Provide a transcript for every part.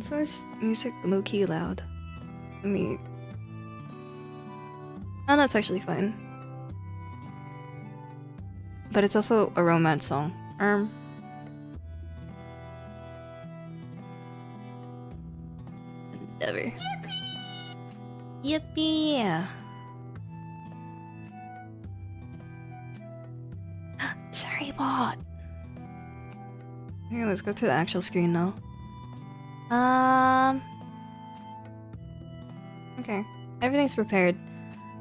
So is music low-key loud? I mean... Oh, that's actually fine. But it's also a romance song. Never. Yippee! Sorry, bot. Okay, let's go to the actual screen now. Okay, everything's prepared.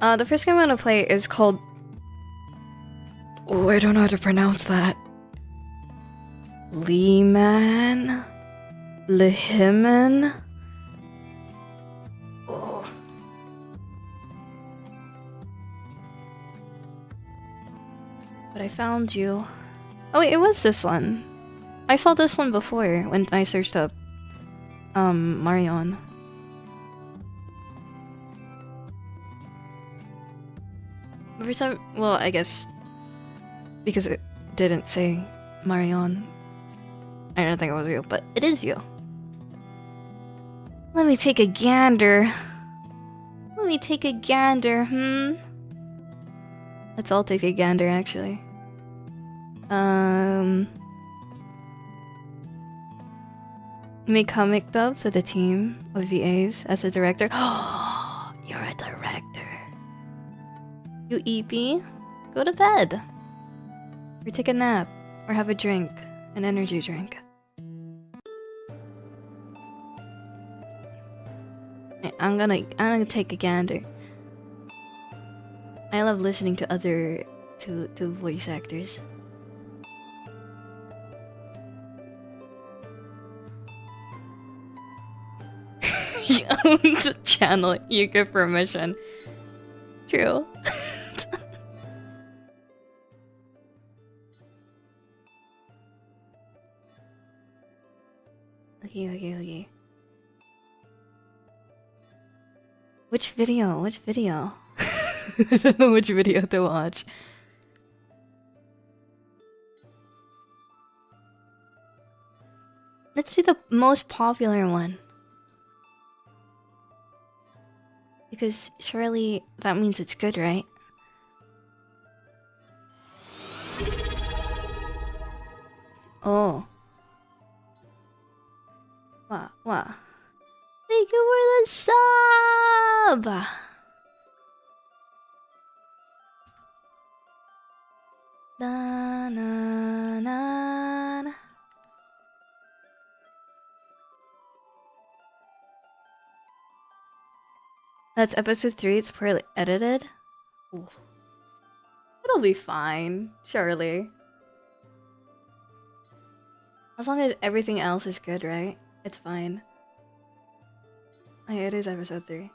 The first game I'm gonna play is called... Oh, I don't know how to pronounce that. Leeman? Lehiman? Oh. But I found you. Oh wait, it was this one. I saw this one before when I searched up Marion. But for some, well, I guess because it didn't say Marion, I don't think it was you, but it is you. Let me take a gander. Let me take a gander, Let's all take a gander, actually. Make comic dubs with a team of VAs as a director. Oh, you're a director. You EP, go to bed. Or take a nap. Or have a drink. An energy drink. I'm gonna take a gander. I love listening to other to voice actors. You own the channel, you get permission. True. Okay. Which video? I don't know which video to watch. Let's do the most popular one. Because surely that means it's good, right? Oh. What? Thank you for the sub! Na na na na. That's episode 3, it's poorly edited. Ooh. It'll be fine, surely. As long as everything else is good, right? It's fine. Oh, yeah, it is episode 3.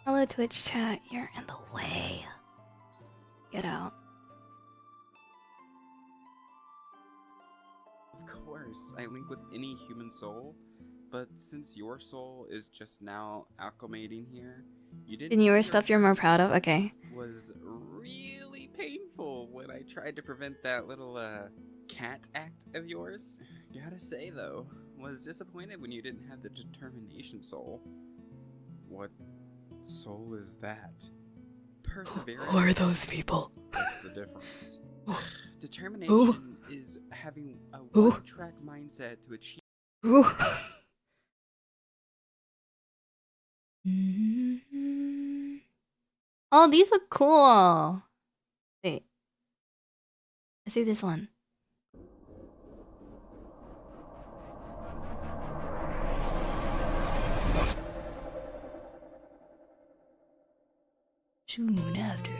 Hello, Twitch chat. You're in the way. Get out. Of course, I link with any human soul, but since your soul is just now acclimating here, you didn't. The newer stuff you're more proud of? Okay. Was really painful when I tried to prevent that little cat act of yours. Gotta say though, was disappointed when you didn't have the determination soul. What soul is that? Perseverance. Who are those people? What's the difference? Determination is having a one-track mindset to achieve. Oh, these are cool. Wait. Let's see this one. Soon after.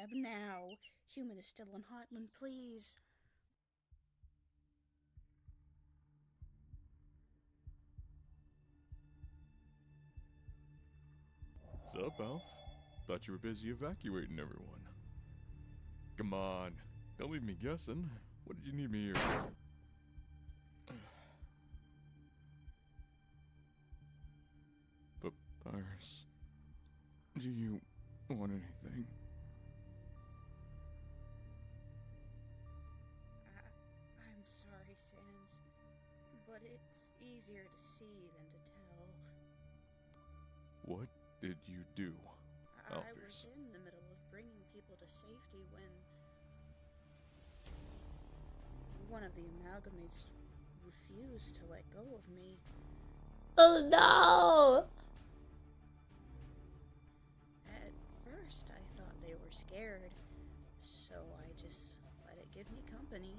lab now. Human is still on hotline, please. Sup, Alf? Thought you were busy evacuating everyone. Come on, don't leave me guessing. What did you need me here for? Papyrus, do you want anything? I'm sorry, Sans, but it's easier to see than to tell. What did you do, I Alphys? was in the middle of bringing people to safety when one of the amalgamates refused to let go of me. Oh no! At first, I thought they were scared, so I just let it give me company.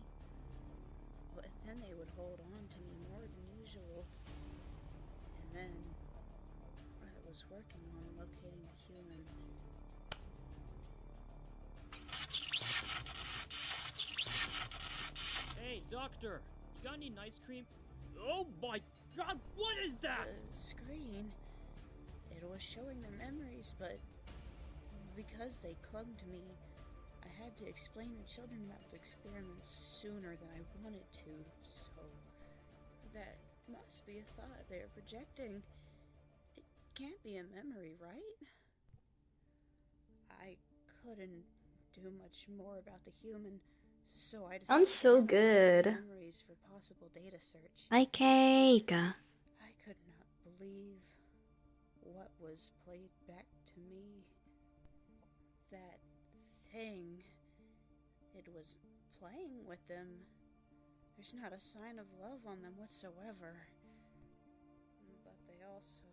But then they would hold on to me more than usual. And then I was working on locating the human. Hey, doctor, you got any ice cream? Oh my god, what is that? The screen, it was showing their memories, but because they clung to me, I had to explain to children about the experiments sooner than I wanted to, so that must be a thought they're projecting. It can't be a memory, right? I couldn't do much more about the human, so I decided Sounds so to analyze good. the memories for possible data search. Highkey. I could not believe what was played back to me. That thing, it was playing with them. There's not a sign of love on them whatsoever. But they also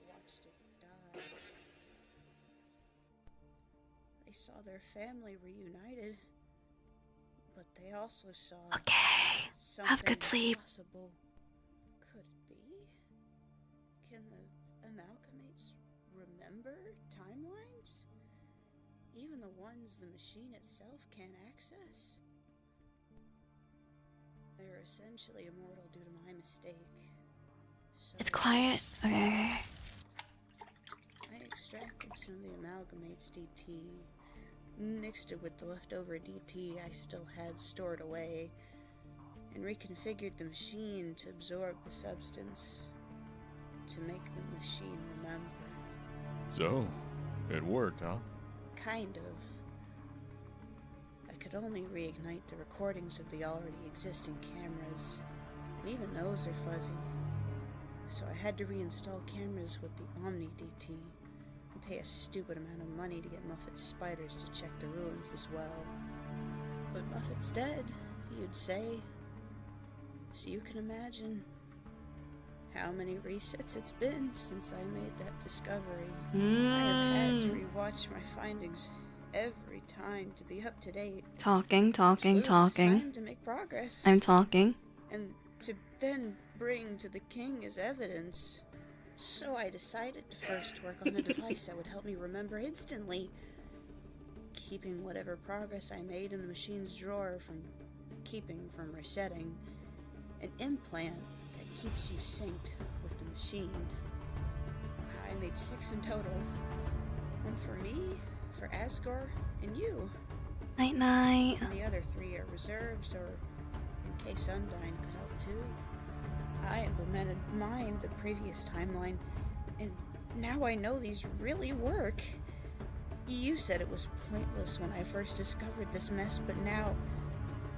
watched it die. They saw their family reunited, but they also saw Okay. something Have good sleep. impossible. Could it be? Can the amalgamates remember timelines? Even the ones the machine itself can't access? They're essentially immortal due to my mistake. So It's quiet. Okay. I extracted some of the amalgamates DT, mixed it with the leftover DT I still had stored away, and reconfigured the machine to absorb the substance, to make the machine remember. So, it worked, huh? Kind of. I could only reignite the recordings of the already existing cameras, and even those are fuzzy. So I had to reinstall cameras with the Omni DT, and pay a stupid amount of money to get Muffet's spiders to check the ruins as well. But Muffet's dead, you'd say. So you can imagine how many resets it's been since I made that discovery. I have had to rewatch my findings every time to be up to date. Talking. Time to make progress. I'm talking. And to then bring to the king as evidence. So I decided to first work on a device that would help me remember instantly, keeping whatever progress I made in the machine's drawer from resetting. An implant that keeps you synced with the machine. I made 6 in total. One for me, for Asgore, and you. Night night. And the other 3 are reserves, or in case Undyne could help too. I implemented mine the previous timeline, and now I know these really work. You said it was pointless when I first discovered this mess, but now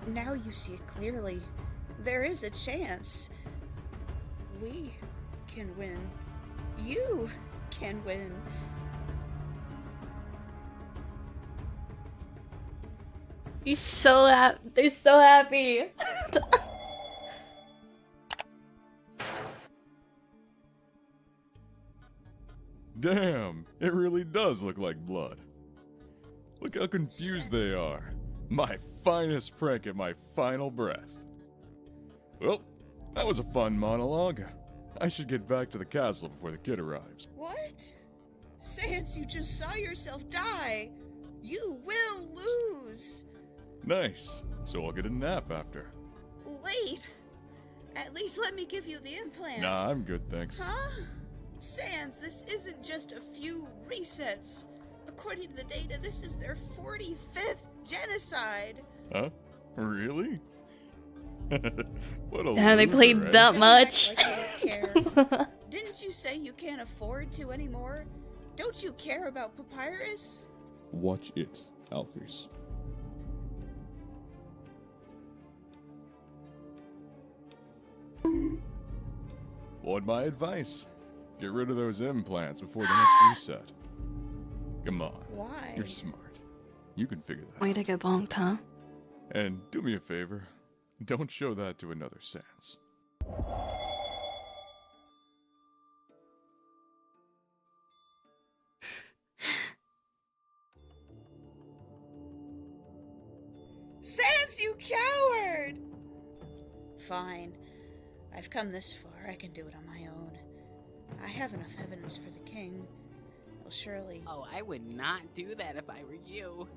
you see it clearly. There is a chance. We can win. You can win. He's so happy. They're so happy. Damn, it really does look like blood. Look how confused they are. My finest prank at my final breath. Well, that was a fun monologue. I should get back to the castle before the kid arrives. What? Sans, you just saw yourself die. You will lose! Nice. So I'll get a nap after. Wait! At least let me give you the implant. Nah, I'm good, thanks. Huh? Sans, this isn't just a few resets. According to the data, this is their 45th genocide. Huh? Really? What a Damn, they loser, played eh? that Don't much. act like you don't care. Didn't you say you can't afford to anymore? Don't you care about Papyrus? Watch it, Alphys. Want my advice? Get rid of those implants before the next reset. Come on. Why? You're smart. You can figure that Way out. to get bonked, huh? And do me a favor. Don't show that to another Sans. Sans, you coward! Fine. I've come this far. I can do it on my own. I have enough evidence for the king. He'll surely... Oh, I would not do that if I were you.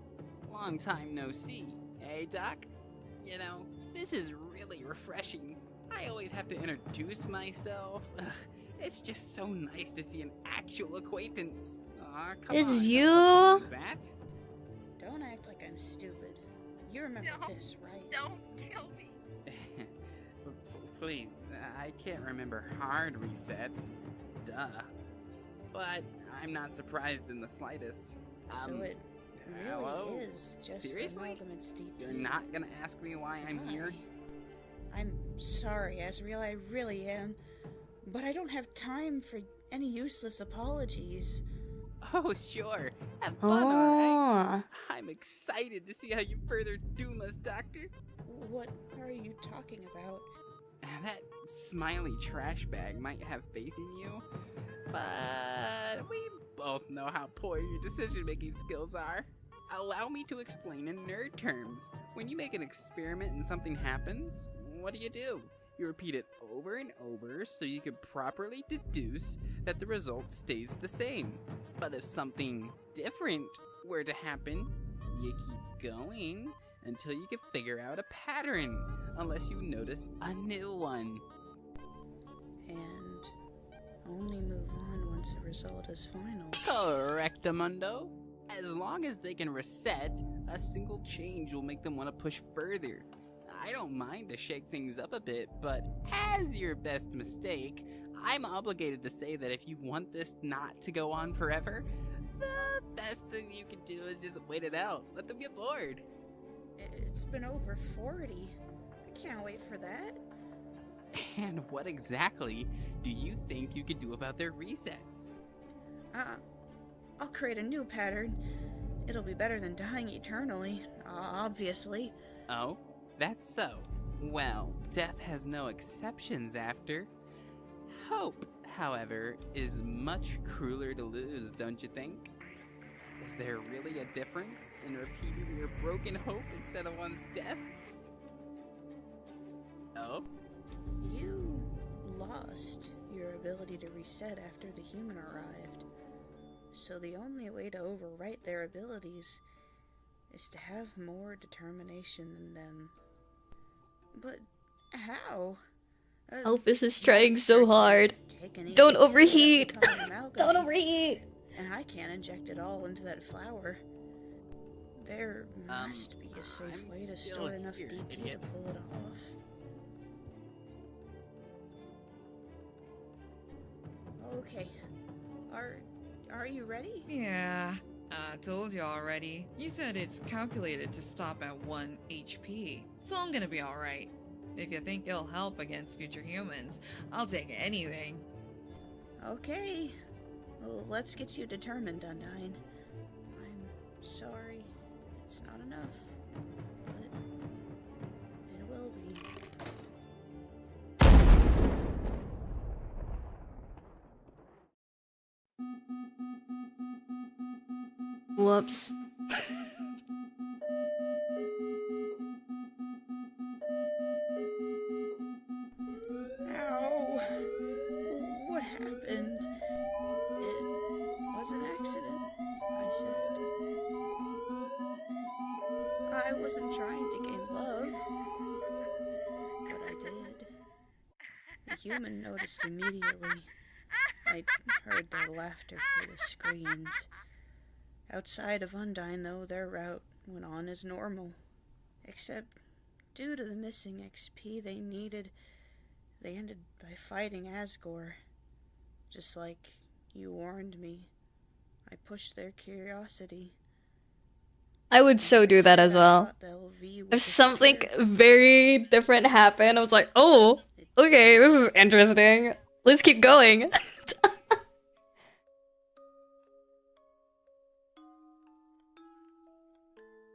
Long time no see, eh, Doc? You know, this is really refreshing. I always have to introduce myself. Ugh, it's just so nice to see an actual acquaintance. Aw, come It's on, don't you? look at that. Don't act like I'm stupid. You remember this, right? Don't kill me. Please, I can't remember hard resets. Duh. But I'm not surprised in the slightest. So it really hello? is just Seriously? Amalgamate's DT. You're not gonna ask me why I'm here? I'm sorry, Azrael, I really am. But I don't have time for any useless apologies. Oh, sure. Have fun, alright? Oh. I'm excited to see how you further doom us, Doctor. What are you talking about? That smiley trash bag might have faith in you, but we both know how poor your decision-making skills are. Allow me to explain in nerd terms. When you make an experiment and something happens, what do? You repeat it over and over so you can properly deduce that the result stays the same. But if something different were to happen, you keep going until you can figure out a pattern, unless you notice a new one. And only move on once a result is final. Correctamundo. As long as they can reset, a single change will make them want to push further. I don't mind to shake things up a bit, but as your best mistake, I'm obligated to say that if you want this not to go on forever, the best thing you can do is just wait it out. Let them get bored. It's been over 40. I can't wait for that. And what exactly do you think you could do about their resets? I'll create a new pattern. It'll be better than dying eternally, obviously. Oh, that's so. Well, death has no exceptions after. Hope, however, is much crueler to lose, don't you think? Is there really a difference in repeating your broken hope instead of one's death? Oh? You lost your ability to reset after the human arrived. So the only way to overwrite their abilities is to have more determination than them. But how? Alphys is trying so hard. Taking Don't ADT overheat. to become an Don't amalgamate. overheat. And I can't inject it all into that flower. There must be a safe I'm way to still store enough here, DT idiot. to pull it off. Okay. Are you ready? Yeah, I told you already. You said it's calculated to stop at 1 HP, so I'm gonna be alright. If you think it'll help against future humans, I'll take anything. Okay. Well, let's get you determined, Undyne. I'm sorry. It's not enough. But it will be. Whoops. Ow! What happened? It was an accident, I said. I wasn't trying to gain love, but I did. The human noticed immediately. I heard their laughter through the screens. Outside of Undyne, though, their route went on as normal. Except, due to the missing XP they needed, they ended by fighting Asgore. Just like you warned me, I pushed their curiosity. I would so do that as well. If something very different happened, I was like, oh, okay, this is interesting. Let's keep going.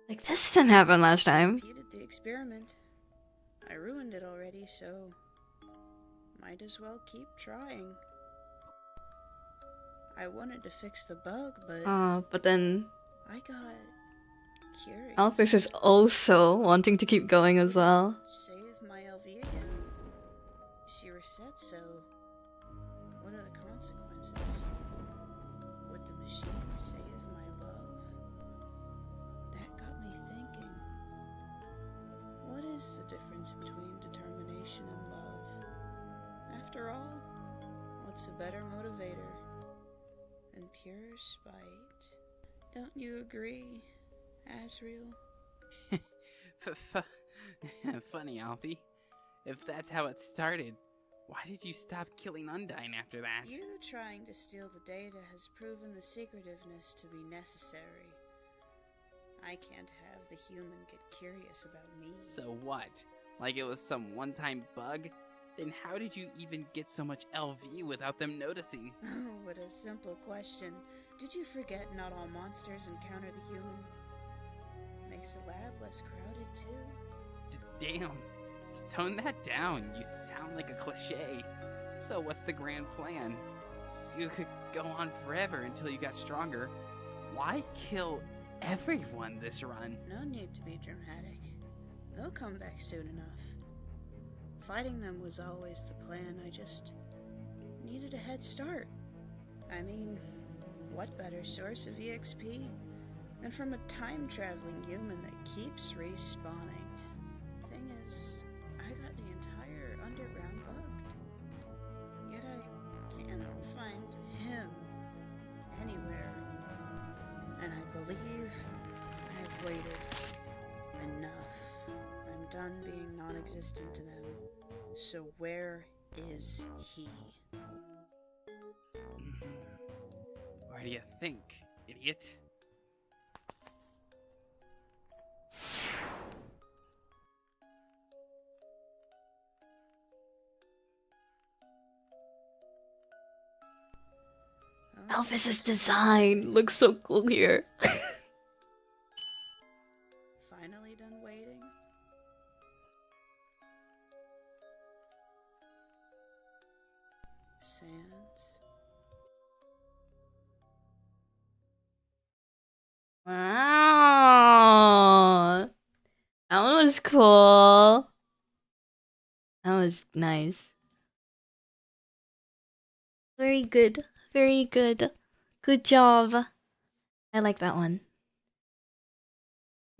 Like, this didn't happen last time. Repeated the experiment. I ruined it already, so might as well keep trying. I wanted to fix the bug, But then I got curious. Alphys is also wanting to keep going as well. Save my LV again. She reset, so what are the consequences? Would the machine save my love? That got me thinking. What is the difference between determination and love? After all, what's a better motivator than pure spite? Don't you agree, Asriel? Funny, Alfie. If that's how it started, why did you stop killing Undyne after that? You trying to steal the data has proven the secretiveness to be necessary. I can't have the human get curious about me. So what? Like it was some one-time bug? Then how did you even get so much LV without them noticing? Oh, what a simple question. Did you forget not all monsters encounter the human? Makes the lab less crowded, too. Damn. Tone that down. You sound like a cliche. So what's the grand plan? You could go on forever until you got stronger. Why kill everyone this run? No need to be dramatic. They'll come back soon enough. Fighting them was always the plan. I just needed a head start. I mean, what better source of EXP than from a time-traveling human that keeps respawning? Thing is, I got the entire underground bugged. Yet I cannot find him anywhere. And I believe I have waited enough. I'm done being non-existent to them. So where is he? Where do you think, idiot? Alphys's design looks so cool here. Finally done waiting? Sands? Wow. That one was cool. That was nice. Very good. Very good. Good job. I like that one.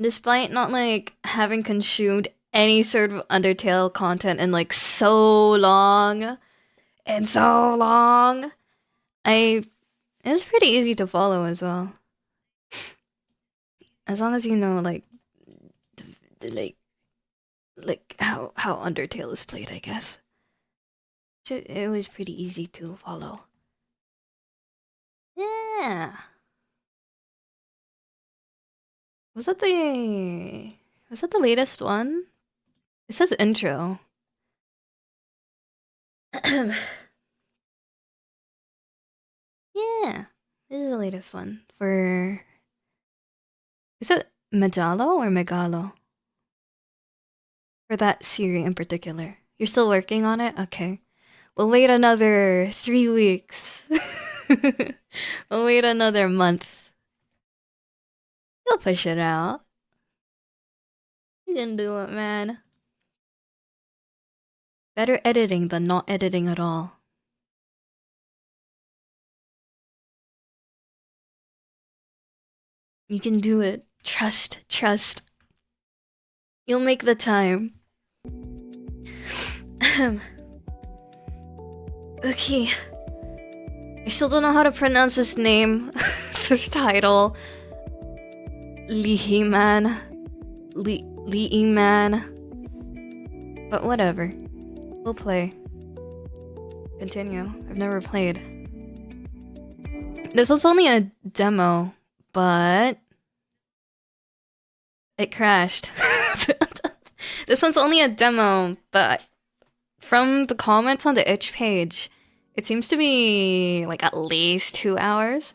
Despite not like having consumed any sort of Undertale content in like so long. And so long. It was pretty easy to follow as well. As long as you know like like how Undertale is played, I guess. It was pretty easy to follow. Yeah. Was that the latest one? It says intro. Yeah. This is the latest one for... Is it Megalo or Megalo? For that series in particular. You're still working on it? Okay. We'll wait another 3 weeks. We'll wait another month. You'll push it out. You can do it, man. Better editing than not editing at all. You can do it. Trust. You'll make the time. Okay. I still don't know how to pronounce this name. This title. Lihiman. Liiman. But whatever. We'll play. Continue. I've never played. This was only a demo, but it crashed. This one's only a demo, but from the comments on the itch page, it seems to be like at least 2 hours.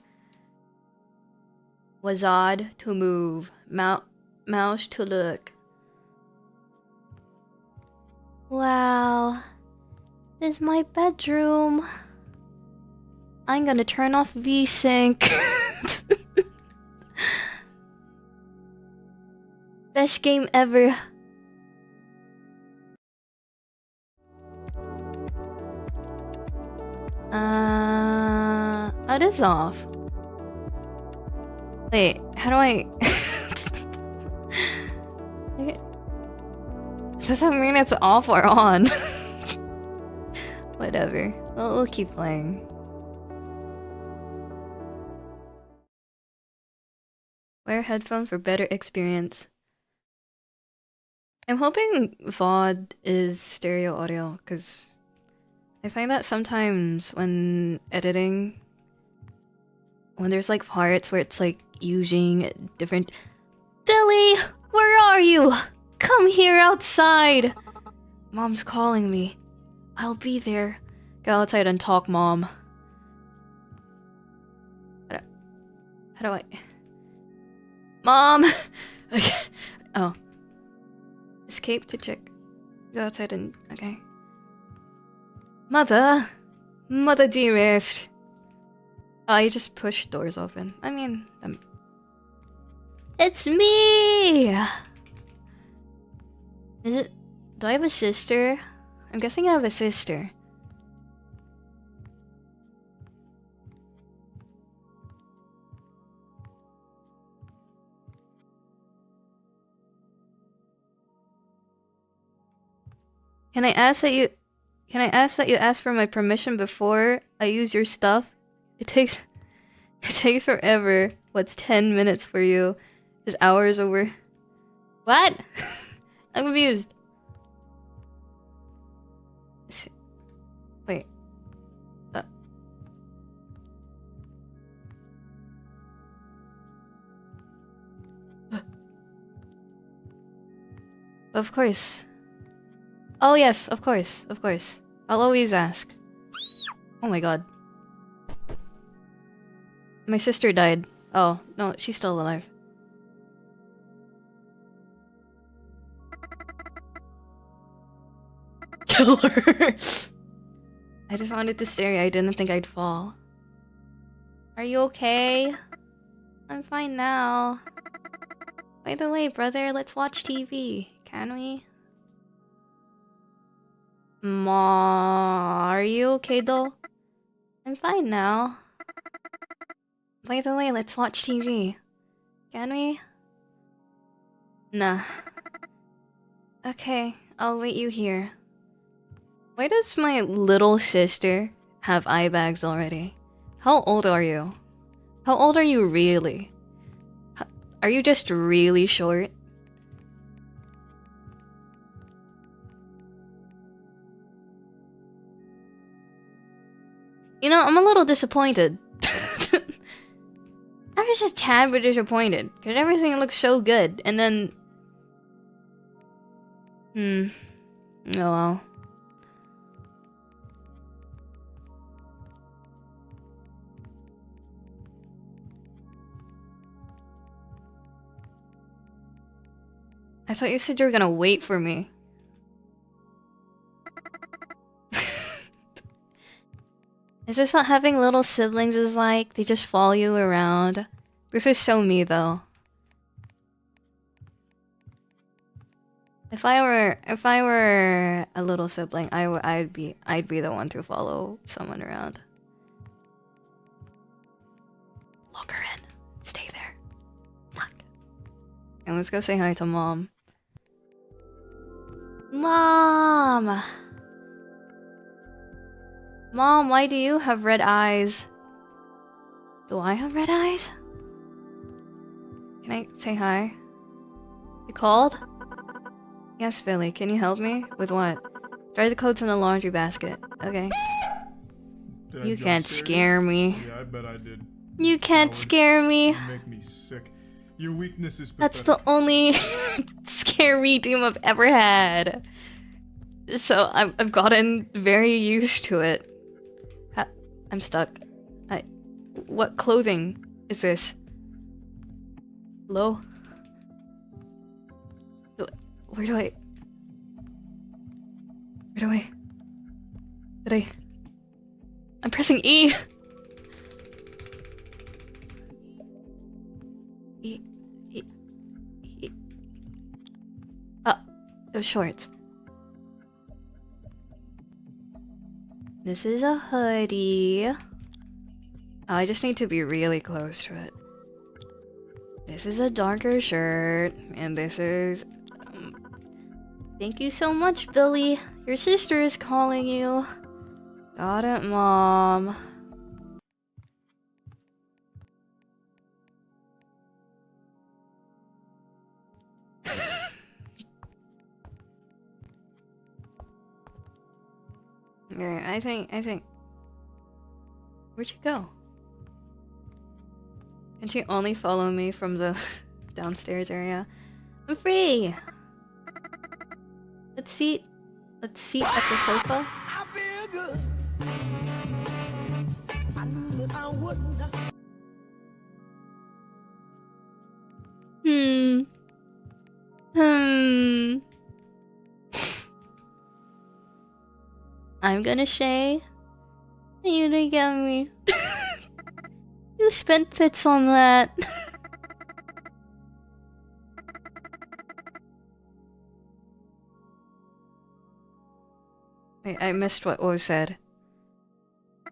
Wazad to move, mouse to look. Wow, this is my bedroom. I'm gonna turn off VSync. Best game ever. It is off. Wait, how do I... Okay. Does that mean it's off or on? Whatever. We'll keep playing. Wear headphones for better experience. I'm hoping VOD is stereo audio, because I find that sometimes when editing, when there's like parts where it's like using different... Billy! Where are you? Come here outside! Mom's calling me. I'll be there. Go outside and talk, Mom. How do I... Mom! Okay. Oh. Escape to check. Go outside and... Okay. Mother! Mother dearest! Oh, you just push doors open. I mean... It's me! Is it... Do I have a sister? I'm guessing I have a sister. Can I ask that you ask for my permission before I use your stuff? It takes forever. What's 10 minutes for you is hours over. What? I'm confused. Wait. Of course. Oh yes, of course, of course. I'll always ask. Oh my god. My sister died. Oh, no, she's still alive. Kill her! I just wanted to stare. I didn't think I'd fall. Are you okay? I'm fine now. By the way, brother, let's watch TV. Can we? Ma, are you okay though? I'm fine now. By the way, let's watch TV. Can we? Nah. Okay, I'll wait you here. Why does my little sister have eye bags already? How old are you? How old are you really? Are you just really short? You know, I'm a little disappointed. I'm just a tad bit disappointed, because everything looks so good, and then... Oh well. I thought you said you were gonna wait for me. Is this what having little siblings is like? They just follow you around. This is so me though. If I were a little sibling, I'd be the one to follow someone around. Lock her in. Stay there. Fuck. And let's go say hi to Mom. Mom! Mom, why do you have red eyes? Do I have red eyes? Can I say hi? You called? Yes, Billy, can you help me? With what? Dry the clothes in the laundry basket. Okay. Did I You jump can't scare me. Yeah, I bet I did. You can't Coward. scare me. You make me sick. Your weakness is That's pathetic. the only scary dream I've ever had. So I've gotten very used to it. I'm stuck. What clothing is this? Hello? Where do I... Did I... I'm pressing E! E... Oh, those shorts. This is a hoodie. Oh, I just need to be really close to it. This is a darker shirt, and this is... Thank you so much, Billy. Your sister is calling you. Got it, Mom. Okay, I think... Where'd you go? Can she only follow me from the downstairs area? I'm free! Let's seat at the sofa. I'm gonna say you didn't get me. You spent bits on that. Wait, I missed what was said.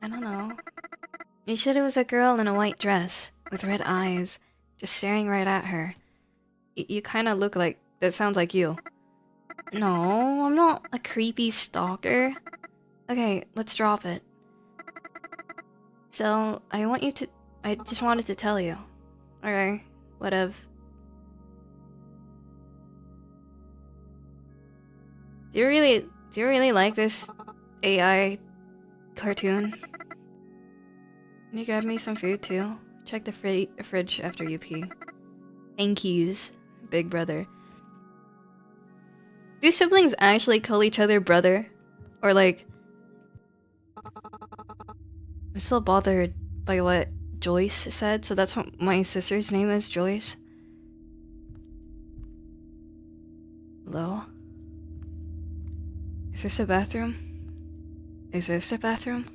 I don't know. You said it was a girl in a white dress with red eyes, just staring right at her. You kind of look like... That sounds like you. No, I'm not a creepy stalker. Okay, let's drop it. So, I just wanted to tell you. Okay, whatever. Do you really like this AI cartoon? Can you grab me some food too? Check the fridge after you pee. Hankies, big brother. Do siblings actually call each other brother? Or like... I'm still bothered by what Joyce said, so that's what my sister's name is, Joyce. Hello? Is this a bathroom? Is this a bathroom?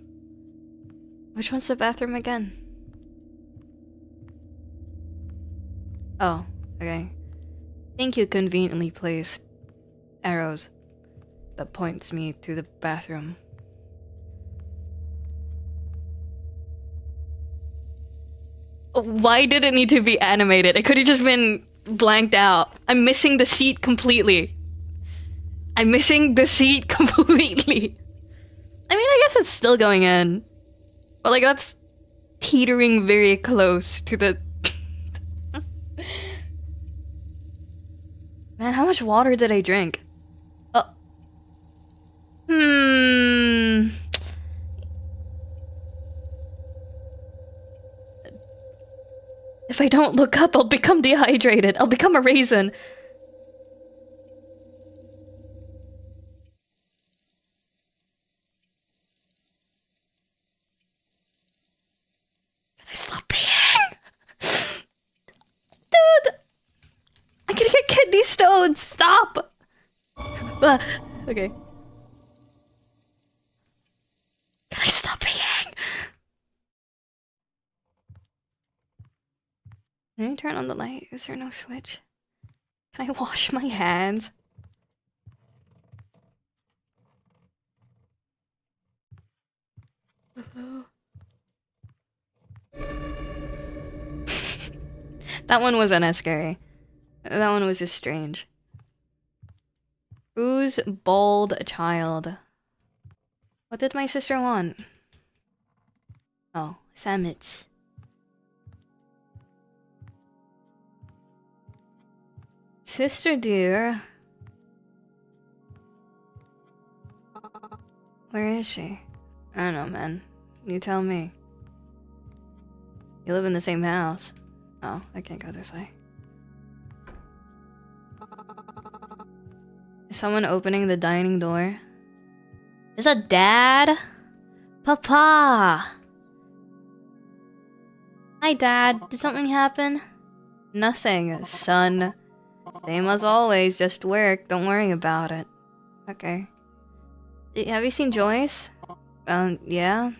Which one's the bathroom again? Oh, okay. Thank you, conveniently placed arrows that points me to the bathroom. Why did it need to be animated? It could have just been blanked out. I'm missing the seat completely. I'm missing the seat completely. I mean, I guess it's still going in. But like, that's teetering very close to the... Man, how much water did I drink? If I don't look up, I'll become dehydrated. I'll become a raisin. Can I stop peeing? Dude! I'm gonna get kidney stones! Stop! Okay. Can I stop peeing? Can I turn on the light? Is there no switch? Can I wash my hands? That one wasn't as scary. That one was just strange. Who's bold child? What did my sister want? Oh, sandwich. Sister dear. Where is she? I don't know, man. You tell me. You live in the same house. Oh, I can't go this way. Is someone opening the dining door? Is that Dad? Papa! Hi, Dad. Did something happen? Nothing, son. Same as always, just work. Don't worry about it. Okay. Have you seen Joyce? Yeah?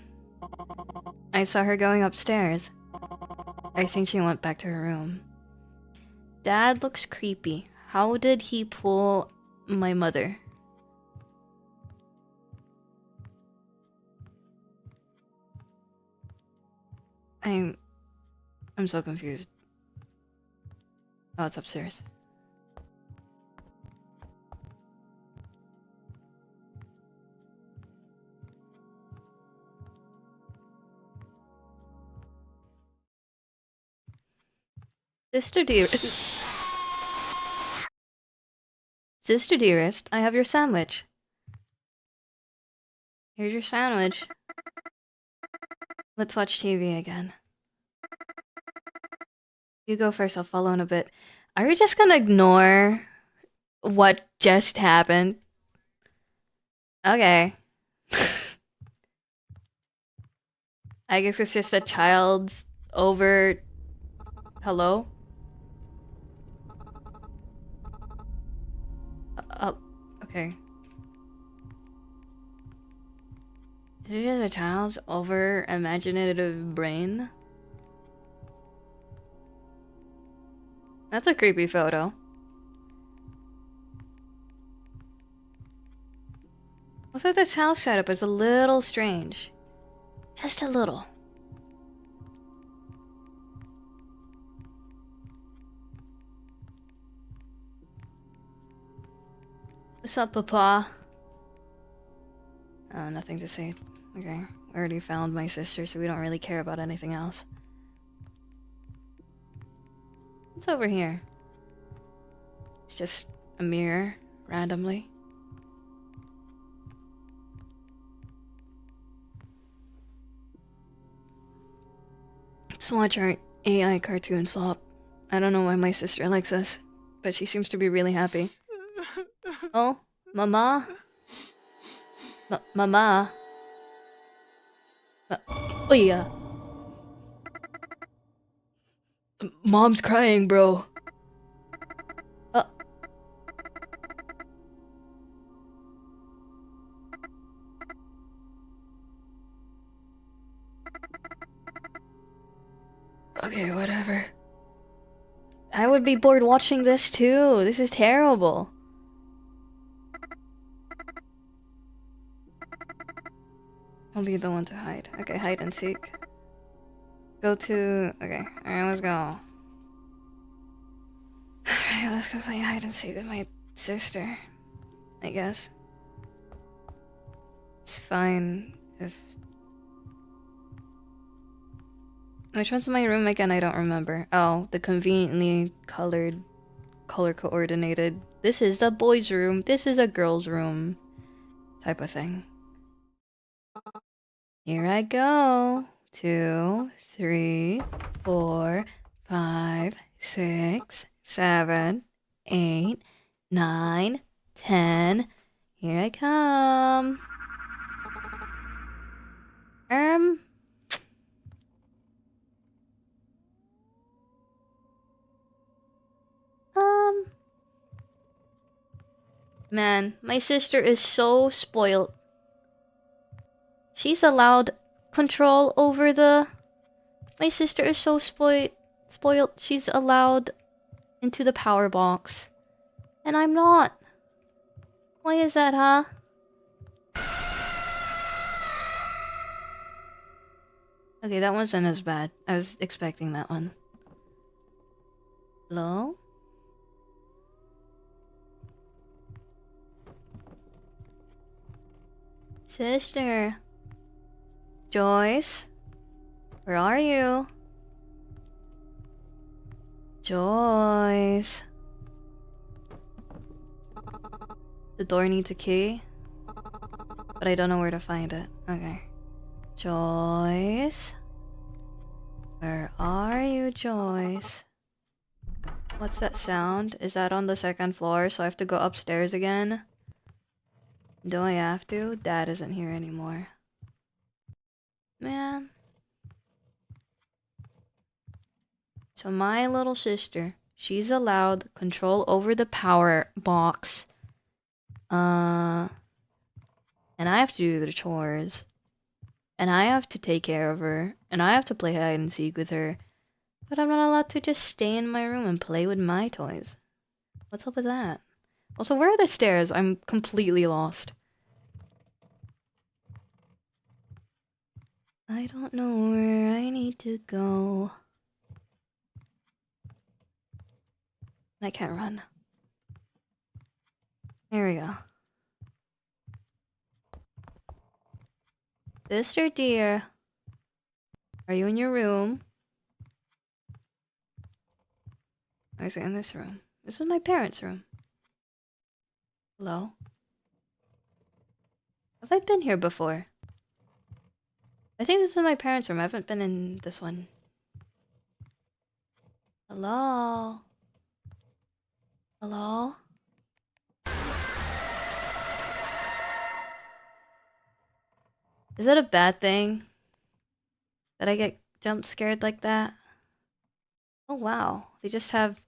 I saw her going upstairs. I think she went back to her room. Dad looks creepy. How did he pull my mother? I'm so confused. Oh, it's upstairs. Sister dearest. Sister dearest, I have your sandwich. Here's your sandwich. Let's watch TV again. You go first, I'll follow in a bit. Are we just gonna ignore what just happened? Okay. I guess it's just a child's over... Hello? Okay. Is it just a child's over imaginative brain? That's a creepy photo. Also, this house setup is a little strange. Just a little. What's up, Papa? Oh, nothing to say. Okay, we already found my sister, so we don't really care about anything else. What's over here? It's just a mirror, randomly. Let's watch our AI cartoon slop. I don't know why my sister likes us, but she seems to be really happy. Oh, Mama? Mama? Oh yeah. Mom's crying, bro. Okay, whatever. I would be bored watching this too. This is terrible. I'll be the one to hide. Okay, hide and seek. Go to... Okay, alright, let's go. Alright, let's go play hide and seek with my sister. I guess. It's fine if... Which one's my room again? I don't remember. Oh, the conveniently colored... color coordinated. This is the boys' room. This is a girl's room. Type of thing. Here I go. 2, 3, 4, 5, 6, 7, 8, 9, 10. Here I come. Man, my sister is so spoiled. She's allowed control over the... My sister is so spoiled. She's allowed into the power box. And I'm not. Why is that, huh? Okay, that wasn't as bad. I was expecting that one. Hello? Sister. Joyce? Where are you? Joyce. The door needs a key. But I don't know where to find it. Okay. Joyce? Where are you, Joyce? What's that sound? Is that on the second floor, so I have to go upstairs again? Do I have to? Dad isn't here anymore. Man. So my little sister, she's allowed control over the power box. And I have to do the chores. And I have to take care of her. And I have to play hide and seek with her. But I'm not allowed to just stay in my room and play with my toys. What's up with that? Also, where are the stairs? I'm completely lost. I don't know where I need to go. I can't run. There we go. Sister dear. Are you in your room? Or is it in this room? This is my parents' room. Hello? Have I been here before? I think this is my parents' room. I haven't been in this one. Hello? Hello? Is that a bad thing? That I get jump scared like that? Oh wow. They just have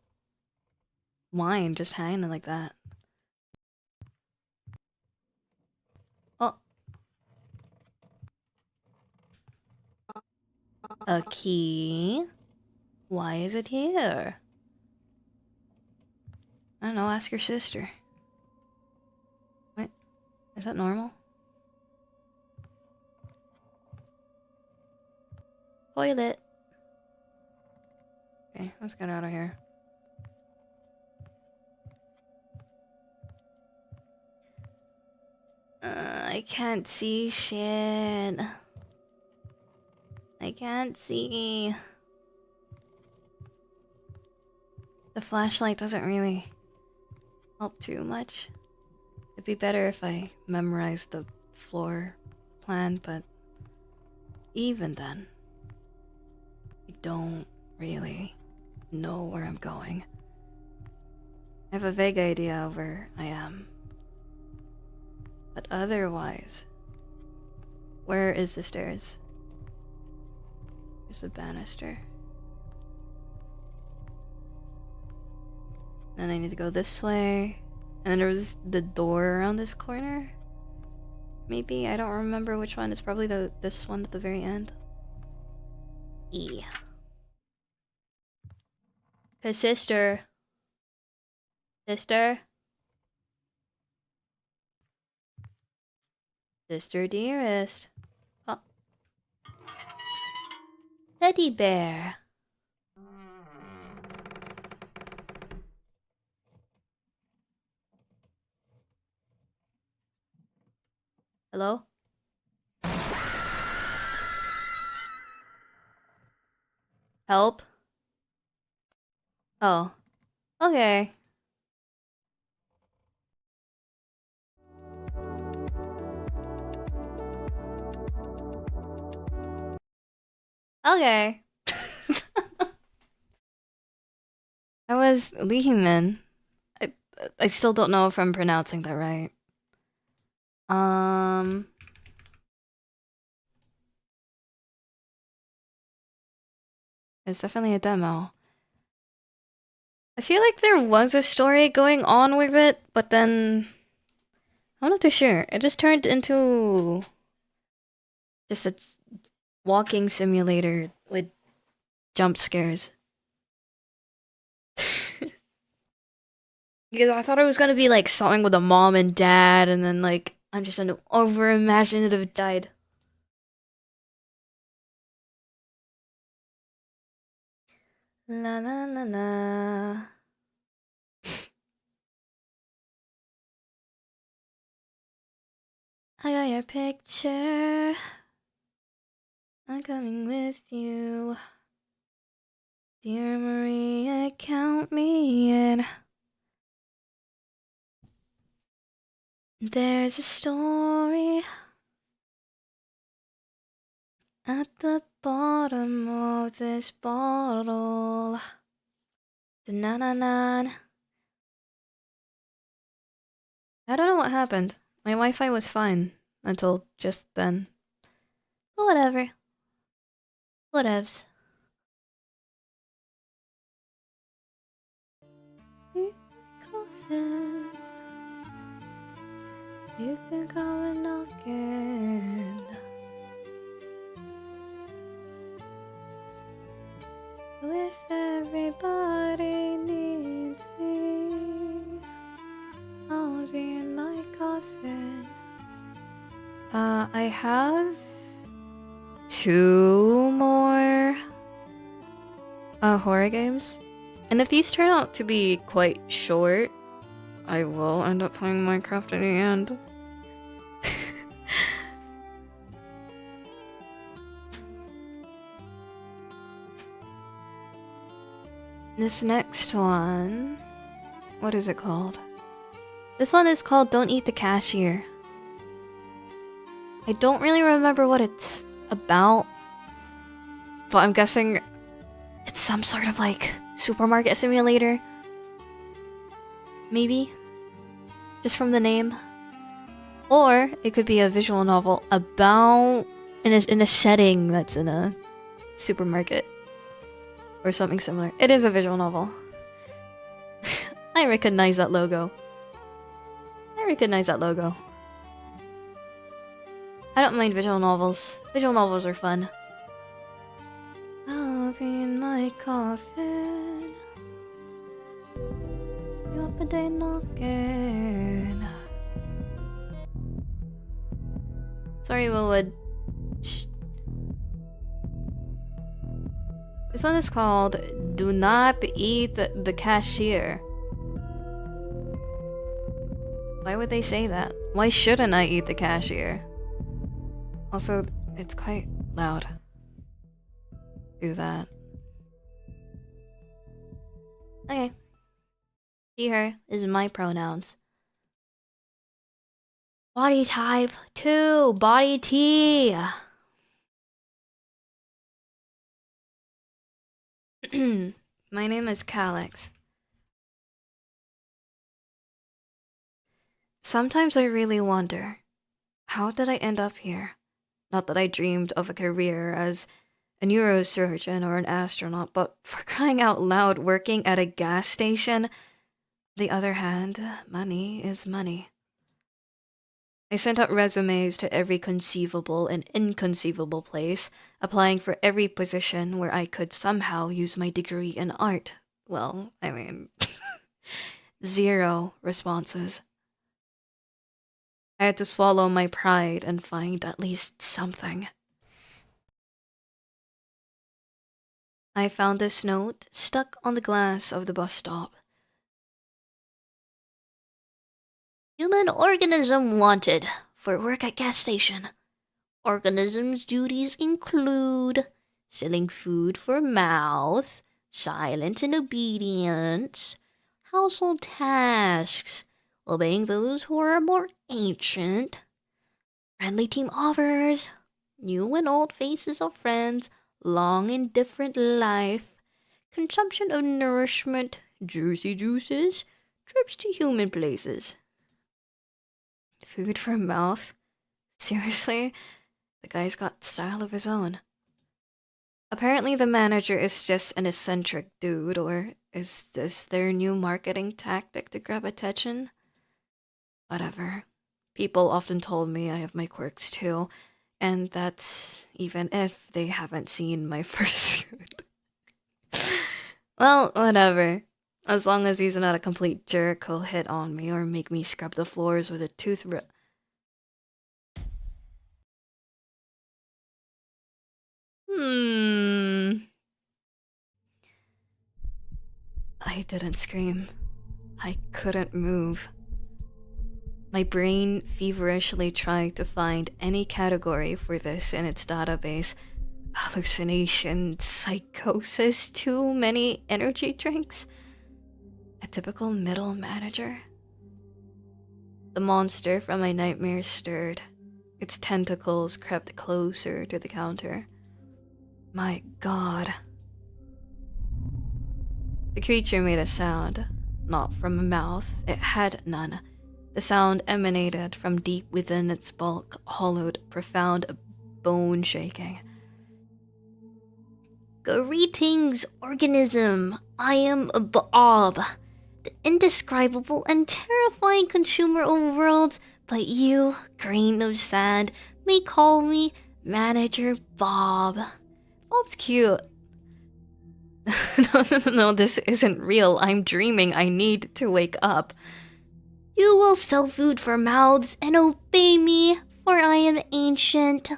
wine just hanging like that. Oh. A key? Why is it here? I don't know, ask your sister. What? Is that normal? Toilet. Okay, let's get out of here. I can't see shit. I can't see. The flashlight doesn't really help too much. It'd be better if I memorized the floor plan, but even then, I don't really know where I'm going. I have a vague idea of where I am. But otherwise, where is the stairs? There's a banister. Then I need to go this way. And then there was the door around this corner. Maybe, I don't remember which one. It's probably this one at the very end. E. Hey, sister. Sister? Sister dearest. Oh. Teddy bear. Hello? Help? Oh. Okay. Okay. That was Lehman. I still don't know if I'm pronouncing that right. It's definitely a demo. I feel like there was a story going on with it, but then I'm not too sure. It just turned into just a walking simulator with jump scares. Because I thought it was gonna be like something with a mom and dad, and then like I'm just an over imaginative died. La la la la. I got your picture. I'm coming with you. Dear Maria, count me in. There's a story at the bottom of this bottle. Da-na-na-na. I don't know what happened. My Wi-Fi was fine until just then. But whatever. Whatevs. Coffin. You can come and knock in. If everybody needs me, I'll be in my coffin. I have 2 more horror games. And if these turn out to be quite short, I will end up playing Minecraft in the end. This next one... What is it called? This one is called Don't Eat the Cashier. I don't really remember what it's about, but I'm guessing it's some sort of like supermarket simulator. Maybe? Just from the name. Or it could be a visual novel about in a setting that's in a supermarket. Or something similar. It is a visual novel. I recognize that logo. I don't mind visual novels. Visual novels are fun. I'll be in my coffin. You up a day knocking. Sorry, Willwood. Shh. This one is called Do Not Eat the Cashier. Why would they say that? Why shouldn't I eat the cashier? Also, it's quite loud. Do that. Okay. She, her is my pronouns. Body type 2, body T. My name is Calix. Sometimes I really wonder, how did I end up here? Not that I dreamed of a career as a neurosurgeon or an astronaut, but for crying out loud, working at a gas station. On the other hand, money is money. I sent out resumes to every conceivable and inconceivable place, applying for every position where I could somehow use my degree in art. Well, I mean, 0 responses. I had to swallow my pride and find at least something. I found this note stuck on the glass of the bus stop. Human organism wanted for work at gas station. Organism's duties include selling food for mouth, silence and obedience, household tasks, obeying those who are more ancient, friendly team offers, new and old faces of friends, long and different life, consumption of nourishment, juicy juices, trips to human places. Food for mouth? Seriously? The guy's got style of his own. Apparently the manager is just an eccentric dude, or is this their new marketing tactic to grab attention? Whatever. People often told me I have my quirks too, and that's even if they haven't seen my fursuit. Well, whatever. As long as he's not a complete jerk who'll hit on me or make me scrub the floors with a toothbrush. I didn't scream. I couldn't move. My brain feverishly tried to find any category for this in its database. Hallucination, psychosis, too many energy drinks. A typical middle manager. The monster from my nightmares stirred. Its tentacles crept closer to the counter. My God. The creature made a sound, not from a mouth. It had none. The sound emanated from deep within its bulk, hollowed, profound, bone shaking. Greetings, organism. I am Bob, the indescribable and terrifying consumer of worlds, but you, grain of sand, may call me Manager Bob. Bob's cute. No, this isn't real. I'm dreaming. I need to wake up. You will sell food for mouths and obey me, for I am ancient.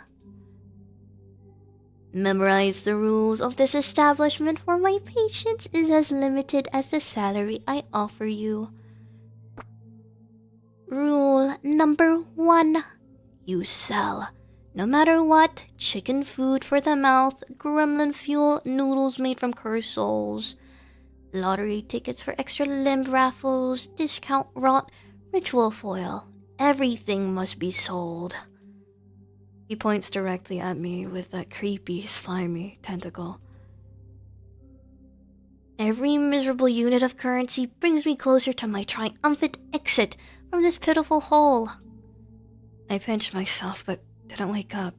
Memorize the rules of this establishment, for my patience is as limited as the salary I offer you. Rule number 1. You sell. No matter what, chicken food for the mouth, gremlin fuel, noodles made from cursed souls, lottery tickets for extra limb raffles, discount rot, ritual foil. Everything must be sold. He points directly at me with that creepy, slimy tentacle. Every miserable unit of currency brings me closer to my triumphant exit from this pitiful hole. I pinched myself, but didn't wake up.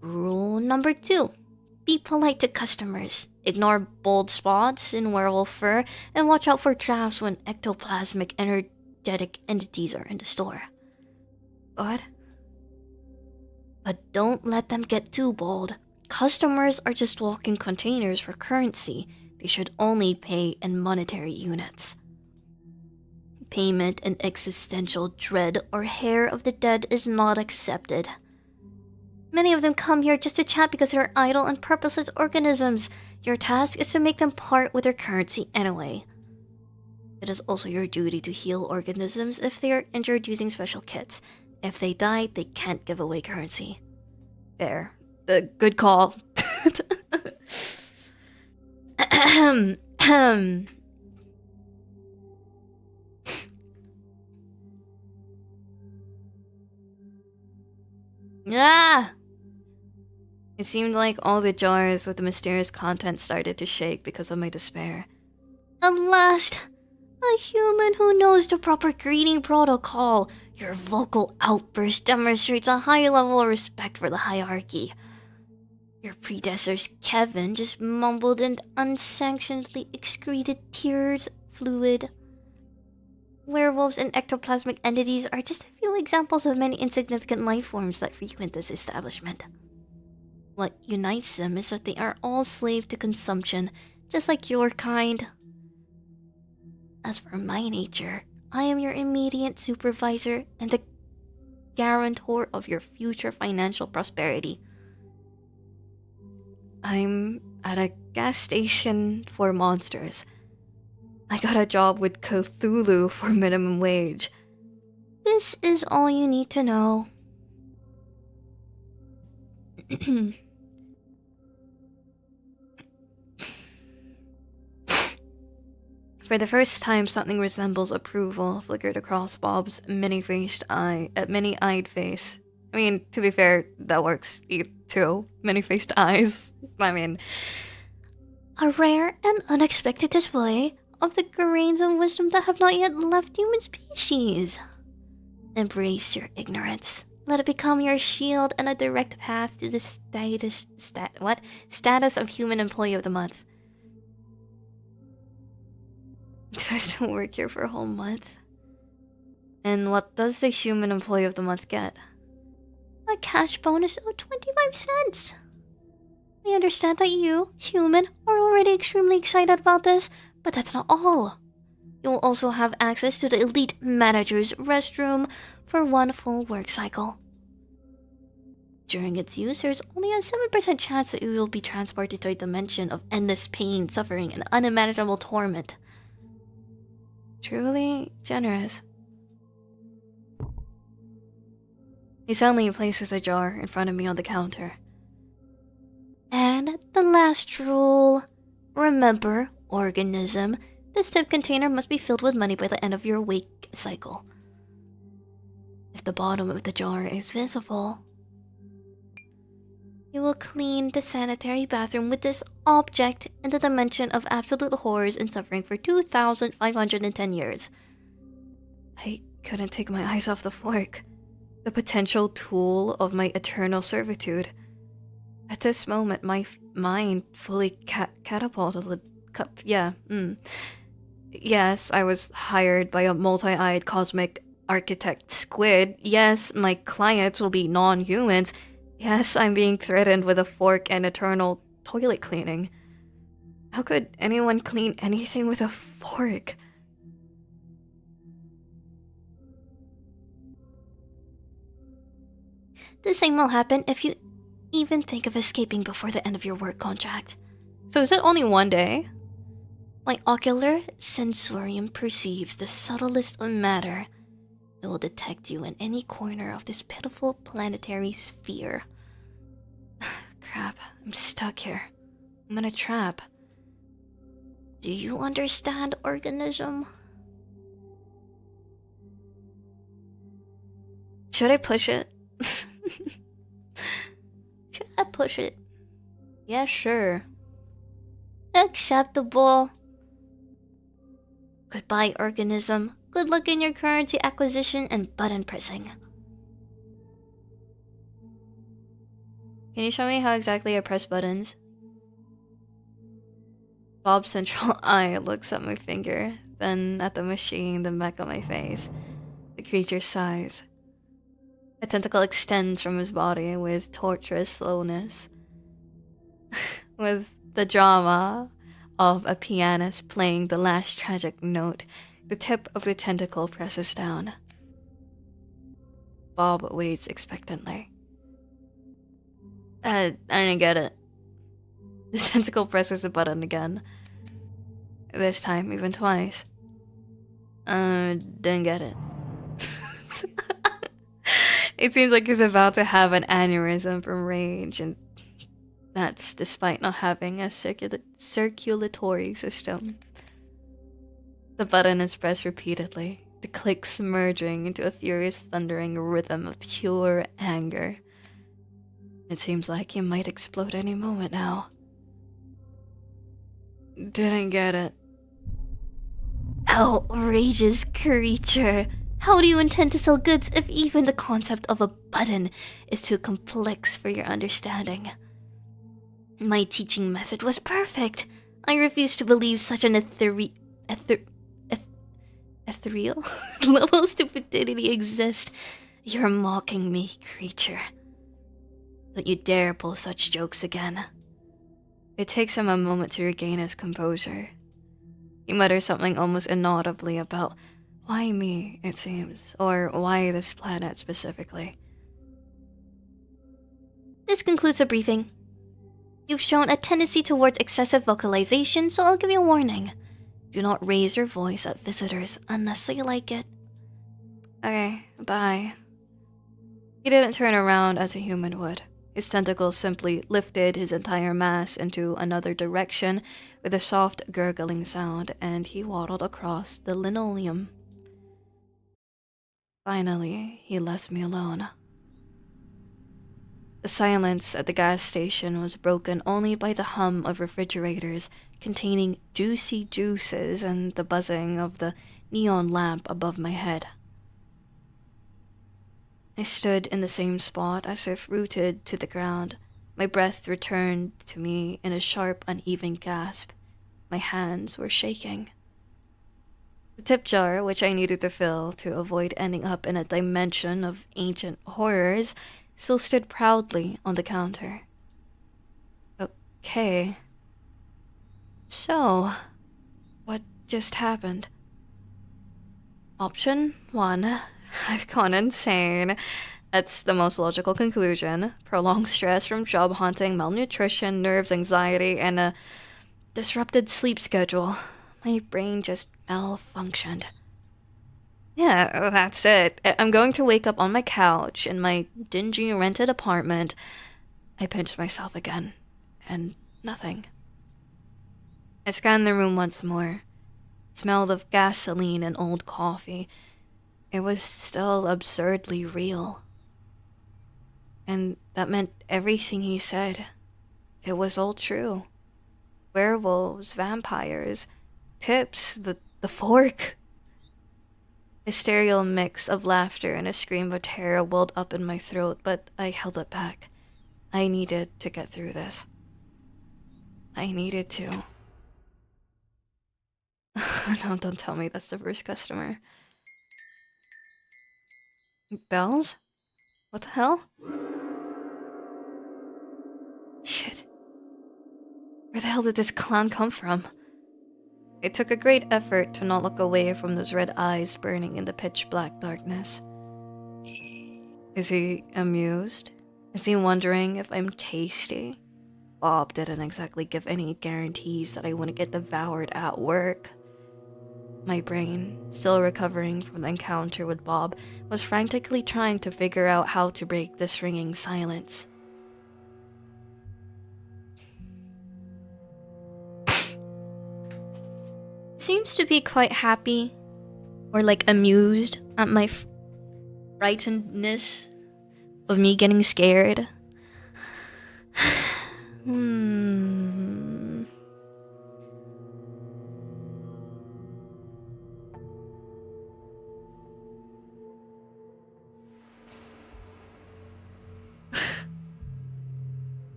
Rule number 2. Be polite to customers. Ignore bold spots in werewolf fur, and watch out for traps when ectoplasmic energetic entities are in the store. What? But don't let them get too bold. Customers are just walking containers for currency. They should only pay in monetary units. Payment in existential dread or hair of the dead is not accepted. Many of them come here just to chat because they're idle and purposeless organisms. Your task is to make them part with their currency anyway. It is also your duty to heal organisms if they are injured using special kits. If they die, they can't give away currency. Fair. Good call. Ah! It seemed like all the jars with the mysterious content started to shake because of my despair. At last! A human who knows the proper greeting protocol. Your vocal outburst demonstrates a high level of respect for the hierarchy. Your predecessors, Kevin, just mumbled and unsanctionedly excreted tears fluid. Werewolves and ectoplasmic entities are just a few examples of many insignificant life forms that frequent this establishment. What unites them is that they are all slaves to consumption, just like your kind. As for my nature, I am your immediate supervisor and the guarantor of your future financial prosperity. I'm at a gas station for monsters. I got a job with Cthulhu for minimum wage. This is all you need to know. For the first time, something resembles approval flickered across Bob's many-eyed face. I mean, to be fair, that works too. Many-faced eyes. I mean, a rare and unexpected display of the grains of wisdom that have not yet left human species. Embrace your ignorance. Let it become your shield and a direct path to the status of human employee of the month. Do I have to work here for a whole month? And what does the human employee of the month get? A cash bonus of 25 cents. I understand that you, human, are already extremely excited about this, but that's not all. You will also have access to the elite manager's restroom for one full work cycle. During its use, there's only a 7% chance that you will be transported to a dimension of endless pain, suffering, and unimaginable torment. Truly generous. He suddenly places a jar in front of me on the counter. And the last rule. Remember, organism. This tip container must be filled with money by the end of your wake cycle. If the bottom of the jar is visible, you will clean the sanitary bathroom with this object in the dimension of absolute horrors and suffering for 2,510 years. I couldn't take my eyes off the fork. The potential tool of my eternal servitude. At this moment, my mind fully catapulted. Yes, I was hired by a multi-eyed cosmic architect squid. Yes, my clients will be non-humans. Yes, I'm being threatened with a fork and eternal toilet cleaning. How could anyone clean anything with a fork? The same will happen if you even think of escaping before the end of your work contract. So is it only one day? My ocular sensorium perceives the subtlest of matter. It will detect you in any corner of this pitiful planetary sphere. Crap, I'm stuck here. I'm in a trap. Do you understand, organism? Should I push it? Should I push it? Yeah, sure. Acceptable. Goodbye, organism. Good luck in your currency acquisition and button pressing. Can you show me how exactly I press buttons? Bob's central eye looks at my finger, then at the machine, then back at my face. The creature sighs. A tentacle extends from his body with torturous slowness. With the drama of a pianist playing the last tragic note, the tip of the tentacle presses down. Bob waits expectantly. I didn't get it. The tentacle presses the button again. This time, even twice. Didn't get it. It seems like he's about to have an aneurysm from rage, and that's despite not having a circulatory system. The button is pressed repeatedly, the clicks merging into a furious thundering rhythm of pure anger. It seems like he might explode any moment now. Didn't get it. Outrageous creature! How do you intend to sell goods if even the concept of a button is too complex for your understanding? My teaching method was perfect. I refuse to believe such an ethereal level of stupidity exists. You're mocking me, creature. Don't you dare pull such jokes again. It takes him a moment to regain his composure. He mutters something almost inaudibly about why me, it seems, or why this planet specifically. This concludes the briefing. You've shown a tendency towards excessive vocalization, so I'll give you a warning. Do not raise your voice at visitors unless they like it. Okay, bye. He didn't turn around as a human would. His tentacles simply lifted his entire mass into another direction with a soft gurgling sound, and he waddled across the linoleum. Finally, he left me alone. The silence at the gas station was broken only by the hum of refrigerators containing juicy juices and the buzzing of the neon lamp above my head. I stood in the same spot as if rooted to the ground. My breath returned to me in a sharp, uneven gasp. My hands were shaking. The tip jar, which I needed to fill to avoid ending up in a dimension of ancient horrors, still stood proudly on the counter. Okay. So, what just happened? Option 1. I've gone insane. That's the most logical conclusion. Prolonged stress from job hunting, malnutrition, nerves, anxiety, and a disrupted sleep schedule. My brain just malfunctioned. Yeah, that's it. I'm going to wake up on my couch in my dingy rented apartment. I pinched myself again, and nothing. I scanned the room once more. It smelled of gasoline and old coffee. It was still absurdly real. And that meant everything he said. It was all true. Werewolves, vampires, tips, the fork. A stereo mix of laughter and a scream of terror welled up in my throat, but I held it back. I needed to get through this. I needed to. No, don't tell me that's the first customer. Bells? What the hell? Shit. Where the hell did this clown come from? It took a great effort to not look away from those red eyes burning in the pitch black darkness. Is he amused? Is he wondering if I'm tasty? Bob didn't exactly give any guarantees that I wouldn't get devoured at work. My brain, still recovering from the encounter with Bob, was frantically trying to figure out how to break this ringing silence. Seems to be quite happy, or like amused at my frightenedness of me getting scared.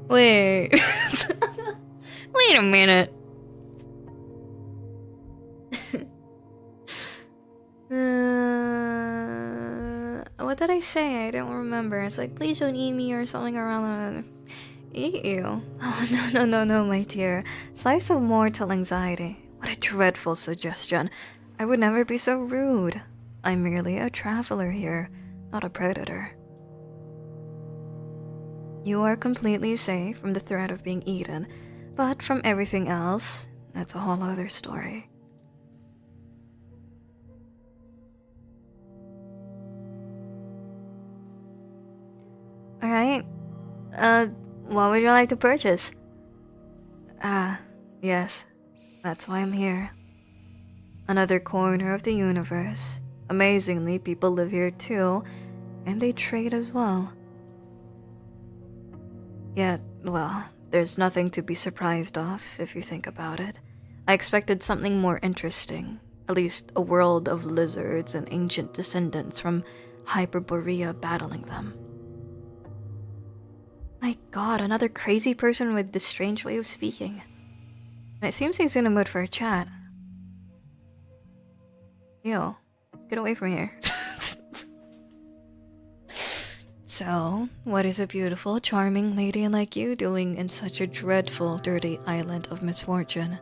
Wait. Wait a minute. What did I say? I don't remember. It's like, please don't eat me or something around. Eat you? Oh, no, my dear. Slice of mortal anxiety. What a dreadful suggestion. I would never be so rude. I'm merely a traveler here, not a predator. You are completely safe from the threat of being eaten, but from everything else, that's a whole other story. Alright. What would you like to purchase? Yes. That's why I'm here. Another corner of the universe. Amazingly, people live here too, and they trade as well. Yet, well, there's nothing to be surprised of, if you think about it. I expected something more interesting. At least a world of lizards and ancient descendants from Hyperborea battling them. My god, another crazy person with this strange way of speaking. And it seems he's in a mood for a chat. Yo, get away from here. So, what is a beautiful, charming lady like you doing in such a dreadful, dirty island of misfortune?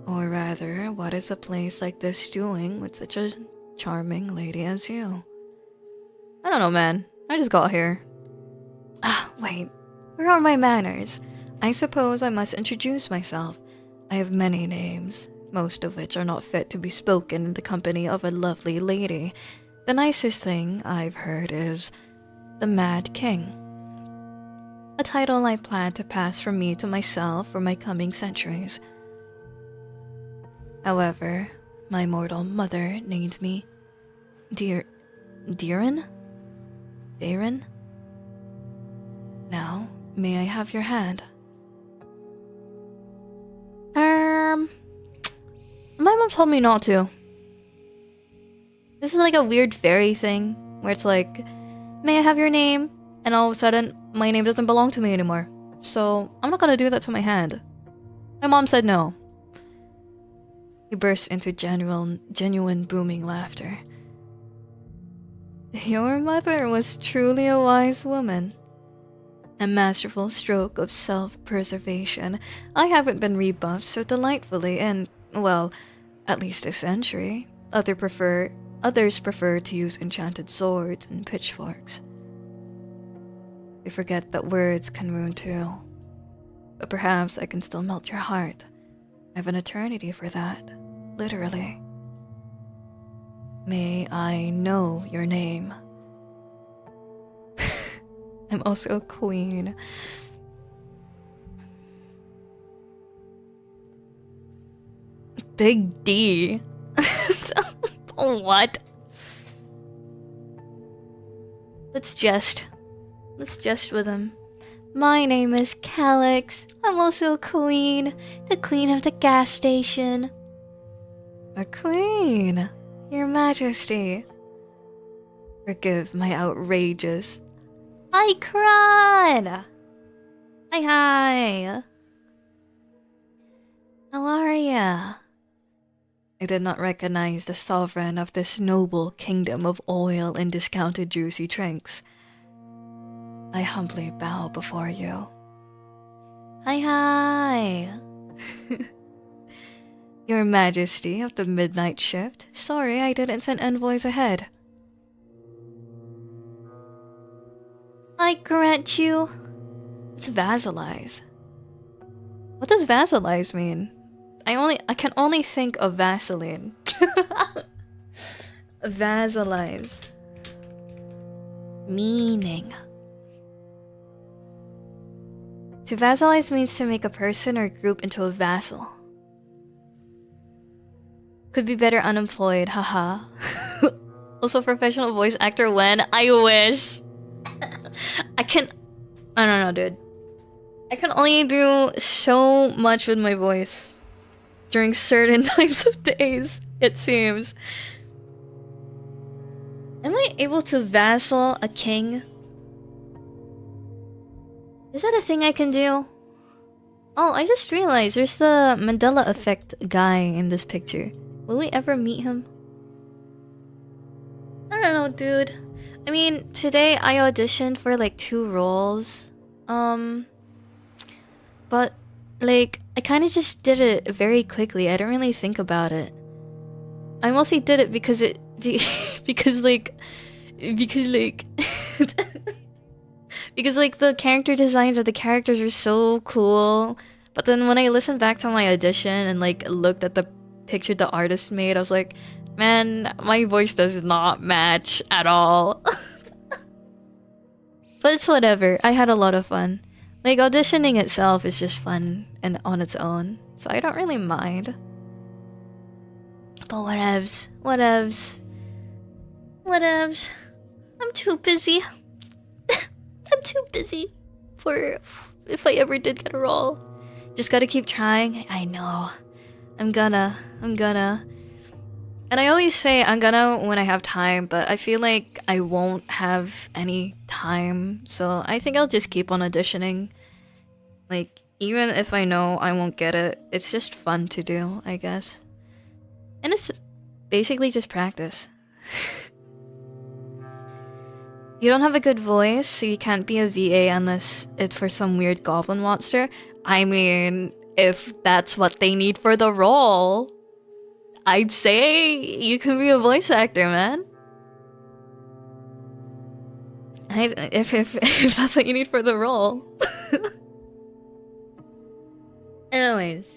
Or rather, what is a place like this doing with such a charming lady as you? I don't know, man. I just got here. Wait. Where are my manners? I suppose I must introduce myself. I have many names, most of which are not fit to be spoken in the company of a lovely lady. The nicest thing I've heard is the Mad King. A title I plan to pass from me to myself for my coming centuries. However, my mortal mother named me Deerin? Now, may I have your hand? My mom told me not to. This is like a weird fairy thing, where it's like, may I have your name? And all of a sudden, my name doesn't belong to me anymore. So, I'm not gonna do that to my hand. My mom said no. He burst into genuine booming laughter. Your mother was truly a wise woman. A masterful stroke of self-preservation. I haven't been rebuffed so delightfully in, well, at least a century. Others prefer to use enchanted swords and pitchforks. They forget that words can wound too. But perhaps I can still melt your heart. I have an eternity for that. Literally. May I know your name? I'm also a queen. Big D. What? Let's jest. Let's jest with him. My name is Calix. I'm also a queen. The queen of the gas station. A queen. Your Majesty. Forgive my outrageous. Hi, Kron! Hi. How are ya? I did not recognize the sovereign of this noble kingdom of oil and discounted juicy drinks. I humbly bow before you. Hi. Your Majesty of the midnight shift. Sorry, I didn't send envoys ahead. I grant you. What's vassalize? What does vassalize mean? I can only think of Vaseline. Vassalize. Meaning. To vassalize means to make a person or group into a vassal. Could be better unemployed, haha. Also professional voice actor when I wish. I don't know, dude. I can only do so much with my voice during certain times of days, it seems. Am I able to vassal a king? Is that a thing I can do? Oh, I just realized there's the Mandela effect guy in this picture. Will we ever meet him? I don't know, dude. I mean, today I auditioned for like 2 roles. But like I kind of just did it very quickly. I didn't really think about it. I mostly did it because because the character designs of the characters are so cool. But then when I listened back to my audition and like looked at the picture the artist made, I was like, man, my voice does not match at all. But it's whatever. I had a lot of fun. Like, auditioning itself is just fun and on its own, so I don't really mind. But whatevs. I'm too busy. I'm too busy for if I ever did get a role. Just gotta keep trying. I know. I'm gonna. And I always say I'm gonna when I have time, but I feel like I won't have any time, so I think I'll just keep on auditioning. Like, even if I know I won't get it, it's just fun to do, I guess. And it's basically just practice. You don't have a good voice, so you can't be a VA unless it's for some weird goblin monster. I mean, if that's what they need for the role, I'd say you can be a voice actor, man. If that's what you need for the role. Anyways.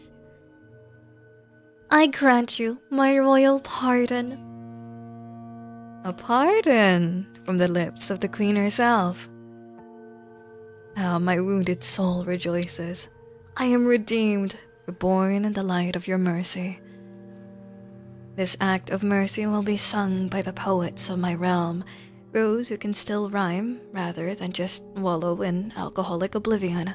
I grant you my royal pardon. A pardon from the lips of the queen herself. How my wounded soul rejoices. I am redeemed, reborn in the light of your mercy. This act of mercy will be sung by the poets of my realm, those who can still rhyme rather than just wallow in alcoholic oblivion.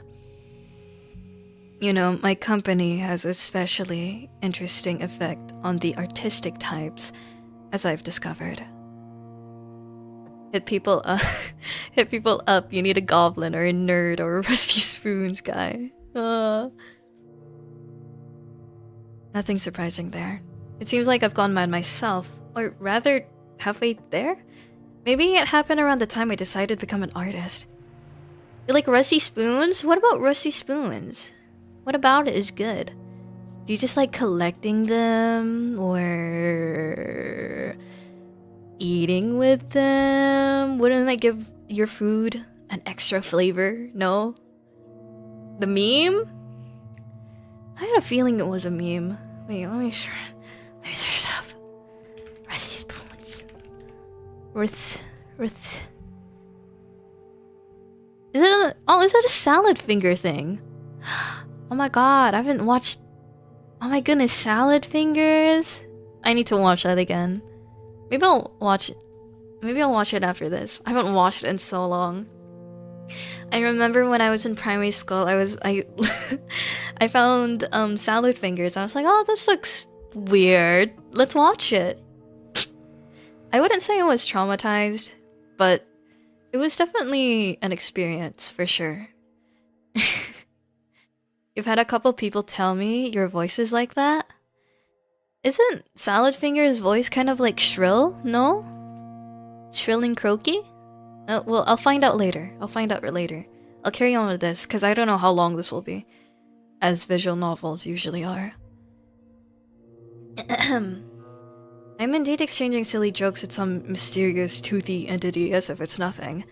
You know, my company has a especially interesting effect on the artistic types, as I've discovered. Hit people up, you need a goblin or a nerd or a rusty spoons guy. Nothing surprising there. It seems like I've gone mad myself, or rather, halfway there? Maybe it happened around the time I decided to become an artist. You like rusty spoons? What about rusty spoons? What about it is good? Do you just like collecting them, or eating with them? Wouldn't that give your food an extra flavor? No? The meme? I had a feeling it was a meme. Wait, Rith. Is it a salad finger thing? Oh my god, I haven't watched. Oh my goodness, salad fingers. I need to watch that again. Maybe I'll watch it. Maybe I'll watch it after this. I haven't watched it in so long. I remember when I was in primary school, I I found salad fingers. I was like, oh, this looks weird. Let's watch it. I wouldn't say I was traumatized, but it was definitely an experience for sure. You've had a couple people tell me your voice is like that. Isn't Salad Finger's voice kind of like shrill? No? Shrill and croaky? Well, I'll find out later. I'll carry on with this, because I don't know how long this will be, as visual novels usually are. I'm indeed exchanging silly jokes with some mysterious toothy entity as if it's nothing.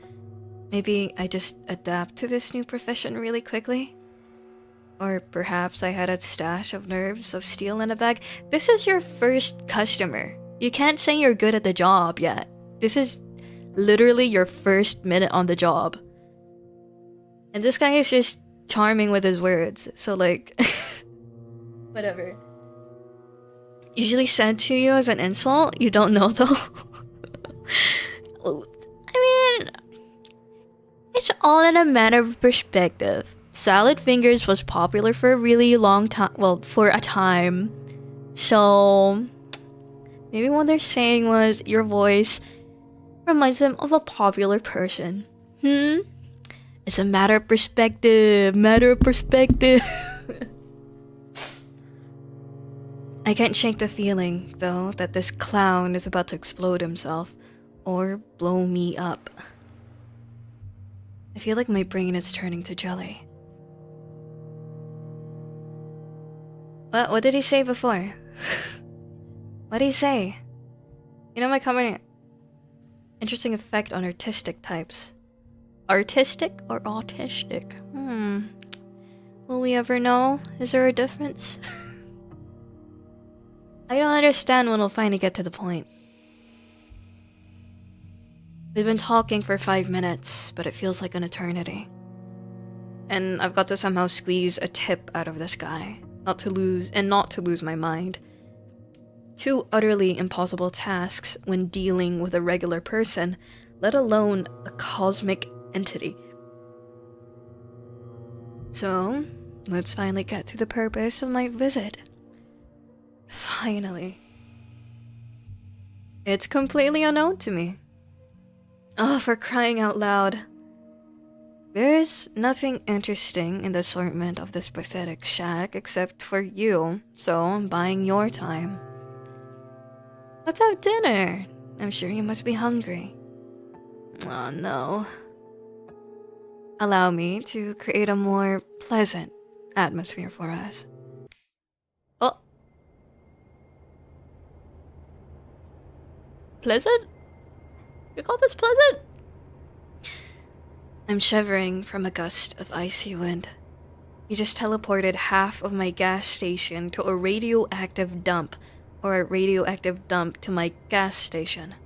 Maybe I just adapt to this new profession really quickly? Or perhaps I had a stash of nerves of steel in a bag. This is your first customer. You can't say you're good at the job yet. This is literally your first minute on the job. And this guy is just charming with his words. So like, whatever. Usually said to you as an insult, you don't know though. I mean, it's all in a matter of perspective. Salad Fingers was popular for a really long time. Well, for a time. So, maybe what they're saying was your voice reminds them of a popular person. It's a matter of perspective. I can't shake the feeling, though, that this clown is about to explode himself. Or blow me up. I feel like my brain is turning to jelly. What did he say before? What did he say? You know my comment. Interesting effect on artistic types. Artistic or autistic? Will we ever know? Is there a difference? I don't understand when we'll finally get to the point. We've been talking for 5 minutes, but it feels like an eternity. And I've got to somehow squeeze a tip out of this guy. Not to lose my mind. Two utterly impossible tasks when dealing with a regular person, let alone a cosmic entity. So, let's finally get to the purpose of my visit. Finally. It's completely unknown to me. Oh, for crying out loud. There's nothing interesting in the assortment of this pathetic shack except for you, so I'm buying your time. Let's have dinner. I'm sure you must be hungry. Oh no. Allow me to create a more pleasant atmosphere for us. Oh. Pleasant? You call this pleasant? I'm shivering from a gust of icy wind. He just teleported half of my gas station to a radioactive dump, or a radioactive dump to my gas station.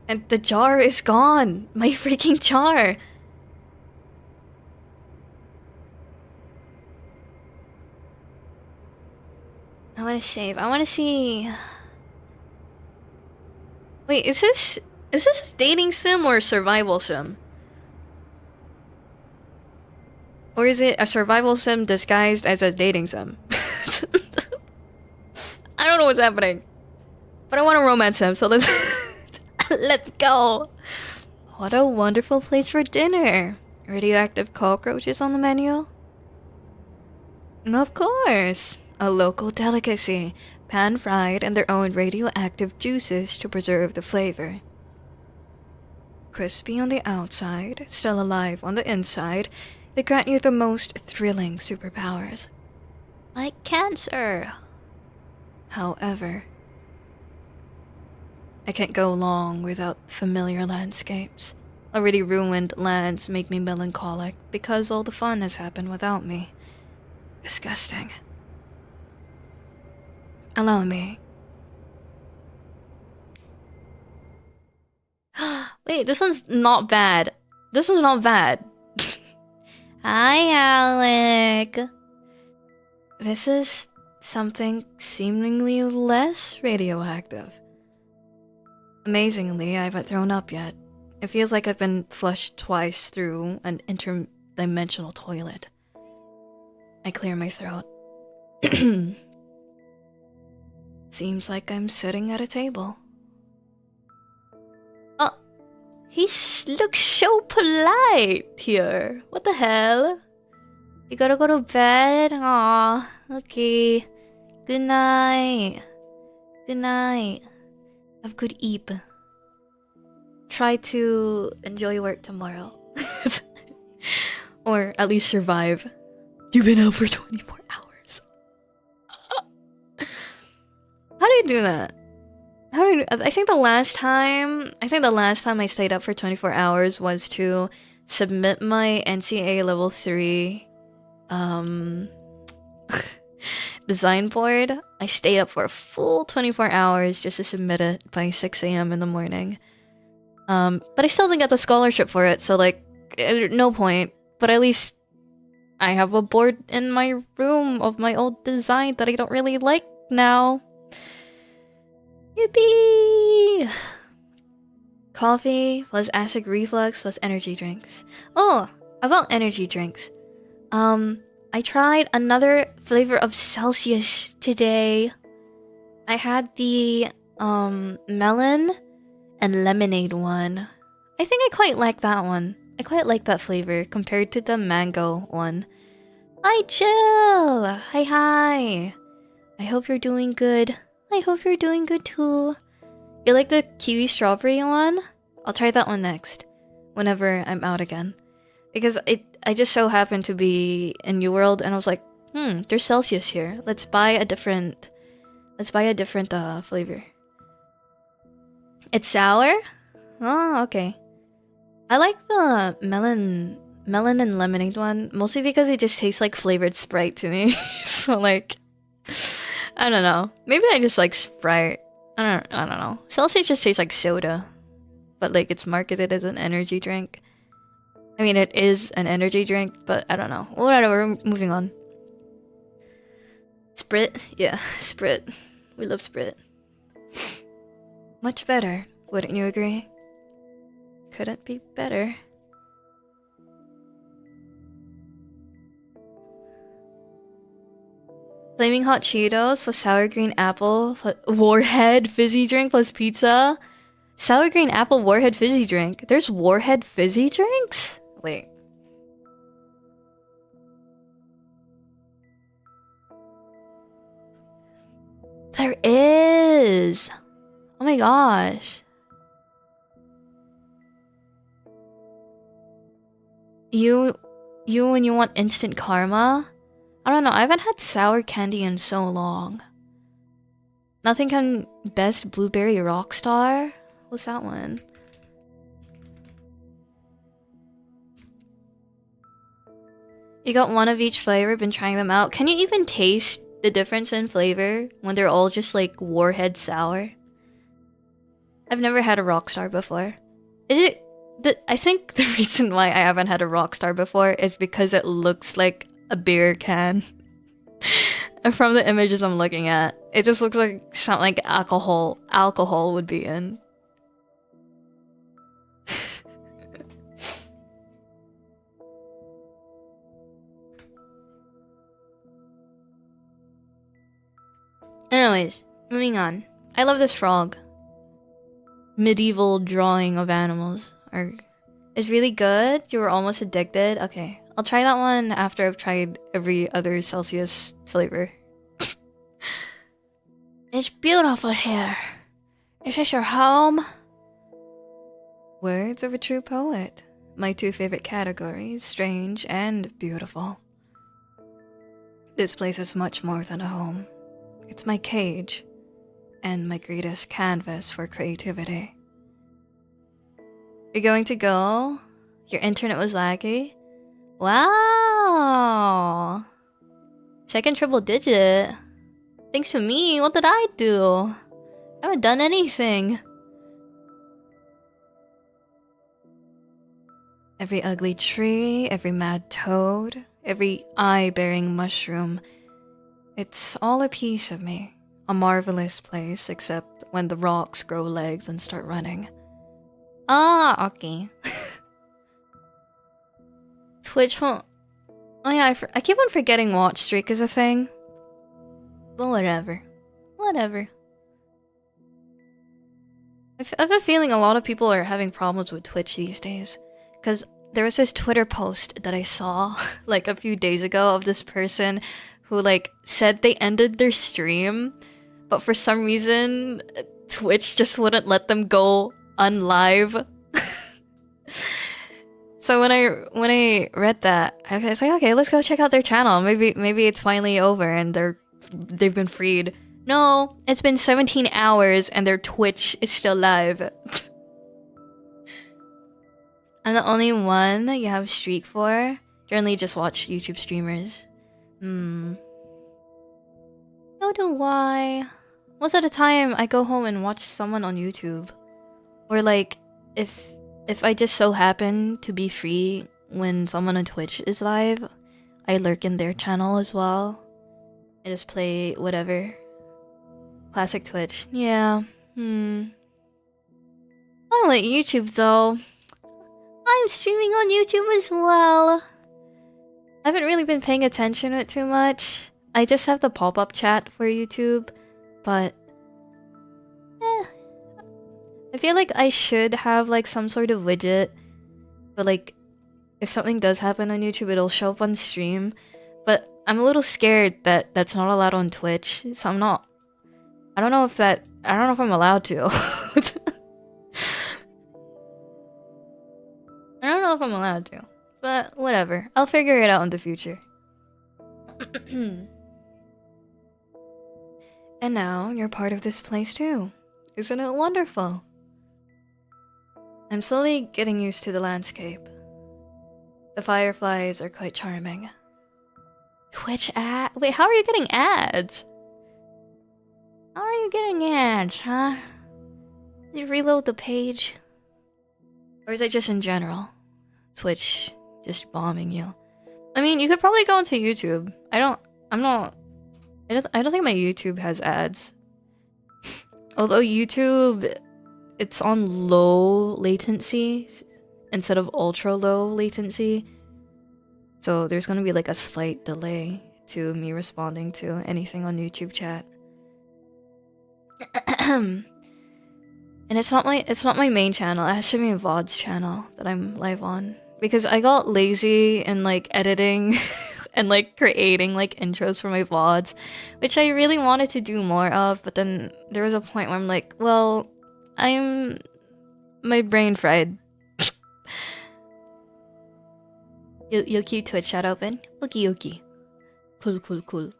And the jar is gone! My freaking jar! I wanna save. I wanna see... Wait, is this a dating sim or a survival sim? Or is it a survival sim disguised as a dating sim? I don't know what's happening. But I want a romance sim, so let's... let's go! What a wonderful place for dinner. Radioactive cockroaches on the menu? Of course! A local delicacy, pan-fried in their own radioactive juices to preserve the flavor. Crispy on the outside, still alive on the inside, they grant you the most thrilling superpowers. Like cancer. However, I can't go long without familiar landscapes. Already ruined lands make me melancholic because all the fun has happened without me. Disgusting. Allow me. Wait, this one's not bad. This one's not bad. Hi, Alec. This is something seemingly less radioactive. Amazingly, I haven't thrown up yet. It feels like I've been flushed twice through an interdimensional toilet. I clear my throat. Seems like I'm sitting at a table. Oh, he looks so polite here. What the hell? You gotta go to bed? Aw, okay. Good night. Good night. Have good eep. Try to enjoy work tomorrow. Or at least survive. You've been out for 24 hours. How do you do that? How do you, I think the last time I stayed up for 24 hours was to submit my NCA level 3 design board. I stayed up for a full 24 hours just to submit it by 6 a.m. in the morning. But I still didn't get the scholarship for it, so like, no point. But at least I have a board in my room of my old design that I don't really like now. Yippee! Coffee plus acid reflux plus energy drinks. Oh, about energy drinks. I tried another flavor of Celsius today. I had the melon and lemonade one. I think I quite like that one. I quite like that flavor compared to the mango one. Hi, Jill! Hi. I hope you're doing good. I hope you're doing good too. You like the kiwi strawberry one? I'll try that one next. Whenever I'm out again. Because I just so happened to be in New World and I was like, there's Celsius here. Let's buy a different flavor. It's sour? Oh, okay. I like the melon and lemonade one, mostly because it just tastes like flavored Sprite to me. So like, I don't know. Maybe I just like Sprite. I don't know. Celsius just tastes like soda, but like it's marketed as an energy drink. I mean, it is an energy drink, but I don't know. Whatever, moving on. Sprit? Yeah, Sprit. We love Sprit. Much better, wouldn't you agree? Couldn't be better. Flaming hot Cheetos plus sour green apple plus Warhead fizzy drink plus pizza. Sour green apple Warhead fizzy drink. There's Warhead fizzy drinks? Wait. There is. Oh my gosh. You when you want instant karma? I don't know, I haven't had sour candy in so long. Nothing can best blueberry rockstar? What's that one? You got one of each flavor, been trying them out. Can you even taste the difference in flavor when they're all just like Warhead sour? I've never had a Rockstar before. I think the reason why I haven't had a Rockstar before is because it looks like a beer can. And from the images I'm looking at, it just looks like something like alcohol would be in. Anyways, moving on. I love this frog. Medieval drawing of animals is really good. You were almost addicted. Okay, I'll try that one after I've tried every other Celsius flavor. It's beautiful here. Is this your home? Words of a true poet. My two favorite categories, strange and beautiful. This place is much more than a home. It's my cage, and my greatest canvas for creativity. You're going to go? Your internet was laggy? Wow! Second triple digit. Thanks to me, what did I do? I haven't done anything. Every ugly tree, every mad toad, every eye-bearing mushroom. It's all a piece of me. A marvelous place, except when the rocks grow legs and start running. Ah, okay. Twitch won't... Oh yeah, I keep on forgetting watch streak is a thing. But whatever. Whatever. I have a feeling a lot of people are having problems with Twitch these days. Because there was this Twitter post that I saw like a few days ago of this person who like said they ended their stream, but for some reason Twitch just wouldn't let them go unlive. So when I read that, I was like, okay, let's go check out their channel. Maybe it's finally over and they've been freed. No, it's been 17 hours and their Twitch is still live. I'm the only one that you have streak for. Generally just watch YouTube streamers. So do I. Most of the time I go home and watch someone on YouTube. Or like if I just so happen to be free when someone on Twitch is live, I lurk in their channel as well. I just play whatever. Classic Twitch. Yeah. I like YouTube though. I'm streaming on YouTube as well. I haven't really been paying attention to it too much. I just have the pop-up chat for YouTube, but I feel like I should have like some sort of widget, but like if something does happen on YouTube, it'll show up on stream. But I'm a little scared that that's not allowed on Twitch, so I don't know if I'm allowed to. I don't know if I'm allowed to, but whatever. I'll figure it out in the future. And now you're part of this place too. Isn't it wonderful? I'm slowly getting used to the landscape. The fireflies are quite charming. Twitch ad? Wait, how are you getting ads? How are you getting ads, huh? Did you reload the page? Or is it just in general? Twitch just bombing you. I mean, you could probably go into YouTube. I don't think my YouTube has ads. Although YouTube, it's on low latency instead of ultra low latency. So there's gonna be like a slight delay to me responding to anything on YouTube chat. And it's not my main channel. It has to be my VOD's channel that I'm live on. Because I got lazy in like editing and like creating like intros for my VODs, which I really wanted to do more of, but then there was a point where I'm like, well, my brain fried. You'll keep Twitch chat open? Okie okie. Cool.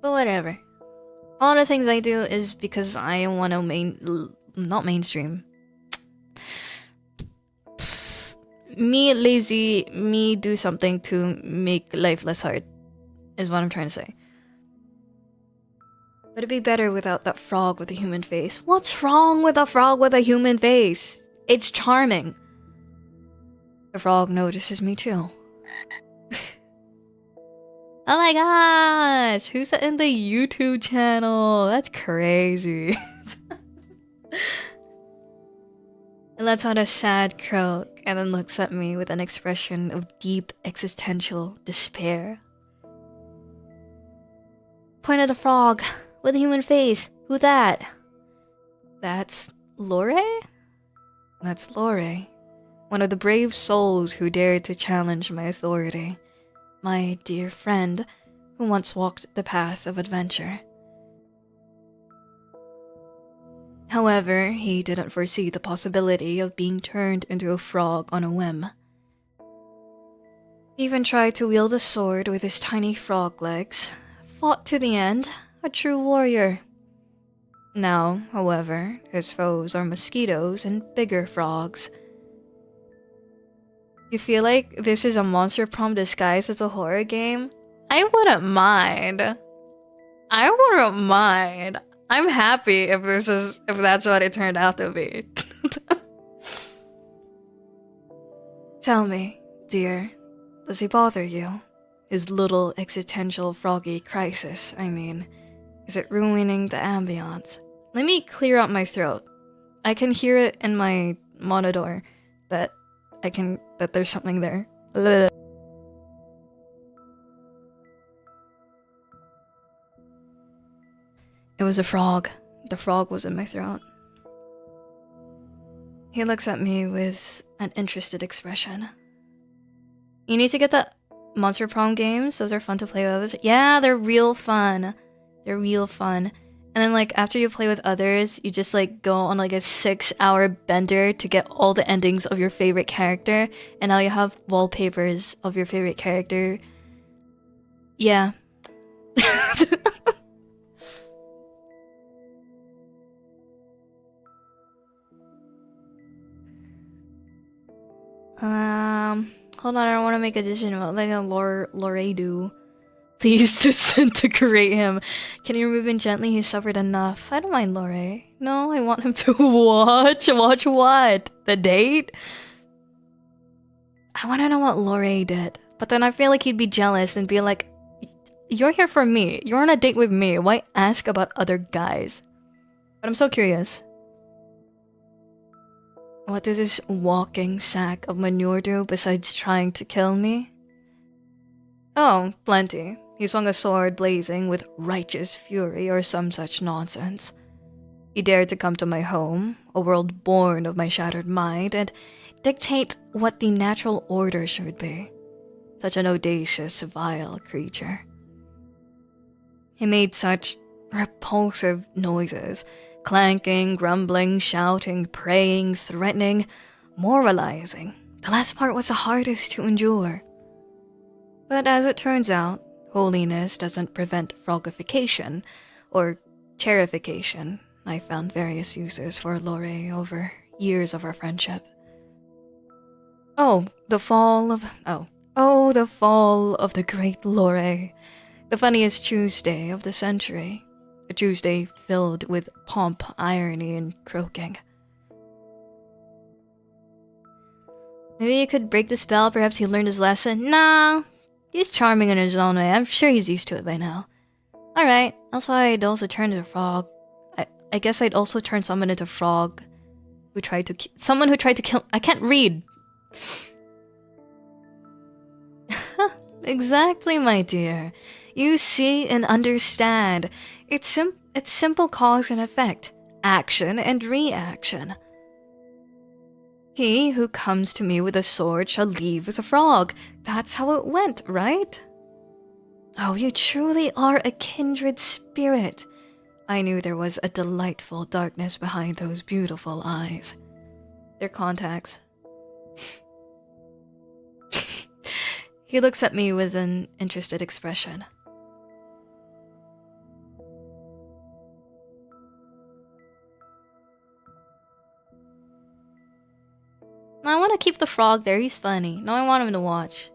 But whatever. All the things I do is because I want to not mainstream. Me lazy, me do something to make life less hard, is what I'm trying to say. But it'd be better without that frog with a human face. What's wrong with a frog with a human face? It's charming. The frog notices me too. Oh my gosh! Who's in the YouTube channel? That's crazy. It lets out a sad croak and then looks at me with an expression of deep existential despair. Point at the frog with a human face. Who that? That's Lore? That's Lore. One of the brave souls who dared to challenge my authority. My dear friend who once walked the path of adventure. However, he didn't foresee the possibility of being turned into a frog on a whim. He even tried to wield a sword with his tiny frog legs, fought to the end, a true warrior. Now, however, his foes are mosquitoes and bigger frogs. You feel like this is a monster prom disguised as a horror game? I wouldn't mind. I'm happy if that's what it turned out to be. Tell me, dear, does he bother you? His little existential froggy crisis, I mean. Is it ruining the ambiance? Let me clear out my throat. I can hear it in my monitor that there's something there. It was a frog. The frog was in my throat. He looks at me with an interested expression. You need to get the Monster Prom games. Those are fun to play with others. Yeah, they're real fun. They're real fun. And then like after you play with others, you just like go on like a 6-hour bender to get all the endings of your favorite character. And now you have wallpapers of your favorite character. Yeah. Hold on, I don't want to make a decision about letting Lore do. Please disintegrate him. Can you remove him gently? He's suffered enough. I don't mind Lore. No, I want him to watch. Watch what? The date? I want to know what Lore did. But then I feel like he'd be jealous and be like, you're here for me. You're on a date with me. Why ask about other guys? But I'm so curious. What does this walking sack of manure do besides trying to kill me? Oh, plenty. He swung a sword blazing with righteous fury or some such nonsense. He dared to come to my home, a world born of my shattered mind, and dictate what the natural order should be. Such an audacious, vile creature. He made such repulsive noises. Clanking, grumbling, shouting, praying, threatening, moralizing. The last part was the hardest to endure. But as it turns out, holiness doesn't prevent frogification, or terrification. I found various uses for Lore over years of our friendship. The fall of the great Lore. The funniest Tuesday of the century. A Tuesday filled with pomp, irony, and croaking. Maybe you could break the spell, perhaps he learned his lesson. Nah, he's charming in his own way. I'm sure he's used to it by now. Alright, that's why I'd also turn into a frog. I guess I'd also turn someone into a frog someone who tried to kill- I can't read! Exactly, my dear. You see and understand. It's simple cause and effect, action and reaction. He who comes to me with a sword shall leave as a frog. That's how it went, right? Oh, you truly are a kindred spirit. I knew there was a delightful darkness behind those beautiful eyes. Their contacts. He looks at me with an interested expression. I want to keep the frog there, he's funny. No, I want him to watch.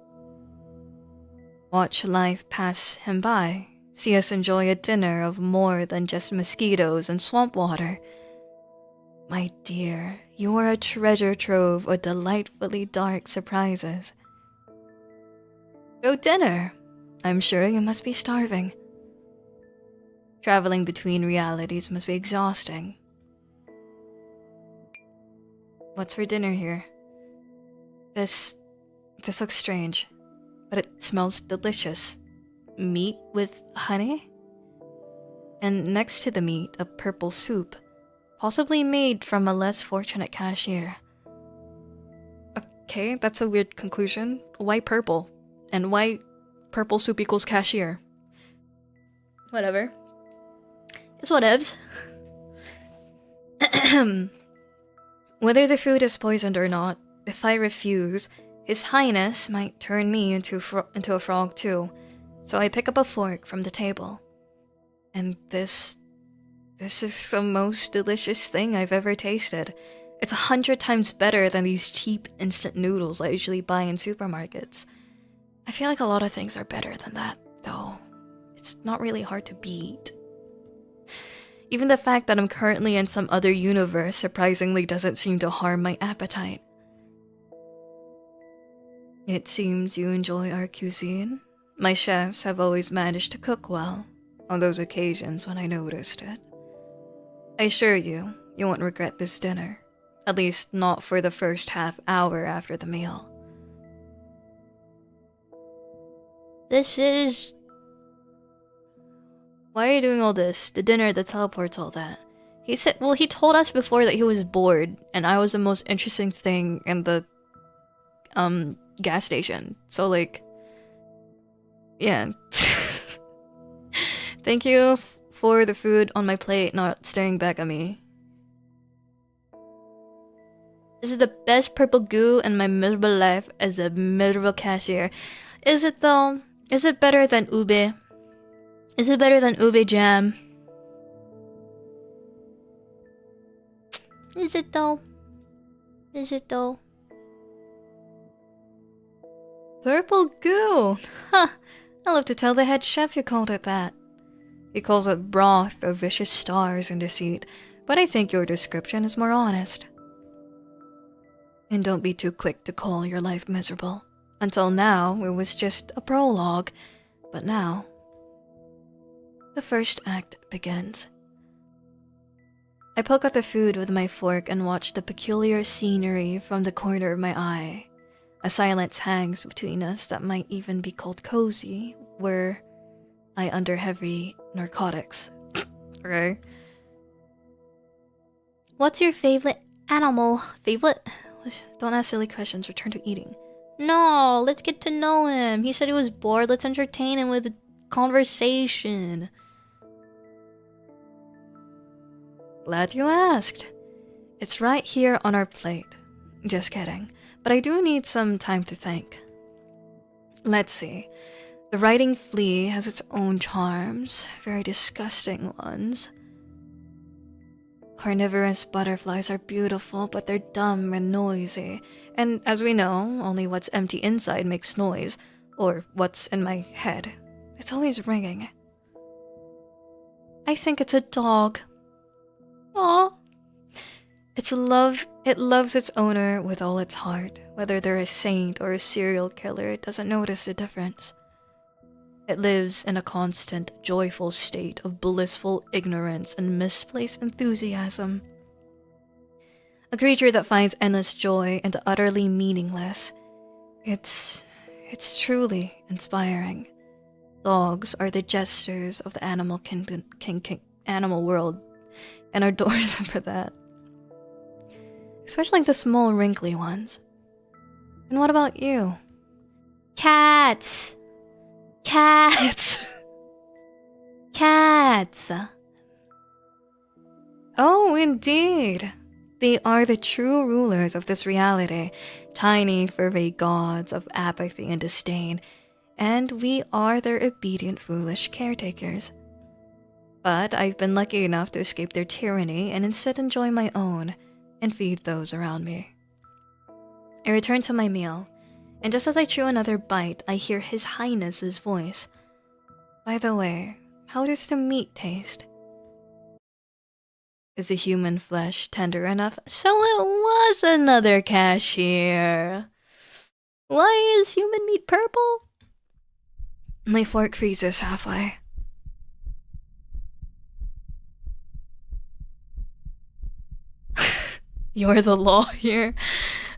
Watch life pass him by. See us enjoy a dinner of more than just mosquitoes and swamp water. My dear, you are a treasure trove of delightfully dark surprises. Go dinner. I'm sure you must be starving. Traveling between realities must be exhausting. What's for dinner here? This looks strange, but it smells delicious. Meat with honey? And next to the meat, a purple soup, possibly made from a less fortunate cashier. Okay, that's a weird conclusion. Why purple? And why purple soup equals cashier? Whatever. It's whatevs. Whether the food is poisoned or not, if I refuse, His Highness might turn me into a frog too. So I pick up a fork from the table. And this is the most delicious thing I've ever tasted. It's 100 times better than these cheap instant noodles I usually buy in supermarkets. I feel like a lot of things are better than that, though. It's not really hard to beat. Even the fact that I'm currently in some other universe surprisingly doesn't seem to harm my appetite. It seems you enjoy our cuisine. My chefs have always managed to cook well, on those occasions when I noticed it. I assure you, you won't regret this dinner. At least not for the first half hour after the meal. This is... Why are you doing all this? The dinner that teleports all that. He said, well, he told us before that he was bored, and I was the most interesting thing in the, gas station. So, like, yeah. Thank you for the food on my plate, not staring back at me. This is the best purple goo in my miserable life as a miserable cashier. Is it though? Is it better than ube? Is it better than ube jam? Is it though? Is it though? Purple goo! Huh. I love to tell the head chef you called it that. He calls it broth of vicious stars and deceit, but I think your description is more honest. And don't be too quick to call your life miserable. Until now, it was just a prologue, but now, the first act begins. I poke at the food with my fork and watch the peculiar scenery from the corner of my eye. A silence hangs between us that might even be called cozy, were I under heavy narcotics. Okay. What's your favorite animal? Favorite? Don't ask silly questions, return to eating. No, let's get to know him. He said he was bored, let's entertain him with a conversation. Glad you asked. It's right here on our plate. Just kidding. But I do need some time to think. Let's see. The writing flea has its own charms, very disgusting ones. Carnivorous butterflies are beautiful, but they're dumb and noisy. And as we know, only what's empty inside makes noise, or what's in my head. It's always ringing. I think it's a dog. Aww. It loves its owner with all its heart. Whether they're a saint or a serial killer, it doesn't notice the difference. It lives in a constant, joyful state of blissful ignorance and misplaced enthusiasm. A creature that finds endless joy in the utterly meaningless. It's truly inspiring. Dogs are the jesters of the animal animal world, and adore them for that. Especially the small, wrinkly ones. And what about you? Cats! Cats! Cats! Oh, indeed! They are the true rulers of this reality, tiny, furry gods of apathy and disdain, and we are their obedient, foolish caretakers. But I've been lucky enough to escape their tyranny and instead enjoy my own, and feed those around me. I return to my meal, and just as I chew another bite, I hear His Highness's voice. By the way, how does the meat taste? Is the human flesh tender enough? So it was another cashier. Why is human meat purple? My fork freezes halfway. You're the lawyer.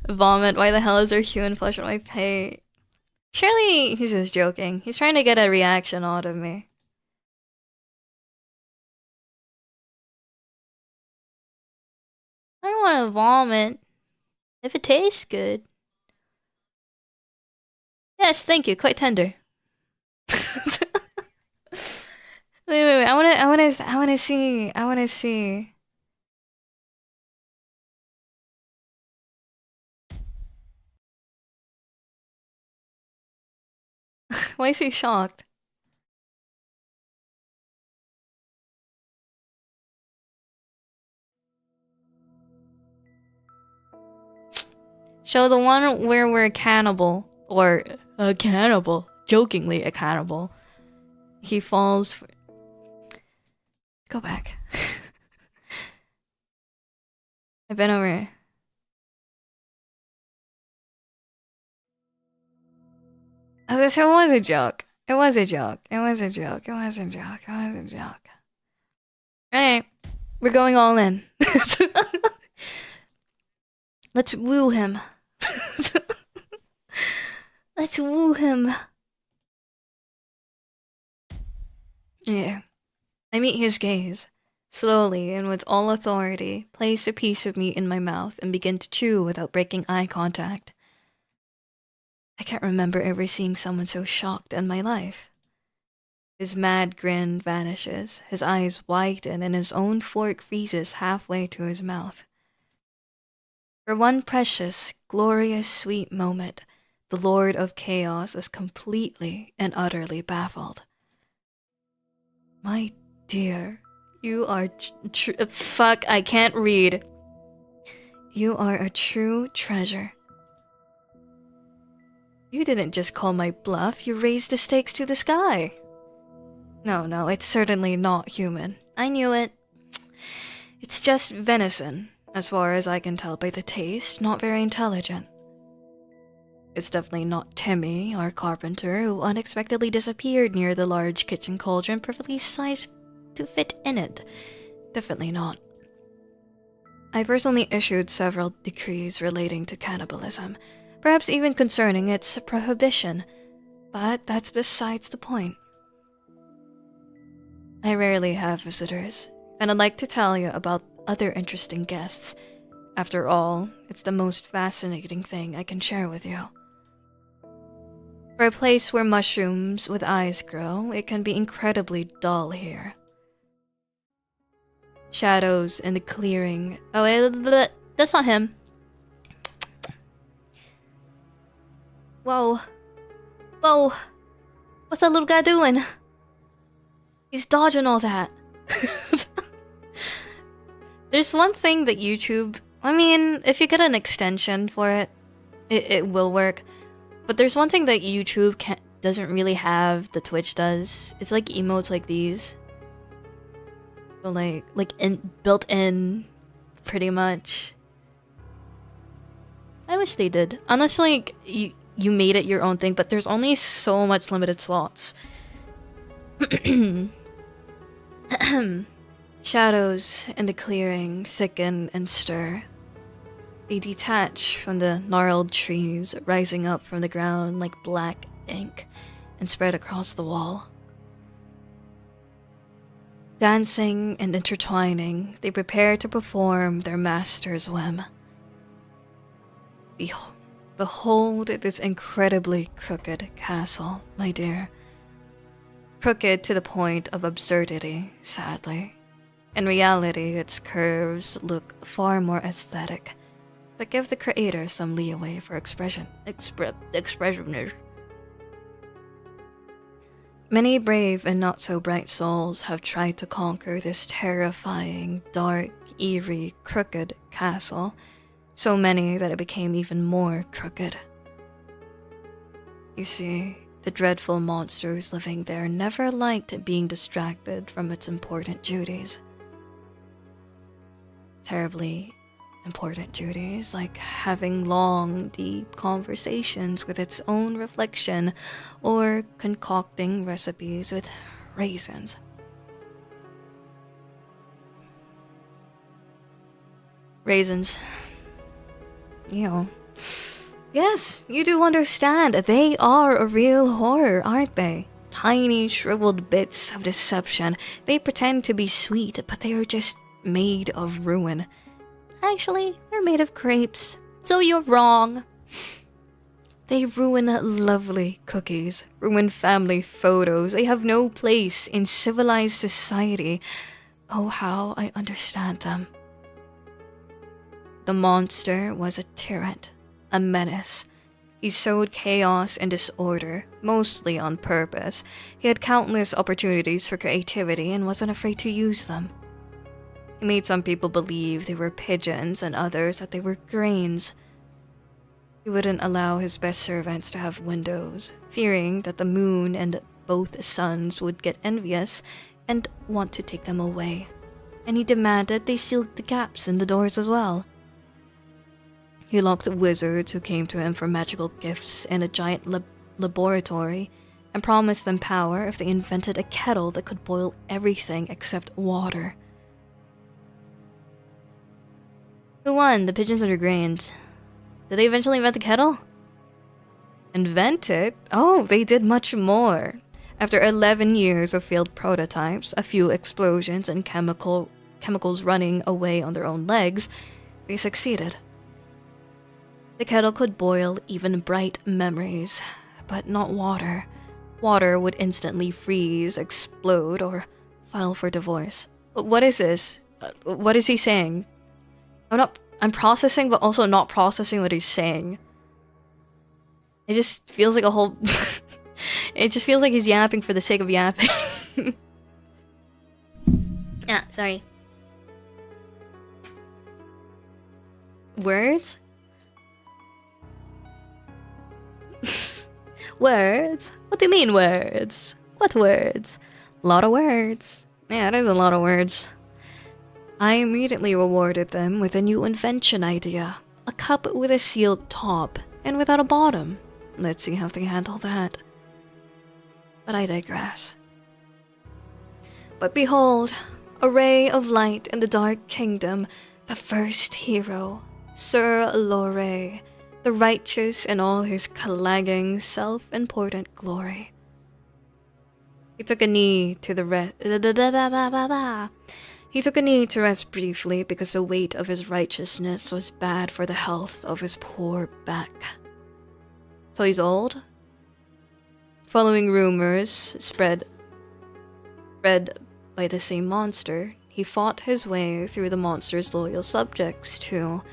Vomit, why the hell is there human flesh on my plate? Surely he's just joking. He's trying to get a reaction out of me. I don't want to vomit. If it tastes good. Yes, thank you. Quite tender. wait. I wanna see. Why is he shocked? Show the one where we're a cannibal. Or a cannibal. Jokingly a cannibal. He falls for... Go back. I've been over... It was a joke. It was a joke. It was a joke. It was a joke. It was a joke. Alright. We're going all in. Let's woo him. Let's woo him. Yeah. I meet his gaze. Slowly and with all authority, place a piece of meat in my mouth and begin to chew without breaking eye contact. I can't remember ever seeing someone so shocked in my life. His mad grin vanishes, his eyes widen, and his own fork freezes halfway to his mouth. For one precious, glorious, sweet moment, the Lord of Chaos is completely and utterly baffled. My dear, you are fuck, I can't read. You are a true treasure. You didn't just call my bluff, you raised the stakes to the sky. No, it's certainly not human. I knew it. It's just venison, as far as I can tell by the taste, not very intelligent. It's definitely not Timmy, our carpenter, who unexpectedly disappeared near the large kitchen cauldron perfectly sized to fit in it. Definitely not. I personally issued several decrees relating to cannibalism, perhaps even concerning its prohibition, but that's besides the point. I rarely have visitors, and I'd like to tell you about other interesting guests. After all, it's the most fascinating thing I can share with you. For a place where mushrooms with eyes grow, it can be incredibly dull here. Shadows in the clearing. Oh, wait, that's not him. Whoa. Whoa. What's that little guy doing? He's dodging all that. There's one thing that YouTube... I mean, if you get an extension for it, it will work. But there's one thing that YouTube doesn't really have that Twitch does. It's like emotes like these. So built in, pretty much. I wish they did. Unless like you made it your own thing, but there's only so much limited slots. Shadows in the clearing thicken and stir. They detach from the gnarled trees, rising up from the ground like black ink, and spread across the wall. Dancing and intertwining, they prepare to perform their master's whim. Behold this incredibly crooked castle, my dear. Crooked to the point of absurdity, sadly. In reality, its curves look far more aesthetic, but give the creator some leeway for expressionism. Many brave and not so bright souls have tried to conquer this terrifying, dark, eerie, crooked castle, so many that it became even more crooked. You see, the dreadful monsters living there never liked being distracted from its important duties. Terribly important duties, like having long, deep conversations with its own reflection or concocting recipes with raisins. Raisins. You know. Yes, you do understand. They are a real horror, aren't they? Tiny, shriveled bits of deception. They pretend to be sweet, but they are just made of ruin. Actually, they're made of grapes. So you're wrong. They ruin lovely cookies, ruin family photos. They have no place in civilized society. Oh, how I understand them. The monster was a tyrant, a menace. He sowed chaos and disorder, mostly on purpose. He had countless opportunities for creativity and wasn't afraid to use them. He made some people believe they were pigeons and others that they were grains. He wouldn't allow his best servants to have windows, fearing that the moon and both suns would get envious and want to take them away. And he demanded they sealed the gaps in the doors as well. He locked wizards who came to him for magical gifts in a giant laboratory and promised them power if they invented a kettle that could boil everything except water. Who won? The pigeons or the grains? Did they eventually invent the kettle? Invent it? Oh, they did much more. After 11 years of failed prototypes, a few explosions, and chemicals running away on their own legs, they succeeded. The kettle could boil even bright memories, but not water. Water would instantly freeze, explode, or file for divorce. What is this? What is he saying? I'm processing, but also not processing what he's saying. It just feels like a whole... It just feels like he's yapping for the sake of yapping. Ah, sorry. Words? Words? What do you mean words? What words? A lot of words. Yeah, there's a lot of words. I immediately rewarded them with a new invention idea. A cup with a sealed top and without a bottom. Let's see how they handle that. But I digress. But behold, a ray of light in the dark kingdom, the first hero, Sir Lore, the righteous in all his clanging, self-important glory. He took a knee to rest briefly because the weight of his righteousness was bad for the health of his poor back. So he's old? Following rumors spread by the same monster, he fought his way through the monster's loyal subjects too.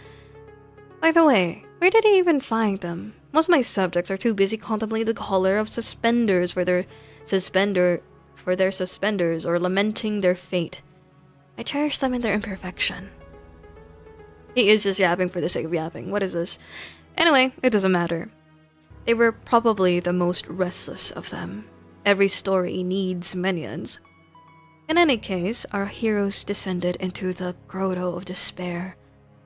By the way, where did he even find them? Most of my subjects are too busy contemplating the color of suspenders for their suspenders or lamenting their fate. I cherish them in their imperfection. He is just yapping for the sake of yapping. What is this? Anyway, it doesn't matter. They were probably the most restless of them. Every story needs minions. In any case, our heroes descended into the Grotto of Despair.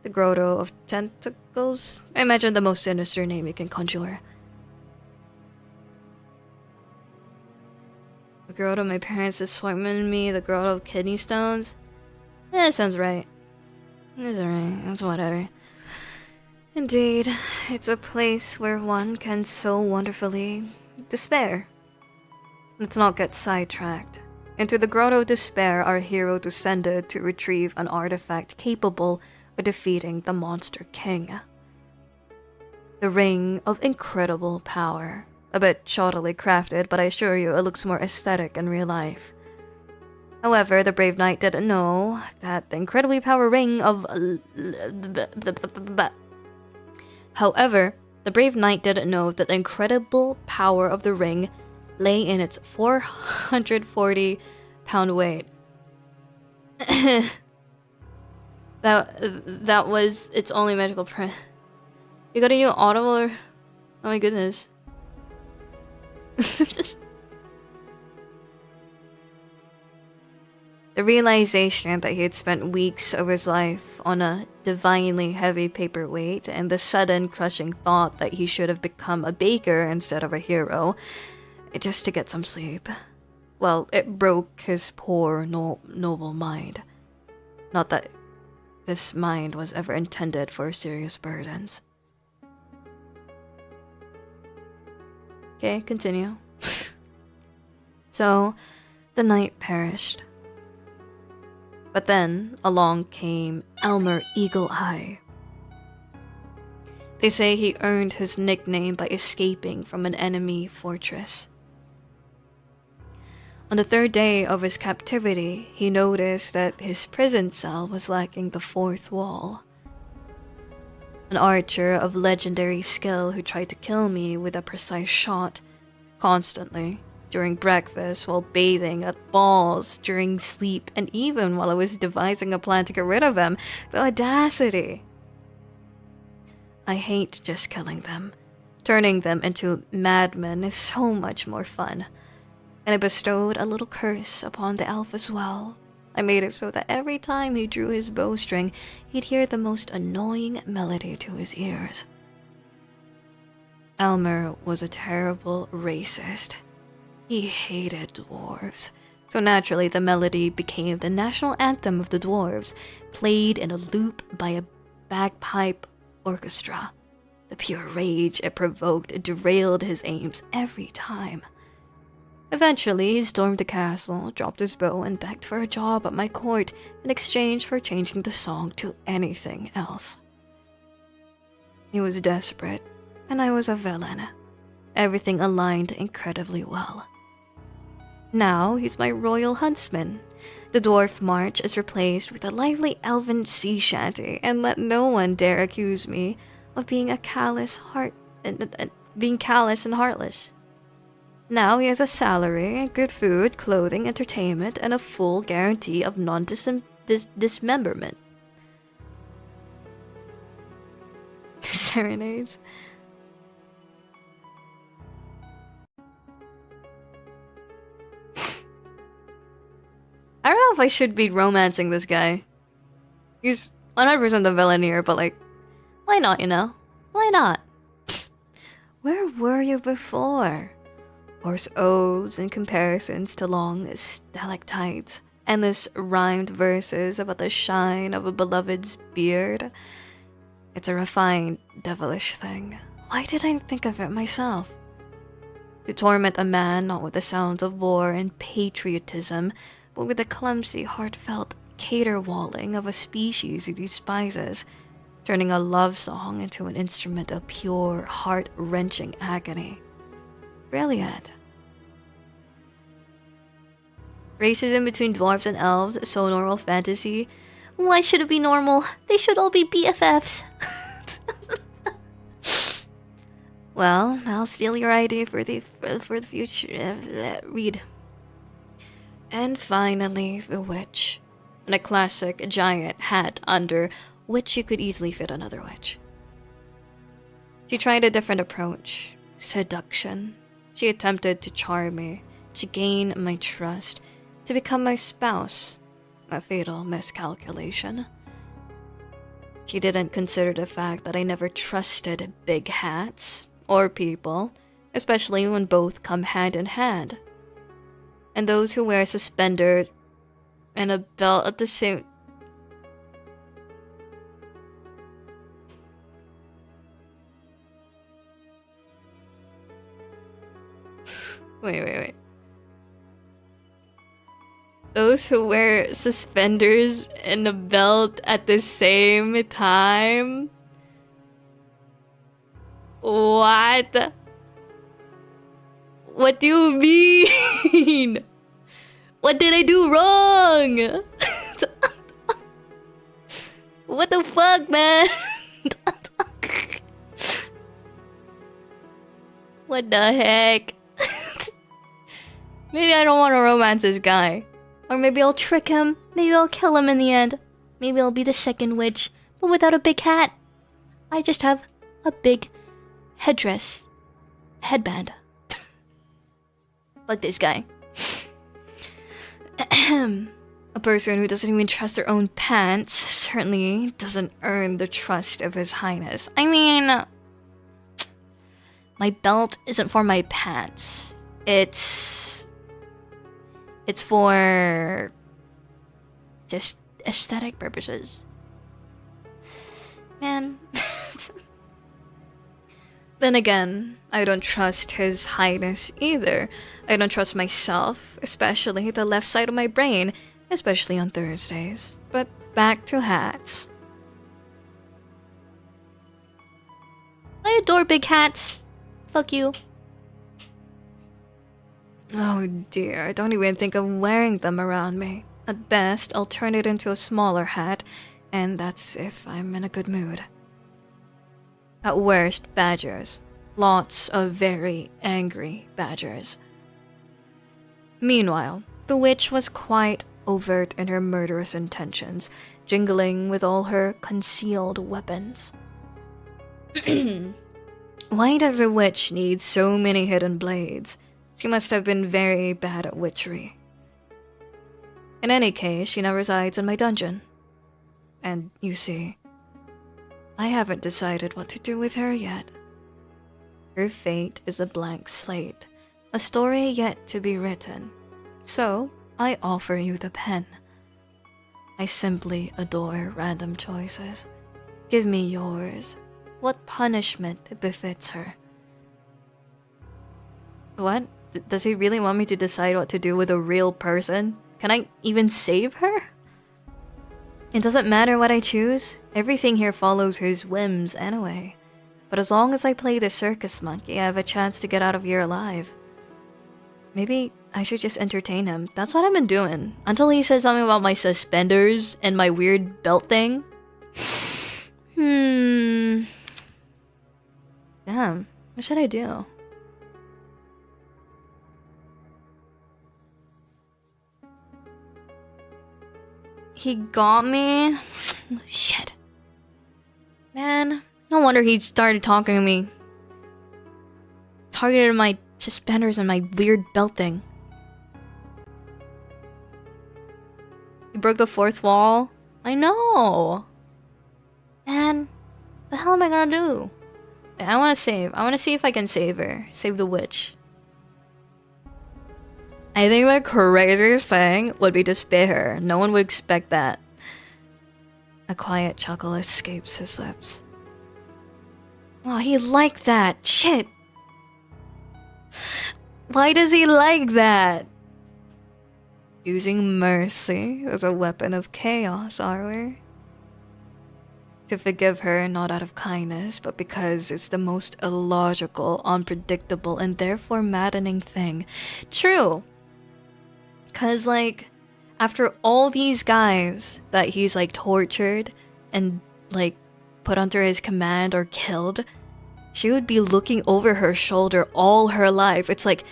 The Grotto of Tentacles? I imagine the most sinister name you can conjure. The Grotto my parents disappointed me, the Grotto of Kidney Stones? That sounds right. It's alright, it's whatever. Indeed, it's a place where one can so wonderfully despair. Let's not get sidetracked. Into the Grotto of Despair, our hero descended to retrieve an artifact capable of defeating the Monster King. The Ring of Incredible Power. A bit shoddily crafted, but I assure you it looks more aesthetic in real life. However, the brave knight didn't know that the incredibly power ring of... However, the brave knight didn't know that the incredible power of the ring lay in its 440-pound weight. That was its only magical print. You got a new audible or... Oh my goodness. The realization that he had spent weeks of his life on a divinely heavy paperweight, and the sudden crushing thought that he should have become a baker instead of a hero, just to get some sleep. Well, it broke his poor, noble mind. Not that this mind was ever intended for serious burdens. Okay, continue. So, the knight perished. But then, along came Elmer Eagle Eye. They say he earned his nickname by escaping from an enemy fortress. On the third day of his captivity, he noticed that his prison cell was lacking the fourth wall. An archer of legendary skill who tried to kill me with a precise shot, constantly, during breakfast, while bathing, at balls, during sleep, and even while I was devising a plan to get rid of him. The audacity! I hate just killing them. Turning them into madmen is so much more fun. And I bestowed a little curse upon the elf as well. I made it so that every time he drew his bowstring, he'd hear the most annoying melody to his ears. Elmer was a terrible racist. He hated dwarves. So naturally, the melody became the national anthem of the dwarves, played in a loop by a bagpipe orchestra. The pure rage it provoked derailed his aims every time. Eventually, he stormed the castle, dropped his bow, and begged for a job at my court in exchange for changing the song to anything else. He was desperate, and I was a villain. Everything aligned incredibly well. Now he's my royal huntsman. The dwarf march is replaced with a lively elven sea shanty, and let no one dare accuse me of being callous and heartless. Now he has a salary, good food, clothing, entertainment, and a full guarantee of dismemberment. Serenades. I don't know if I should be romancing this guy. He's 100% the villain here, but like, why not, you know? Why not? Where were you before? Horse odes and comparisons to long stalactites, endless rhymed verses about the shine of a beloved's beard. It's a refined, devilish thing. Why did I think of it myself? To torment a man not with the sounds of war and patriotism, but with the clumsy, heartfelt caterwauling of a species he despises, turning a love song into an instrument of pure, heart-wrenching agony. Brilliant. Racism between dwarves and elves, so normal fantasy. Why should it be normal? They should all be BFFs. Well, I'll steal your idea for the future. Read. And finally, the witch. And a classic giant hat under which you could easily fit another witch. She tried a different approach. Seduction. She attempted to charm me, to gain my trust, to become my spouse. A fatal miscalculation. She didn't consider the fact that I never trusted big hats or people, especially when both come hand in hand. And those who wear suspenders and a belt at the same... Wait. Those who wear suspenders and a belt at the same time? What? What do you mean? What did I do wrong? What the fuck, man? What the heck? Maybe I don't want to romance this guy. Or maybe I'll trick him. Maybe I'll kill him in the end. Maybe I'll be the second witch, but without a big hat. I just have a big headdress. Headband. Like this guy. A person who doesn't even trust their own pants certainly doesn't earn the trust of His Highness. I mean, my belt isn't for my pants. It's for just aesthetic purposes. Man. Then again, I don't trust His Highness either. I don't trust myself, especially the left side of my brain, especially on Thursdays. But back to hats. I adore big hats. Fuck you. Oh dear, I don't even think of wearing them around me. At best, I'll turn it into a smaller hat, and that's if I'm in a good mood. At worst, badgers. Lots of very angry badgers. Meanwhile, the witch was quite overt in her murderous intentions, jingling with all her concealed weapons. Why does a witch need so many hidden blades? She must have been very bad at witchery. In any case, she now resides in my dungeon. And, you see, I haven't decided what to do with her yet. Her fate is a blank slate, a story yet to be written. So, I offer you the pen. I simply adore random choices. Give me yours. What punishment befits her? What? Does he really want me to decide what to do with a real person? Can I even save her? It doesn't matter what I choose. Everything here follows his whims anyway. But as long as I play the circus monkey, I have a chance to get out of here alive. Maybe I should just entertain him. That's what I've been doing. Until he says something about my suspenders and my weird belt thing. Damn, what should I do? He got me? Shit. Man, no wonder he started talking to me. Targeted my suspenders and my weird belt thing. He broke the fourth wall? I know! Man, the hell am I gonna do? I wanna save. I wanna see if I can save her. Save the witch. I think the craziest thing would be to spare her. No one would expect that. A quiet chuckle escapes his lips. Oh, he liked that. Shit. Why does he like that? Using mercy as a weapon of chaos, are we? To forgive her not out of kindness, but because it's the most illogical, unpredictable, and therefore maddening thing. True. Cause like, after all these guys that he's like tortured and like put under his command or killed, she would be looking over her shoulder all her life. It's like,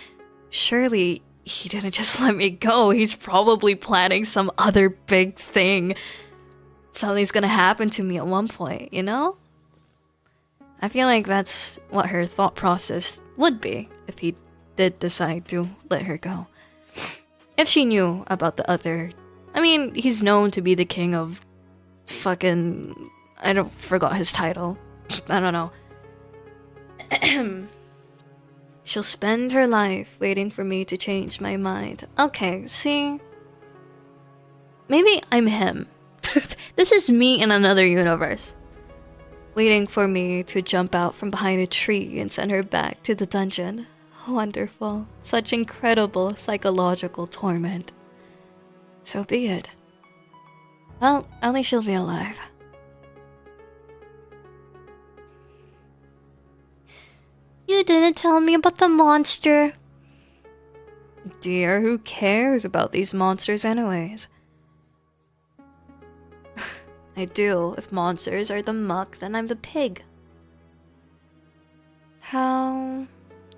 surely he didn't just let me go. He's probably planning some other big thing. Something's gonna happen to me at one point, you know? I feel like that's what her thought process would be if he did decide to let her go. If she knew about the other... I mean, he's known to be the king of fucking... forgot his title. I don't know. She'll spend her life waiting for me to change my mind. Okay, see? Maybe I'm him. This is me in another universe. Waiting for me to jump out from behind a tree and send her back to the dungeon. Wonderful. Such incredible psychological torment. So be it. Well, at least she'll be alive. You didn't tell me about the monster. Dear, who cares about these monsters anyways? I do. If monsters are the muck, then I'm the pig. How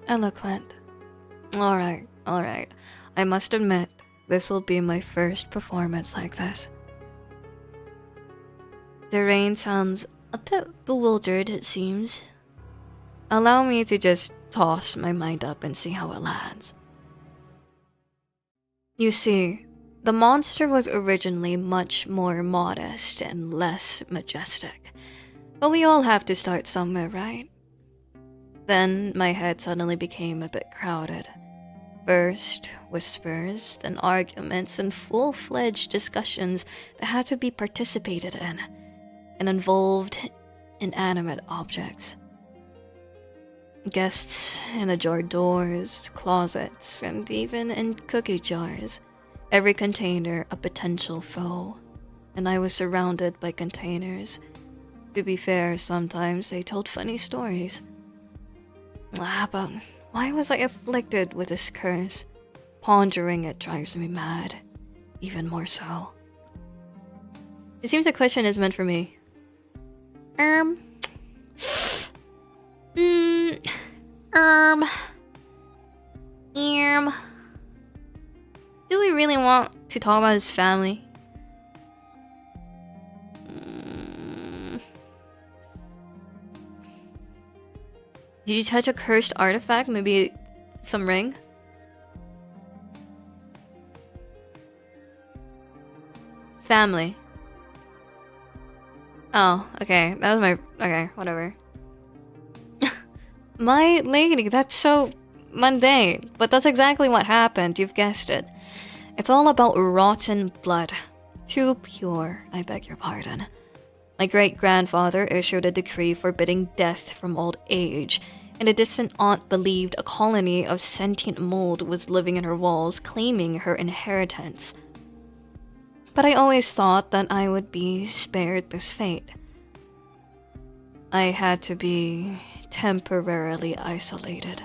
eloquent. Alright. I must admit, this will be my first performance like this. The rain sounds a bit bewildered, it seems. Allow me to just toss my mind up and see how it lands. You see, the monster was originally much more modest and less majestic. But we all have to start somewhere, right? Then my head suddenly became a bit crowded. First, whispers, then arguments and full-fledged discussions that had to be participated in, and involved inanimate objects. Guests in ajar doors, closets, and even in cookie jars. Every container a potential foe. And I was surrounded by containers. To be fair, sometimes they told funny stories. But why was I afflicted with this curse? Pondering it drives me mad. Even more so. It seems the question is meant for me. Do we really want to talk about his family? Did you touch a cursed artifact? Maybe some ring? Family. Oh, okay. That was my... Okay, whatever. My lady, that's so mundane. But that's exactly what happened, you've guessed it. It's all about rotten blood. Too pure, I beg your pardon. My great-grandfather issued a decree forbidding death from old age, and a distant aunt believed a colony of sentient mold was living in her walls, claiming her inheritance. But I always thought that I would be spared this fate. I had to be temporarily isolated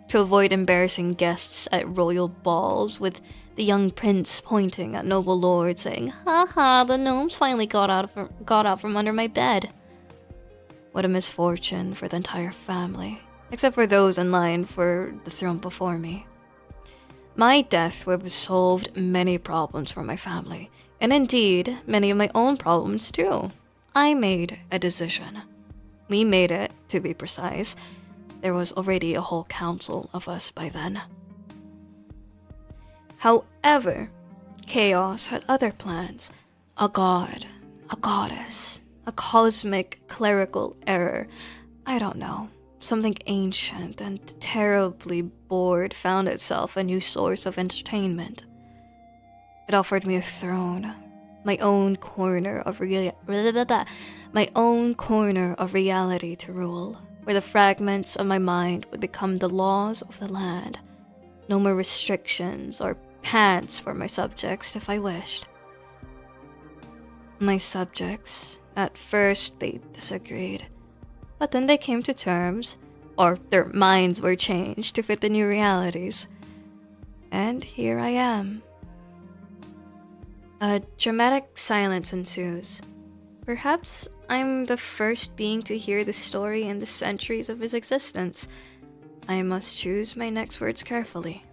to avoid embarrassing guests at royal balls, with the young prince pointing at noble lords saying, "Ha ha, the gnomes finally got out from under my bed." What a misfortune for the entire family, except for those in line for the throne before me. My death would have solved many problems for my family, and indeed, many of my own problems too. I made a decision. We made it, to be precise. There was already a whole council of us by then. However, Chaos had other plans. A god, a goddess, a cosmic clerical error. I don't know. Something ancient and terribly bored found itself a new source of entertainment. It offered me a throne, my own corner of reality to rule, where the fragments of my mind would become the laws of the land. No more restrictions or pants for my subjects if I wished. My subjects, at first they disagreed, but then they came to terms, or their minds were changed to fit the new realities. And here I am. A dramatic silence ensues. Perhaps I'm the first being to hear the story in the centuries of his existence. I must choose my next words carefully.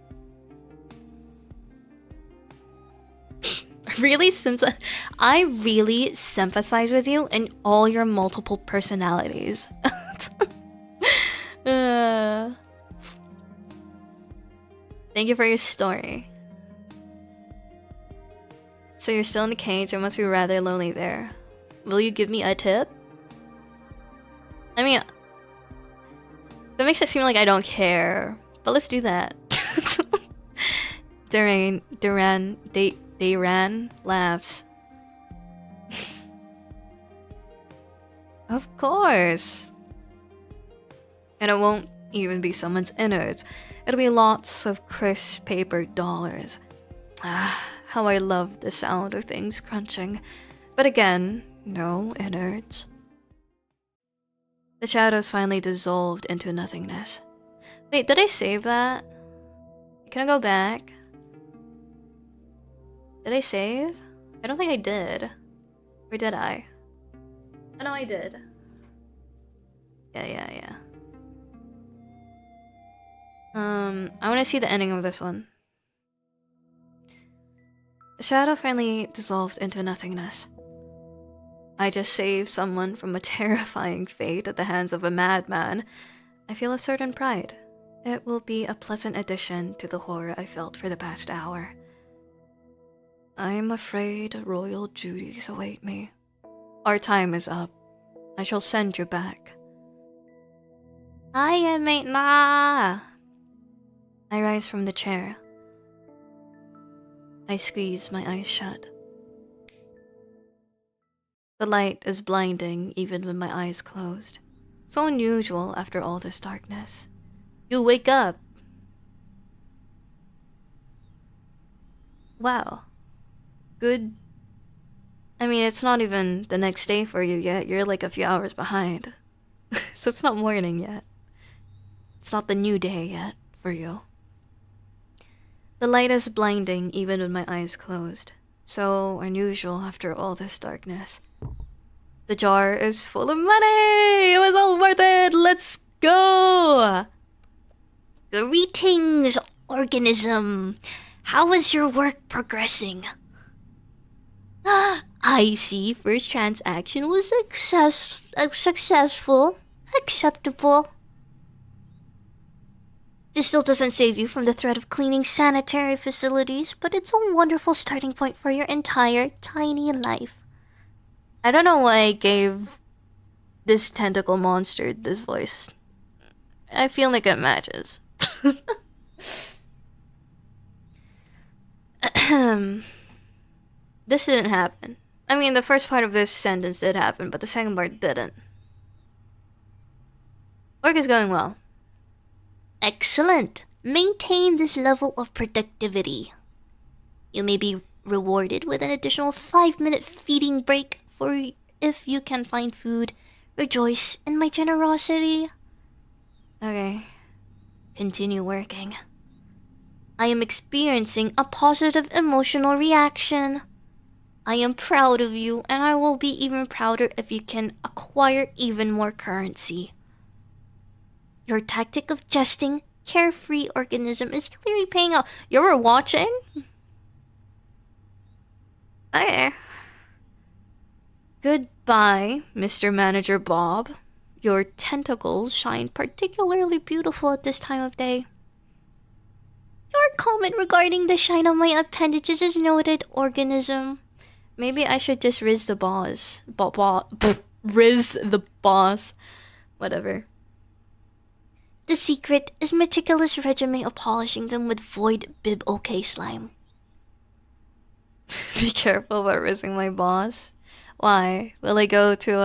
I really sympathize with you in all your multiple personalities. Thank you for your story. So you're still in a cage. It must be rather lonely there. Will you give me a tip? I mean, that makes it seem like I don't care. But let's do that. They ran laughs. Of course. And it won't even be someone's innards. It'll be lots of crisp paper dollars. Ah, how I love the sound of things crunching. But again, no innards. The shadows finally dissolved into nothingness. Wait, did I save that? Can I go back? Did I save? I don't think I did. Or did I? Oh, no, I did. Yeah. I want to see the ending of this one. The shadow finally dissolved into nothingness. I just saved someone from a terrifying fate at the hands of a madman. I feel a certain pride. It will be a pleasant addition to the horror I felt for the past hour. I am afraid royal duties await me. Our time is up. I shall send you back. Hi, mate Ma. I rise from the chair. I squeeze my eyes shut. The light is blinding even with my eyes closed. So unusual after all this darkness. You wake up. Wow. Good. I mean, it's not even the next day for you yet. You're like a few hours behind. So it's not morning yet. It's not the new day yet for you. The light is blinding even with my eyes closed. So unusual after all this darkness. The jar is full of money! It was all worth it! Let's go! Greetings, organism. How is your work progressing? I see. First transaction was successful. Acceptable. This still doesn't save you from the threat of cleaning sanitary facilities, but it's a wonderful starting point for your entire tiny life. I don't know why I gave this tentacle monster this voice. I feel like it matches. This didn't happen. I mean, the first part of this sentence did happen, but the second part didn't. Work is going well. Excellent. Maintain this level of productivity. You may be rewarded with an additional 5-minute feeding break for if you can find food. Rejoice in my generosity. Okay. Continue working. I am experiencing a positive emotional reaction. I am proud of you, and I will be even prouder if you can acquire even more currency. Your tactic of jesting, carefree organism is clearly paying off. You were watching? Okay. Goodbye, Mr. Manager Bob. Your tentacles shine particularly beautiful at this time of day. Your comment regarding the shine of my appendages is noted, organism. Maybe I should just riz the boss. Riz the boss. Whatever. The secret is meticulous regimen of polishing them with void bib OK slime. Be careful about rizzing my boss. Why? Will I go to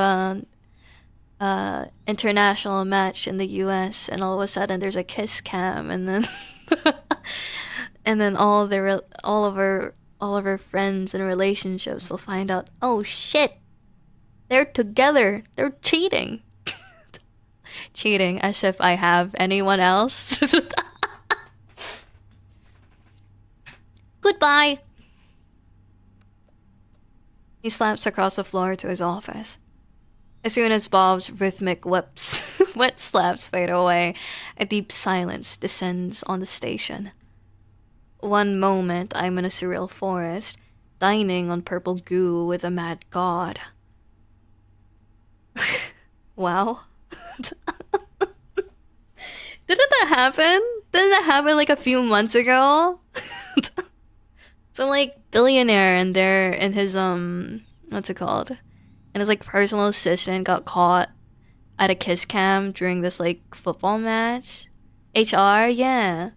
a international match in the US and all of a sudden there's a kiss cam and then and then all of our friends and relationships will find out, oh shit, they're together, they're cheating. Cheating as if I have anyone else. Goodbye. He slaps across the floor to his office. As soon as Bob's rhythmic wet slaps fade away, a deep silence descends on the station. One moment, I'm in a surreal forest, dining on purple goo with a mad god. Wow. Didn't that happen? Didn't that happen like a few months ago? Some like billionaire and they're in his what's it called? And his like personal assistant got caught at a kiss cam during this like football match. HR, yeah.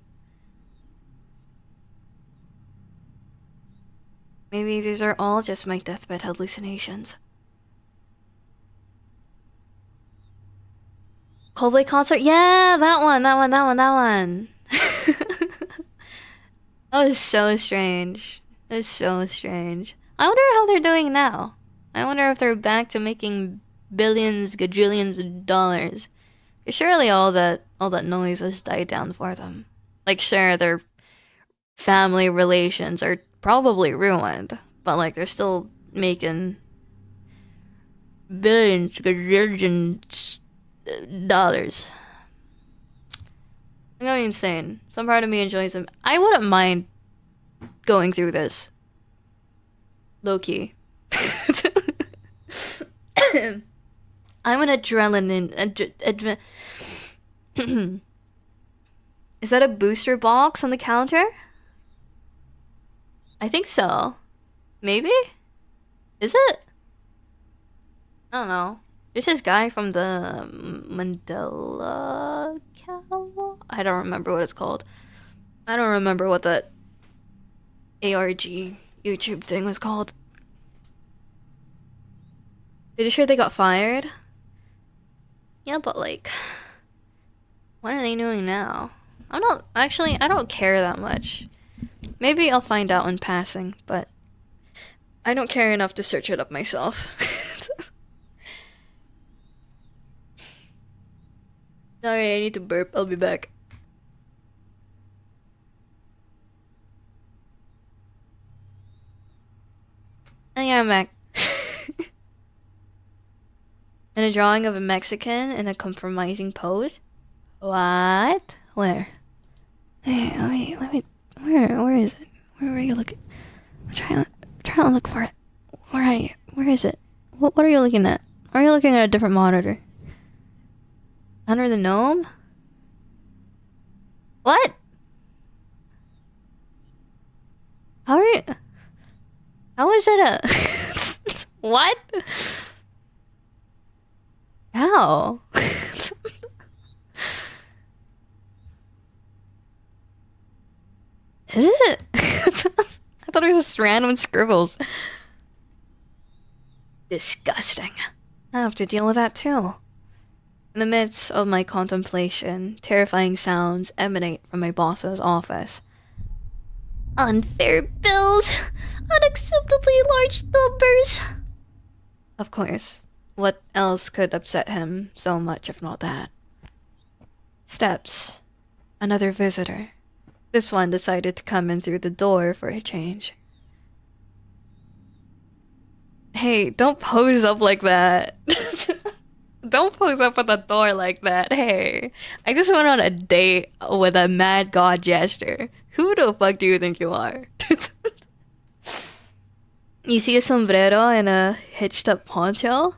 Maybe these are all just my deathbed hallucinations. Coldplay concert? Yeah, that one. That was so strange. It was so strange. I wonder how they're doing now. I wonder if they're back to making billions, gajillions of dollars. 'Cause surely all that noise has died down for them. Like, sure, their family relations are probably ruined, but like they're still making billions, gajillions dollars. I'm going insane. Some part of me enjoys them. I wouldn't mind going through this. Low key. I'm an adrenaline. Is that a booster box on the counter? I think so. Maybe? Is it? I don't know. There's this guy from the Mandela Catalog? I don't remember what it's called. I don't remember what that ARG YouTube thing was called. Pretty sure they got fired? Yeah, but like, what are they doing now? I don't care that much. Maybe I'll find out in passing, but I don't care enough to search it up myself. Sorry, I need to burp. I'll be back. Oh yeah, I'm back. In a drawing of a Mexican in a compromising pose? What? Where? Hey, let me. Where is it? Where are you looking? I'm trying to look for it. Where are you? Where is it? What are you looking at? Are you looking at a different monitor? Under the gnome? What? How is it a... What? How? Is it? I thought it was just random scribbles. Disgusting. I have to deal with that too. In the midst of my contemplation, terrifying sounds emanate from my boss's office. Unfair bills. Unacceptably large numbers. Of course. What else could upset him so much if not that? Steps. Another visitor. This one decided to come in through the door for a change. Hey, don't pose up like that. Don't pose up at the door like that. Hey, I just went on a date with a mad god jester. Who the fuck do you think you are? You see a sombrero and a hitched up poncho?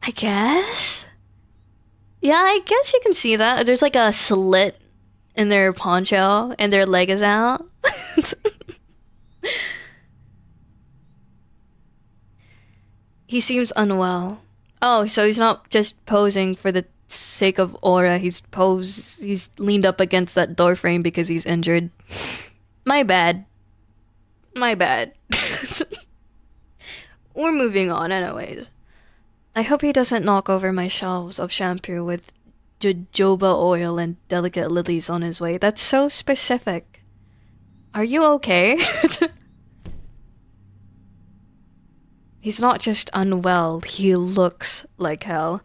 I guess? Yeah, I guess you can see that. There's like a slit in their poncho and their leg is out. He seems unwell. Oh, so he's not just posing for the sake of aura. He's leaned up against that door frame because he's injured. My bad. My bad. We're moving on anyways. I hope he doesn't knock over my shelves of shampoo with jojoba oil and delicate lilies on his way. That's so specific. Are you okay? He's not just unwell, he looks like hell.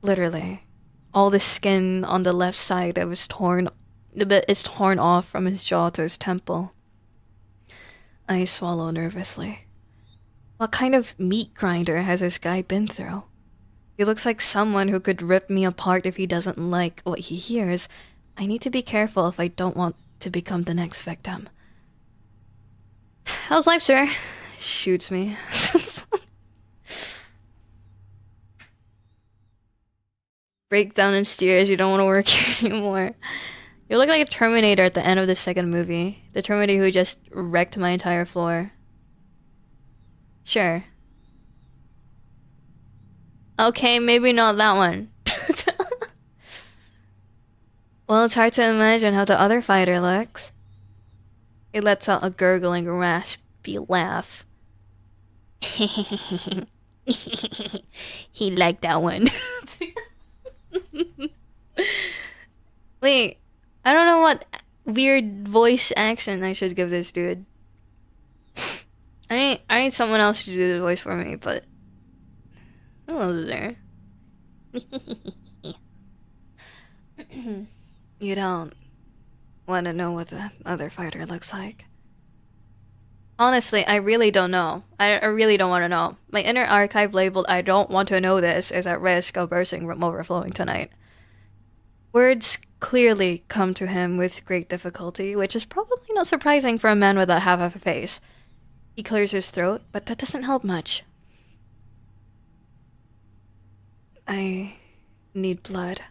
Literally. All the skin on the left side of his the bit is torn off from his jaw to his temple. I swallow nervously. What kind of meat grinder has this guy been through? He looks like someone who could rip me apart if he doesn't like what he hears. I need to be careful if I don't want to become the next victim. How's life, sir? Shoots me. Break down and steers, you don't want to work here anymore. You look like a Terminator at the end of the second movie. The Terminator who just wrecked my entire floor. Sure. Okay, maybe not that one. Well, it's hard to imagine how the other fighter looks. He lets out a gurgling, raspy laugh. He liked that one. Wait, I don't know what weird voice accent I should give this dude. I need someone else to do the voice for me, but who else is there? You don't want to know what the other fighter looks like. Honestly, I really don't know. I really don't want to know. My inner archive labeled I don't want to know this is at risk of bursting from overflowing tonight. Words clearly come to him with great difficulty, which is probably not surprising for a man without half of a face. He clears his throat, but that doesn't help much. I need blood.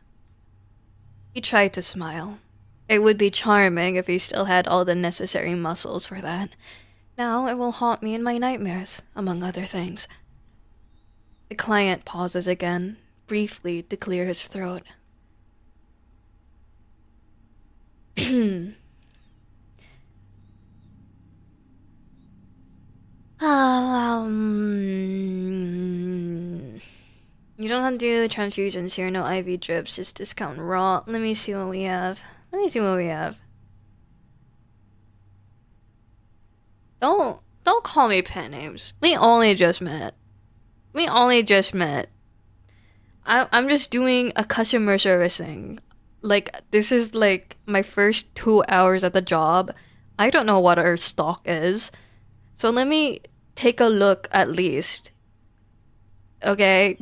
He tried to smile. It would be charming if he still had all the necessary muscles for that. Now it will haunt me in my nightmares, among other things. The client pauses again, briefly to clear his throat. You don't have to do transfusions here, no IV drips, just discount raw. Let me see what we have. Don't call me pet names. We only just met. I'm just doing a customer service thing. Like, this is like my first 2 hours at the job. I don't know what our stock is. So let me take a look at least. Okay?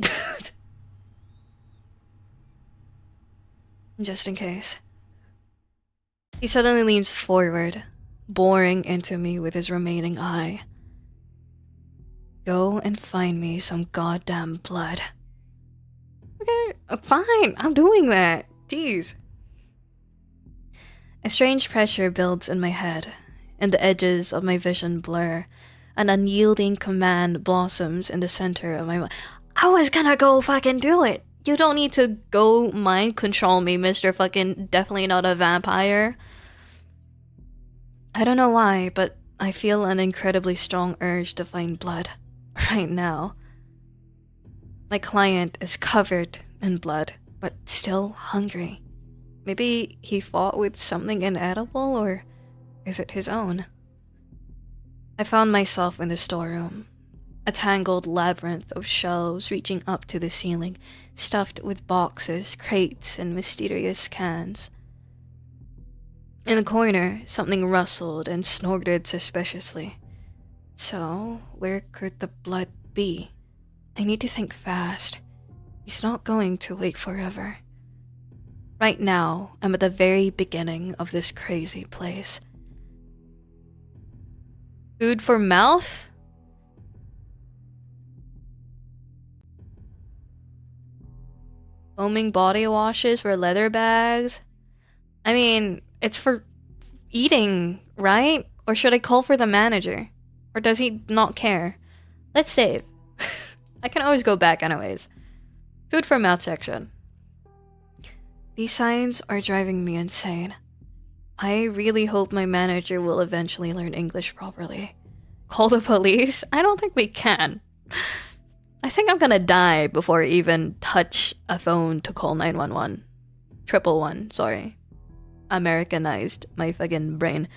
Just in case. He suddenly leans forward, boring into me with his remaining eye. Go and find me some goddamn blood. Okay, fine, I'm doing that. Jeez. A strange pressure builds in my head, and the edges of my vision blur. An unyielding command blossoms in the center of my mind. I was gonna go fucking do it. You don't need to go mind control me, Mr. Fucking definitely not a vampire. I don't know why, but I feel an incredibly strong urge to find blood right now. My client is covered in blood, but still hungry. Maybe he fought with something inedible, or is it his own? I found myself in the storeroom, a tangled labyrinth of shelves reaching up to the ceiling, stuffed with boxes, crates, and mysterious cans. In the corner, something rustled and snorted suspiciously. So, where could the blood be? I need to think fast. He's not going to wait forever. Right now, I'm at the very beginning of this crazy place. Food for mouth? Foaming body washes for leather bags? I mean, it's for eating, right? Or should I call for the manager? Or does he not care? Let's save. I can always go back anyways. Food for mouth section. These signs are driving me insane. I really hope my manager will eventually learn English properly. Call the police? I don't think we can. I think I'm gonna die before I even touch a phone to call 911. 111, sorry. Americanized my fucking brain.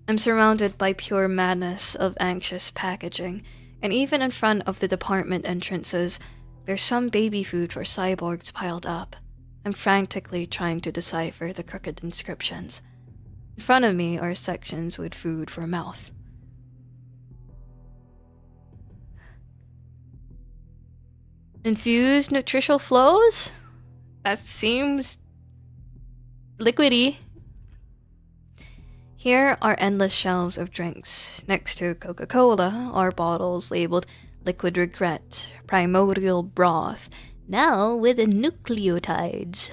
I'm surrounded by pure madness of anxious packaging, and even in front of the department entrances, there's some baby food for cyborgs piled up. I'm frantically trying to decipher the crooked inscriptions. In front of me are sections with food for mouth. Infused nutritional flows? That seems liquidy. Here are endless shelves of drinks. Next to Coca-Cola are bottles labeled Liquid Regret, Primordial Broth, now with nucleotides.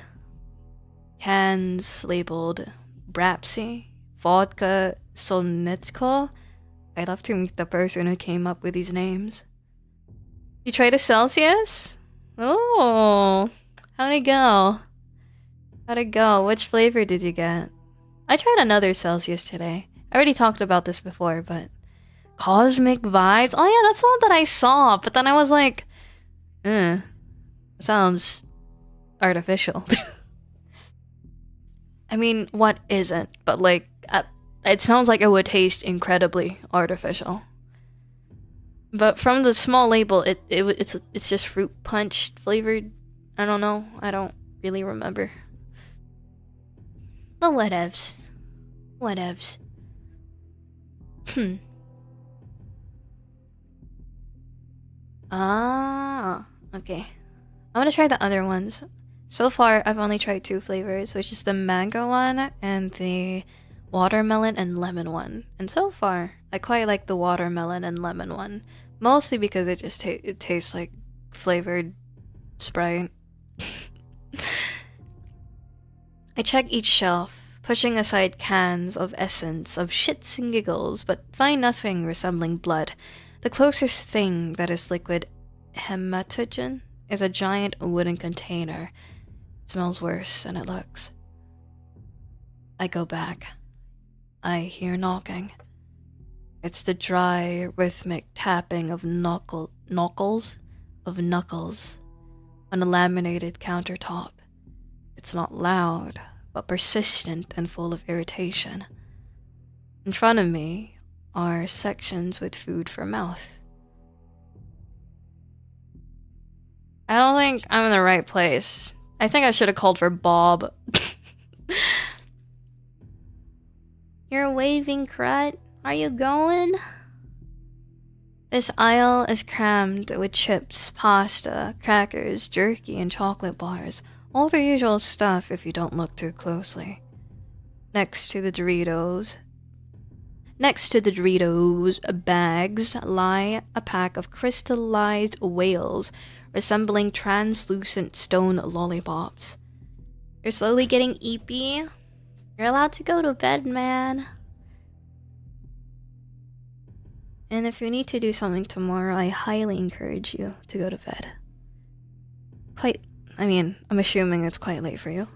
Cans labeled Brapsy, Vodka Solnitko. I'd love to meet the person who came up with these names. You tried a Celsius? Oh, how'd it go? How'd it go? Which flavor did you get? I tried another Celsius today. I already talked about this before, but Cosmic Vibes. Oh yeah, that's the one that I saw, but then I was like, it sounds artificial. I mean, what isn't? But like, it sounds like it would taste incredibly artificial. But from the small label, it's just fruit punch flavored. I don't know. I don't really remember. But whatevs. Whatevs. Ah, okay. I'm gonna try the other ones. So far, I've only tried 2 flavors, which is the mango one and the watermelon and lemon one. And so far, I quite like the watermelon and lemon one. Mostly because it just it tastes like flavored Sprite. I check each shelf, pushing aside cans of essence of shits and giggles, but find nothing resembling blood. The closest thing that is liquid hematogen is a giant wooden container. It smells worse than it looks. I go back. I hear knocking. It's the dry, rhythmic tapping of knuckles on a laminated countertop. It's not loud, but persistent and full of irritation. In front of me are sections with food for mouth. I don't think I'm in the right place. I think I should have called for Bob. You're waving, crud. Are you going? This aisle is crammed with chips, pasta, crackers, jerky, and chocolate bars. All the usual stuff if you don't look too closely. Next to the Doritos bags lie a pack of crystallized whales resembling translucent stone lollipops. You're slowly getting eepy. You're allowed to go to bed, man. And if you need to do something tomorrow, I highly encourage you to go to bed. I'm assuming it's quite late for you.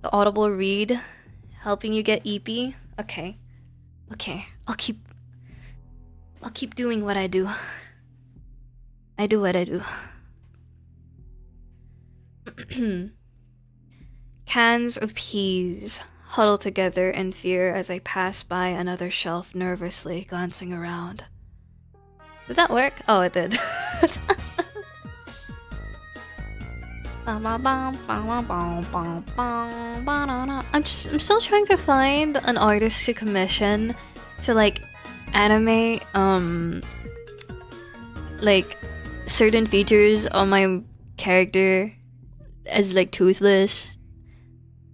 The audible read helping you get EP. Okay. Okay. I'll keep doing what I do. I do what I do. Cans of peas huddle together in fear as I pass by another shelf nervously, glancing around. Did that work? Oh, it did. I'm still trying to find an artist to commission to like animate like certain features on my character as like toothless,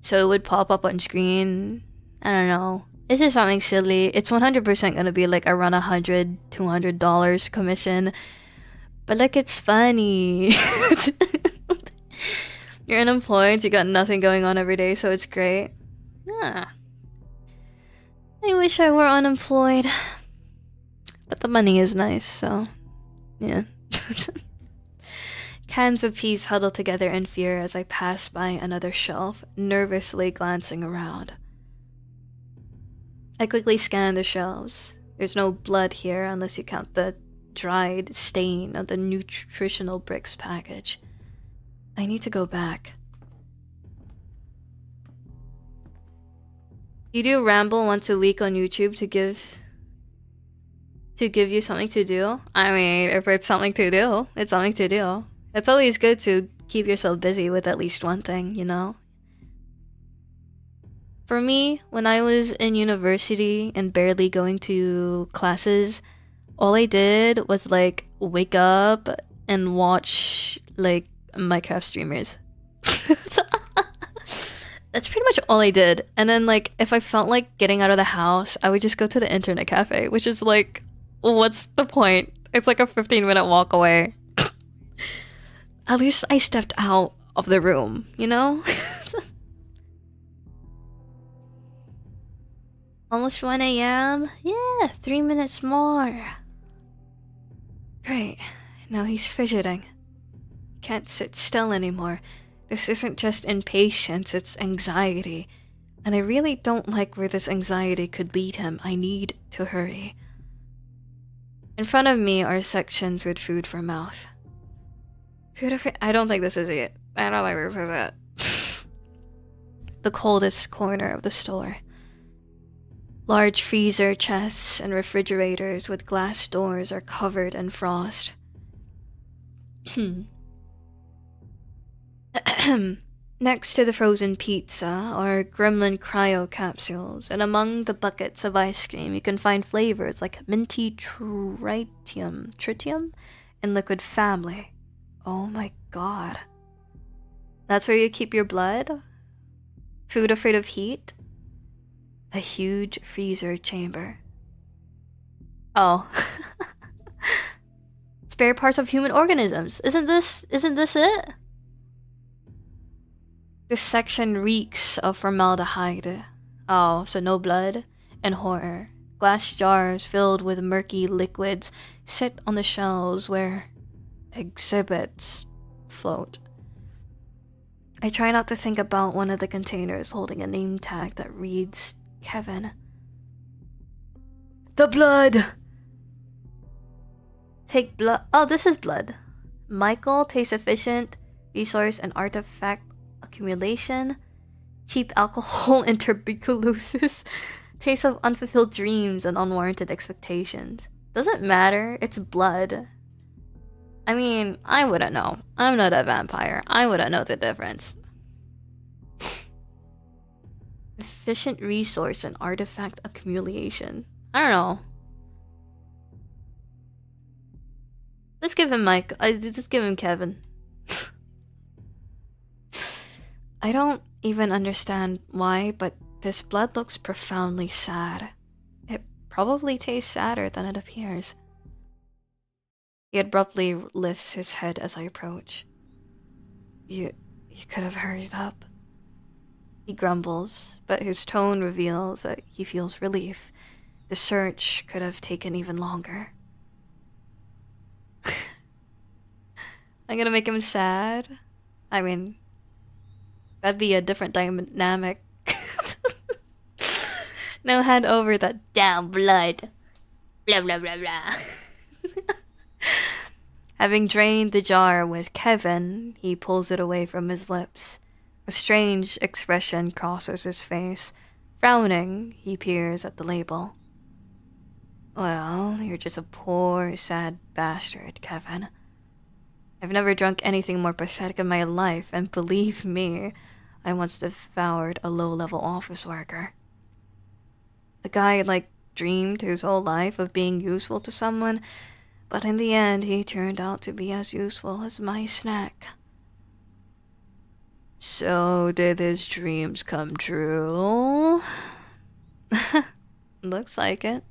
so it would pop up on screen. I don't know. It's just something silly. It's 100% gonna be like around $100-$200 commission, but like it's funny. You're unemployed, you got nothing going on every day, so it's great. Yeah. I wish I were unemployed. But the money is nice, so yeah. Cans of peas huddle together in fear as I pass by another shelf, nervously glancing around. I quickly scan the shelves. There's no blood here unless you count the dried stain of the nutritional bricks package. I need to go back. You do ramble once a week on YouTube to give you something to do? I mean, if it's something to do, it's something to do. It's always good to keep yourself busy with at least one thing, you know? For me, when I was in university and barely going to classes, all I did was like wake up and watch like Minecraft streamers. That's pretty much all I did. And then like if I felt like getting out of the house, I would just go to the internet cafe, which is like, what's the point? It's like a 15-minute walk away. At least I stepped out of the room, you know? Almost 1 a.m? Yeah, 3 minutes more. Great. Now he's fidgeting. Can't sit still anymore. This isn't just impatience, it's anxiety. And I really don't like where this anxiety could lead him. I need to hurry. In front of me are sections with food for mouth. I don't think this is it. I don't think this is it. The coldest corner of the store. Large freezer chests and refrigerators with glass doors are covered in frost. Next to the frozen pizza are gremlin cryo capsules, and among the buckets of ice cream you can find flavors like minty tritium, and liquid family. Oh my god. That's where you keep your blood? Food afraid of heat? A huge freezer chamber. Oh. Spare parts of human organisms. Isn't this it? This section reeks of formaldehyde. Oh, so no blood and horror. Glass jars filled with murky liquids sit on the shelves where exhibits float. I try not to think about one of the containers holding a name tag that reads Kevin. The blood! Take blood. Oh, this is blood. Michael, taste efficient, resource and artifact accumulation, cheap alcohol and tuberculosis, taste of unfulfilled dreams and unwarranted expectations. Doesn't matter, it's blood. I mean, I wouldn't know. I'm not a vampire. I wouldn't know the difference. Efficient resource and artifact accumulation. I don't know. Let's give him Mike. Just give him Kevin. I don't even understand why, but this blood looks profoundly sad. It probably tastes sadder than it appears. He abruptly lifts his head as I approach. You could have hurried up. He grumbles, but his tone reveals that he feels relief. The search could have taken even longer. I'm gonna make him sad. I mean, That'd be a different dynamic. Now hand over that damn blood. Blah blah blah blah. Having drained the jar with Kevin, he pulls it away from his lips. A strange expression crosses his face. Frowning, he peers at the label. Well, you're just a poor, sad bastard, Kevin. I've never drunk anything more pathetic in my life, and believe me, I once devoured a low-level office worker. The guy had, dreamed his whole life of being useful to someone, but in the end, he turned out to be as useful as my snack. So, did his dreams come true? Looks like it.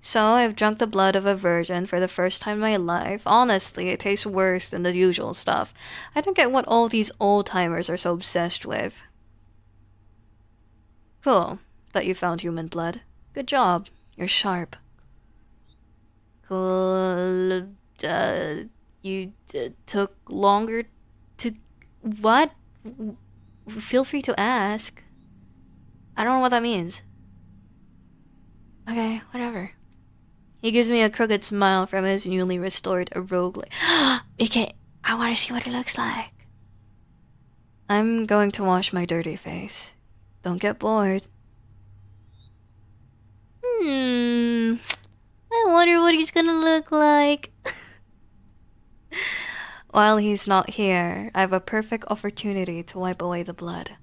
So, I've drunk the blood of a virgin for the first time in my life. Honestly, it tastes worse than the usual stuff. I don't get what all these old-timers are so obsessed with. Cool. That you found human blood. Good job. You're sharp. You took longer to... What? Feel free to ask. I don't know what that means. Okay, whatever. He gives me a crooked smile from his newly restored roguelike. Okay, I want to see what it looks like. I'm going to wash my dirty face. Don't get bored. I wonder what he's gonna look like. While he's not here, I have a perfect opportunity to wipe away the blood.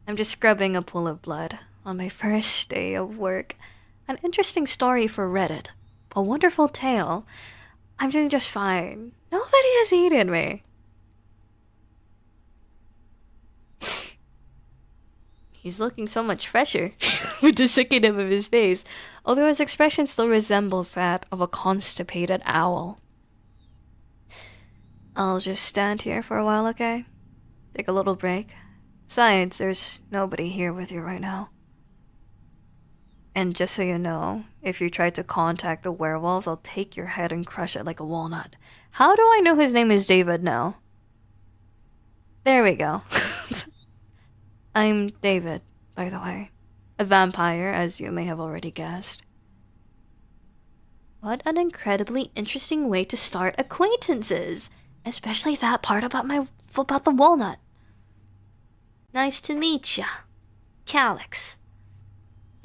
I'm just scrubbing a pool of blood on my first day of work. An interesting story for Reddit. A wonderful tale. I'm doing just fine. Nobody has eaten me. He's looking so much fresher with the sickening of his face, although his expression still resembles that of a constipated owl. I'll just stand here for a while, okay? Take a little break. Besides, there's nobody here with you right now. And just so you know, if you try to contact the werewolves, I'll take your head and crush it like a walnut. How do I know his name is David now? There we go. I'm David, by the way. A vampire, as you may have already guessed. What an incredibly interesting way to start acquaintances! Especially that part about the walnut. Nice to meet ya. Calix.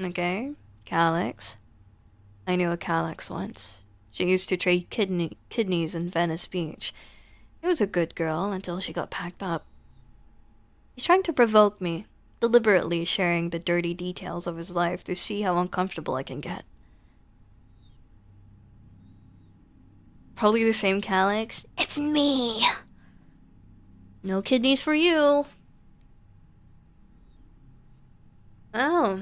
Okay, Calix. I knew a Calix once. She used to trade kidneys in Venice Beach. It was a good girl until she got packed up. He's trying to provoke me, deliberately sharing the dirty details of his life to see how uncomfortable I can get. Probably the same Calix. It's me! No kidneys for you! Oh,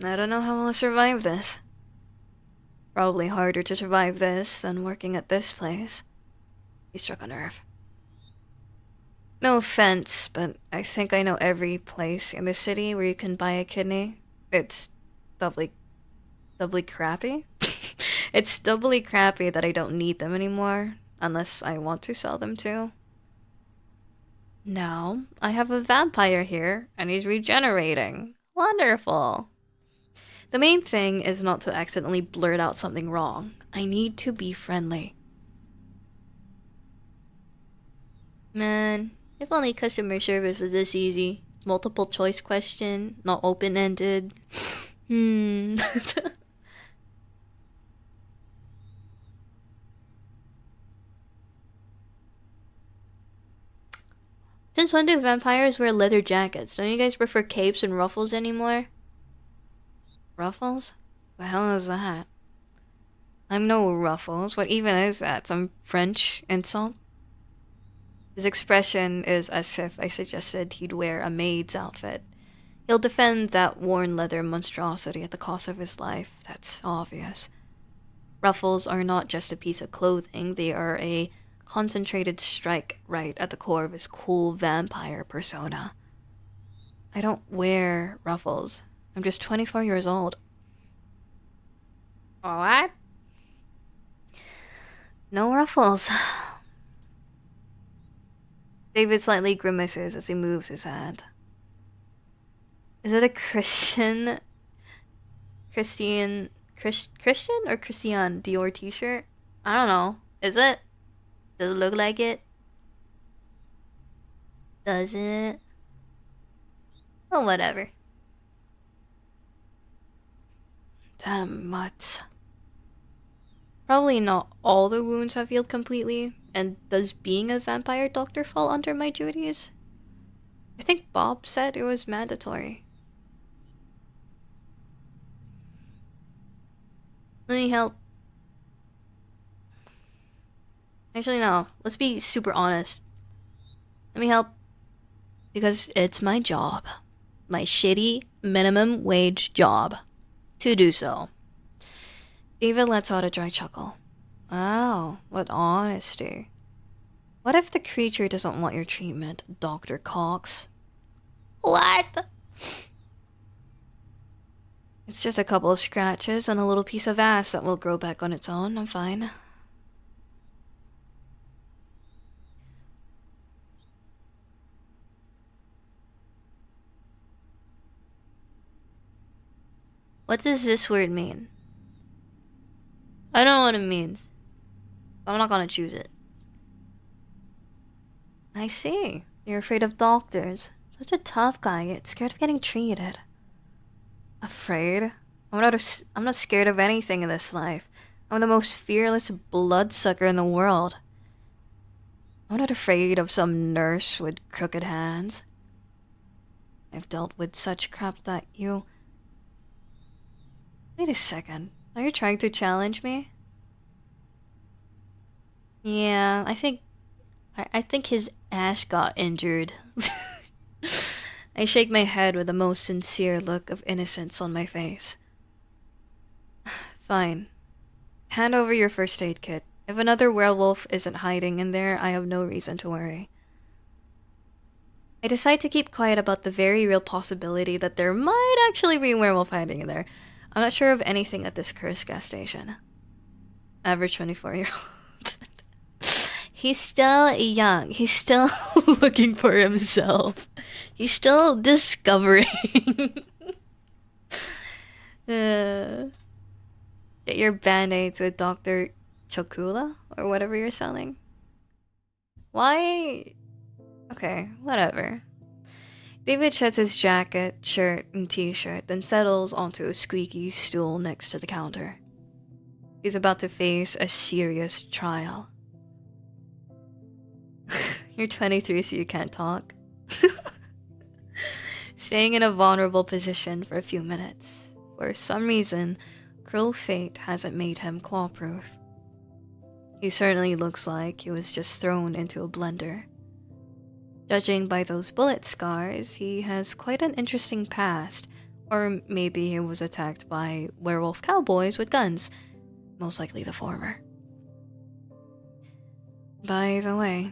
I don't know how I'll survive this. Probably harder to survive this than working at this place. He struck a nerve. No offense, but I think I know every place in the city where you can buy a kidney. It's doubly crappy. It's doubly crappy that I don't need them anymore, unless I want to sell them too. Now, I have a vampire here, and he's regenerating. Wonderful. The main thing is not to accidentally blurt out something wrong. I need to be friendly. Man, if only customer service was this easy. Multiple choice question, not open-ended. Since when do vampires wear leather jackets? Don't you guys prefer capes and ruffles anymore? Ruffles? The hell is that? I'm no Ruffles. What even is that? Some French insult? His expression is as if I suggested he'd wear a maid's outfit. He'll defend that worn leather monstrosity at the cost of his life. That's obvious. Ruffles are not just a piece of clothing. They are a concentrated strike right at the core of his cool vampire persona. I don't wear ruffles. I'm just 24 years old. What? No ruffles. David slightly grimaces as he moves his hand. Is it a Christian or Christian Dior t-shirt? I don't know. Is it? Does it look like it? Does it? Oh, whatever. Damn mutts. Probably not all the wounds have healed completely, and does being a vampire doctor fall under my duties? I think Bob said it was mandatory. Let me help. Actually, no. Let's be super honest. Let me help. Because it's my job. My shitty minimum wage job. To do so. David lets out a dry chuckle. Wow, what honesty. What if the creature doesn't want your treatment, Dr. Cox? What? It's just a couple of scratches and a little piece of ass that will grow back on its own. I'm fine. What does this word mean? I don't know what it means. I'm not gonna choose it. I see. You're afraid of doctors. Such a tough guy, yet scared of getting treated. Afraid? I'm not scared of anything in this life. I'm the most fearless bloodsucker in the world. I'm not afraid of some nurse with crooked hands. I've dealt with such crap that you... Wait a second. Are you trying to challenge me? Yeah, I think his ass got injured. I shake my head with the most sincere look of innocence on my face. Fine. Hand over your first aid kit. If another werewolf isn't hiding in there, I have no reason to worry. I decide to keep quiet about the very real possibility that there might actually be a werewolf hiding in there. I'm not sure of anything at this cursed gas station. Average 24-year-old. He's still young. He's still looking for himself. He's still discovering. Get your band-aids with Dr. Chocula or whatever you're selling. Why? Okay, whatever. David sheds his jacket, shirt, and t-shirt, then settles onto a squeaky stool next to the counter. He's about to face a serious trial. You're 23, so you can't talk. Staying in a vulnerable position for a few minutes. For some reason, cruel fate hasn't made him claw-proof. He certainly looks like he was just thrown into a blender. Judging by those bullet scars, he has quite an interesting past. Or maybe he was attacked by werewolf cowboys with guns. Most likely the former. By the way,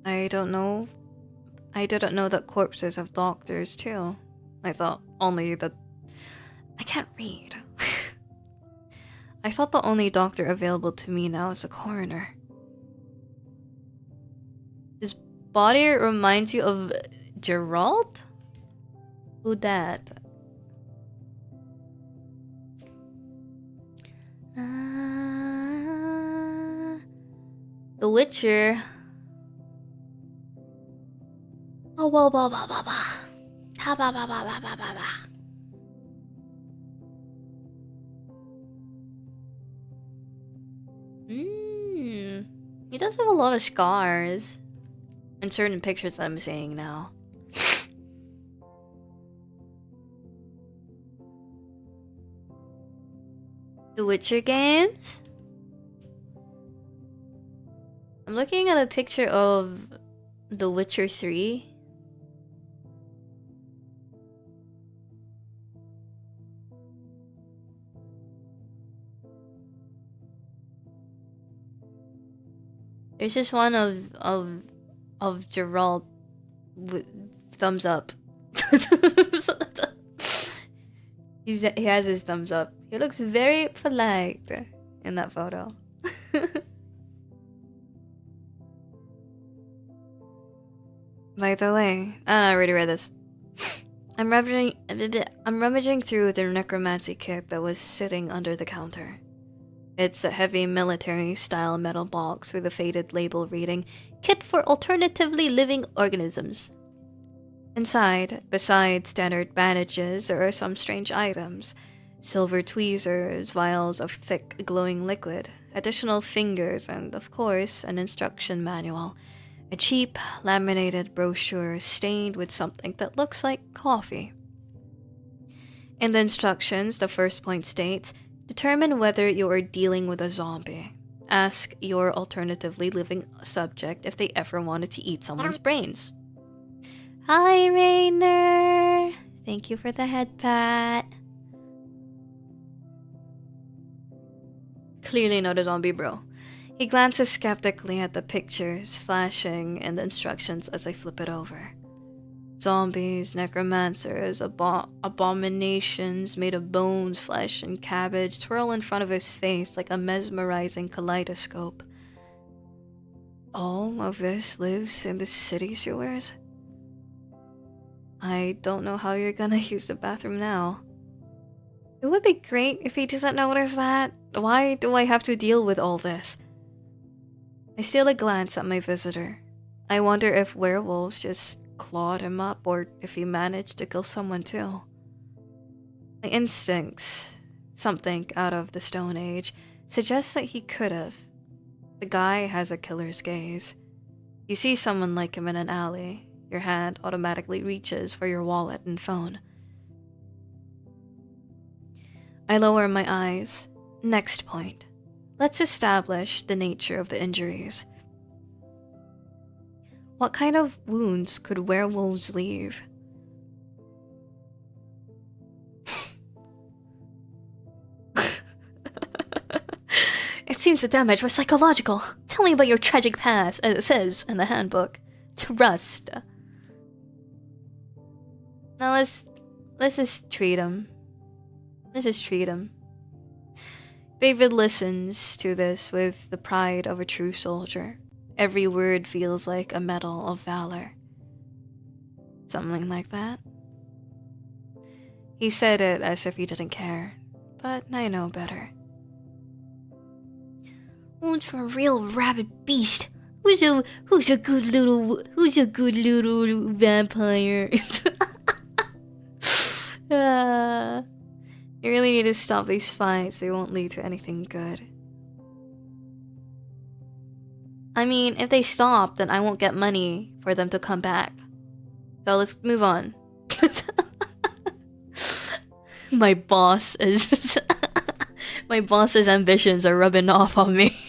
I didn't know that corpses have doctors too. I thought only that... I can't read. I thought the only doctor available to me now is a coroner. His body reminds you of Geralt? Who dat? The Witcher. Oh, whoa, whoa, whoa, whoa, whoa. Ha, ba, ba, ba, ba, ba, ba, ba. He does have a lot of scars. In certain pictures that I'm seeing now. The Witcher games? I'm looking at a picture of The Witcher 3. There's just one of Geralt with thumbs up. He has his thumbs up. He looks very polite in that photo. By the way, I already read this. I'm rummaging through the necromancy kit that was sitting under the counter. It's a heavy military-style metal box with a faded label reading, Kit for Alternatively Living Organisms. Inside, besides standard bandages, there are some strange items. Silver tweezers, vials of thick, glowing liquid, additional fingers, and, of course, an instruction manual. A cheap, laminated brochure stained with something that looks like coffee. In the instructions, the first point states, determine whether you are dealing with a zombie. Ask your alternatively living subject if they ever wanted to eat someone's brains. Hi, Rainer! Thank you for the head pat. Clearly not a zombie, bro. He glances skeptically at the pictures flashing in the instructions as I flip it over. Zombies, necromancers, abominations made of bones, flesh, and cabbage twirl in front of his face like a mesmerizing kaleidoscope. All of this lives in the city sewers? I don't know how you're gonna use the bathroom now. It would be great if he didn't notice that. Why do I have to deal with all this? I steal a glance at my visitor. I wonder if werewolves just clawed him up or if he managed to kill someone too. My instincts, something out of the Stone Age, suggest that he could have. The guy has a killer's gaze. You see someone like him in an alley, your hand automatically reaches for your wallet and phone. I lower my eyes. Next point. Let's establish the nature of the injuries. What kind of wounds could werewolves leave? It seems the damage was psychological. Tell me about your tragic past, as it says in the handbook. Trust. Now let's just treat him. Let's just treat him. David listens to this with the pride of a true soldier. Every word feels like a medal of valor. Something like that. He said it as if he didn't care, but I know better. Wounds from a real rabid beast. Who's a good little vampire? You really need to stop these fights. They won't lead to anything good. I mean, if they stop, then I won't get money for them to come back. So let's move on. My boss's ambitions are rubbing off on me.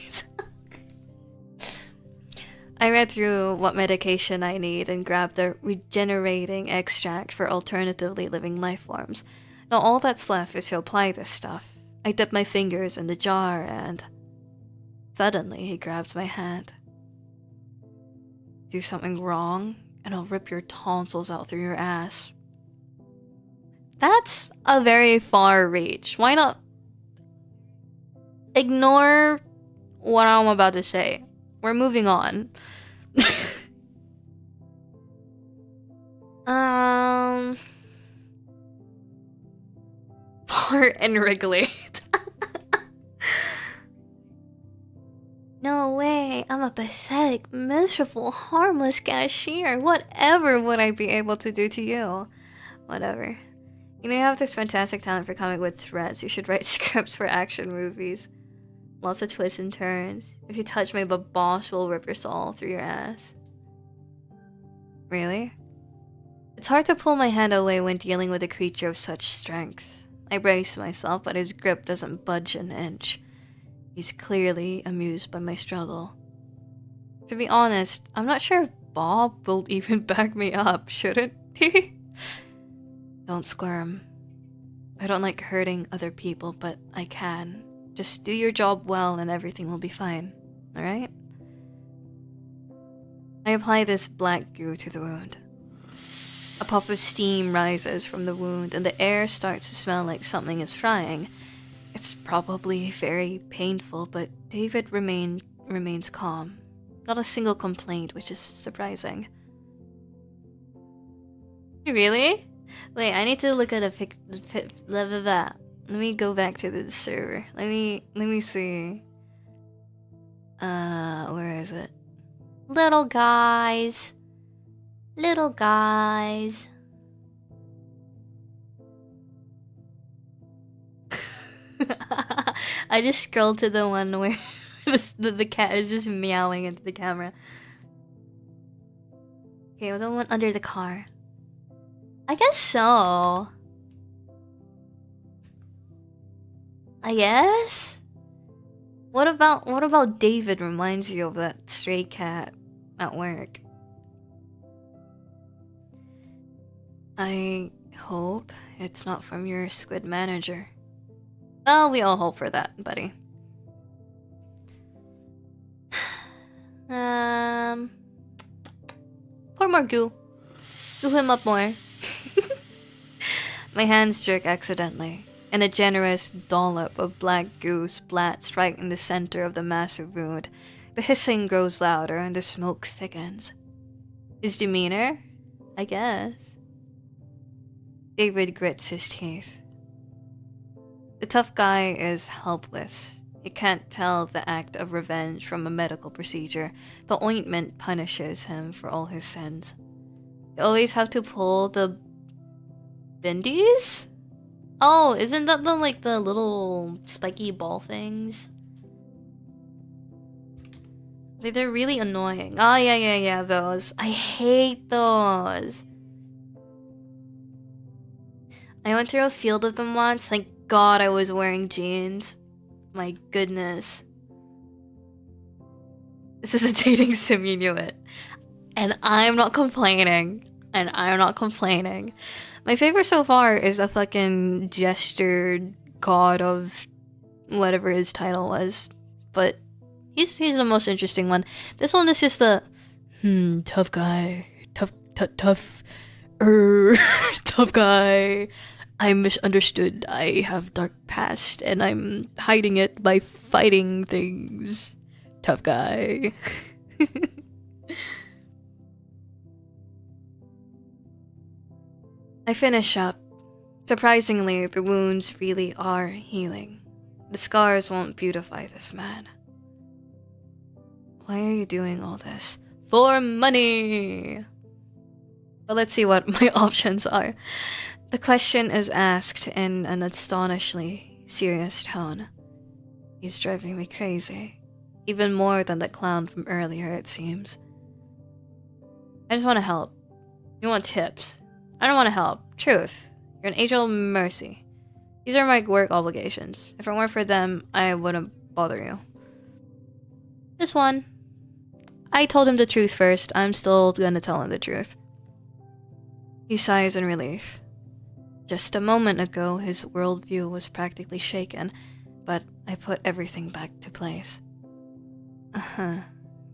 I read through what medication I need and grabbed the regenerating extract for alternatively living life forms. Now all that's left is to apply this stuff. I dip my fingers in the jar and... Suddenly he grabs my hand. Do something wrong and I'll rip your tonsils out through your ass. That's a very far reach. Why not ignore what I'm about to say? We're moving on. Part and regulate. No way, I'm a pathetic, miserable, harmless cashier. Whatever would I be able to do to you? Whatever. You know, you have this fantastic talent for coming with threats. You should write scripts for action movies. Lots of twists and turns. If you touch me, the boss will rip your soul through your ass. Really? It's hard to pull my hand away when dealing with a creature of such strength. I brace myself, but his grip doesn't budge an inch. He's clearly amused by my struggle. To be honest, I'm not sure if Bob will even back me up, shouldn't he? Don't squirm. I don't like hurting other people, but I can. Just do your job well and everything will be fine, alright? I apply this black goo to the wound. A puff of steam rises from the wound and the air starts to smell like something is frying. It's probably very painful, but David remains calm. Not a single complaint, which is surprising. Really? Wait, I need to look at a blah, blah, blah. Let me go back to the server. Let me see. Where is it? Little guys. Little guys. I just scrolled to the one where the cat is just meowing into the camera. Okay, well, the one under the car. I guess so. I guess? What about David reminds you of that stray cat at work? I hope it's not from your squid manager. Well, we all hope for that, buddy. Pour more goo. Goo him up more. My hands jerk accidentally, and a generous dollop of black goo splats right in the center of the massive wound. The hissing grows louder and the smoke thickens. His demeanor? I guess. David grits his teeth. The tough guy is helpless. He can't tell the act of revenge from a medical procedure. The ointment punishes him for all his sins. You always have to pull the bindies? Oh, isn't that the little spiky ball things? They're really annoying. Oh, yeah, those. I hate those. I went through a field of them once. Thank God I was wearing jeans. My goodness. This is a dating sim, you knew it. And I'm not complaining. My favorite so far is a fucking gestured god of whatever his title was. But he's the most interesting one. This one is just a tough guy. Tough guy. I'm misunderstood. I have dark past and I'm hiding it by fighting things. Tough guy. I finish up. Surprisingly, the wounds really are healing. The scars won't beautify this man. Why are you doing all this? For money! But let's see what my options are. The question is asked in an astonishingly serious tone. He's driving me crazy. Even more than that clown from earlier, it seems. I just want to help. You want tips? I don't want to help. Truth. You're an angel of mercy. These are my work obligations. If it weren't for them, I wouldn't bother you. This one. I told him the truth first. I'm still gonna tell him the truth. He sighs in relief. Just a moment ago, his worldview was practically shaken, but I put everything back to place.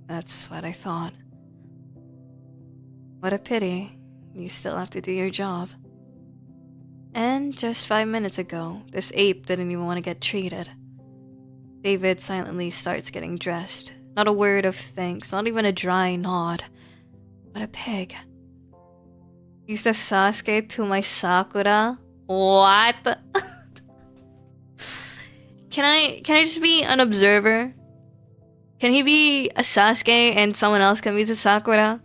That's what I thought. What a pity. You still have to do your job. And just 5 minutes ago, this ape didn't even want to get treated. David silently starts getting dressed. Not a word of thanks, not even a dry nod. What a pig. He's the Sasuke to my Sakura? What? Can I just be an observer? Can he be a Sasuke and someone else can be the Sakura?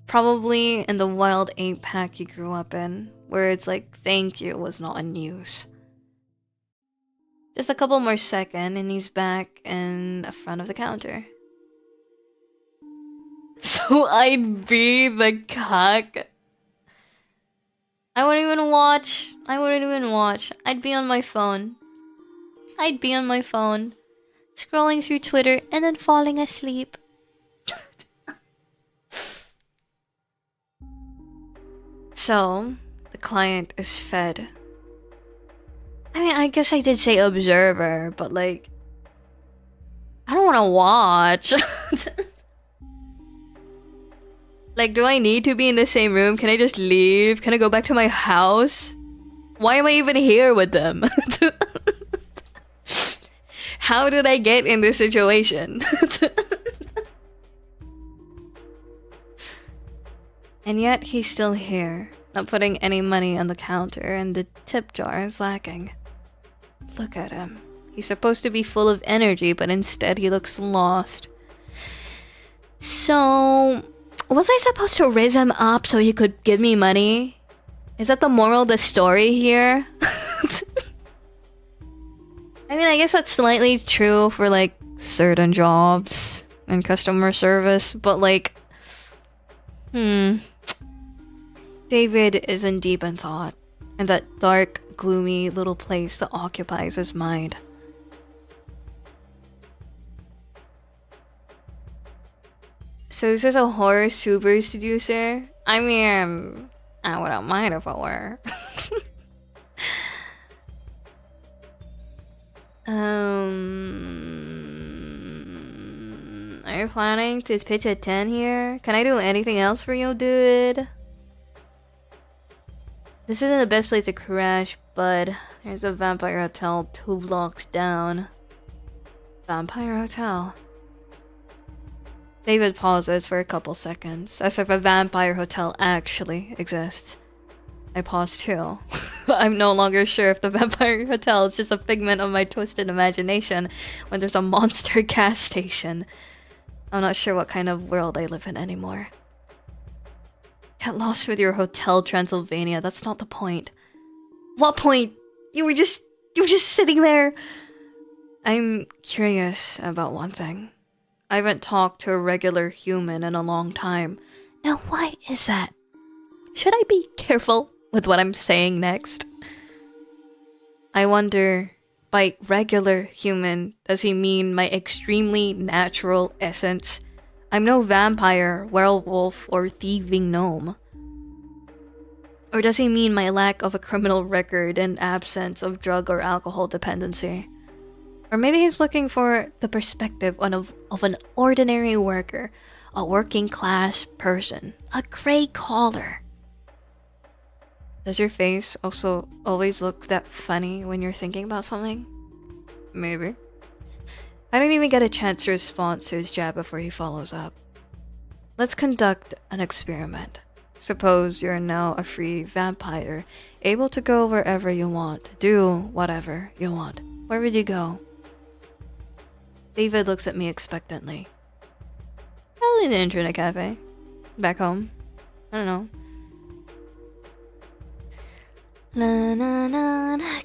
Probably in the wild ape pack you grew up in, where it's like, thank you was not in use. Just a couple more seconds and he's back in front of the counter. So I'd be the cock. I wouldn't even watch. I'd be on my phone. Scrolling through Twitter and then falling asleep. So, the client is fed. I mean, I guess I did say observer, but like, I don't want to watch. Like, do I need to be in the same room? Can I just leave? Can I go back to my house? Why am I even here with them? How did I get in this situation? And yet he's still here, not putting any money on the counter, and the tip jar is lacking. Look at him. He's supposed to be full of energy, but instead he looks lost. So, was I supposed to raise him up so he could give me money? Is that the moral of the story here? I mean, I guess that's slightly true for, like, certain jobs and customer service, but, like... David is in deep in thought, in that dark, gloomy little place that occupies his mind. So is this a horror super seducer? I mean, I wouldn't mind if it were. Are you planning to pitch a 10 here? Can I do anything else for you, dude? This isn't the best place to crash, bud. There's a vampire hotel 2 blocks down. Vampire hotel. David pauses for a couple seconds, as if a vampire hotel actually exists. I pause too. I'm no longer sure if the vampire hotel is just a figment of my twisted imagination when there's a monster gas station. I'm not sure what kind of world I live in anymore. Get lost with your Hotel Transylvania, that's not the point. What point? You were just sitting there. I'm curious about one thing. I haven't talked to a regular human in a long time. Now why is that? Should I be careful with what I'm saying next? I wonder, by regular human, does he mean my extremely natural essence? I'm no vampire, werewolf, or thieving gnome. Or does he mean my lack of a criminal record and absence of drug or alcohol dependency? Or maybe he's looking for the perspective of an ordinary worker, a working class person, a gray collar. Does your face also always look that funny when you're thinking about something? Maybe. I don't even get a chance to respond to his jab before he follows up. Let's conduct an experiment. Suppose you're now a free vampire, able to go wherever you want, do whatever you want. Where would you go? David looks at me expectantly. Probably the internet cafe. Back home. I don't know.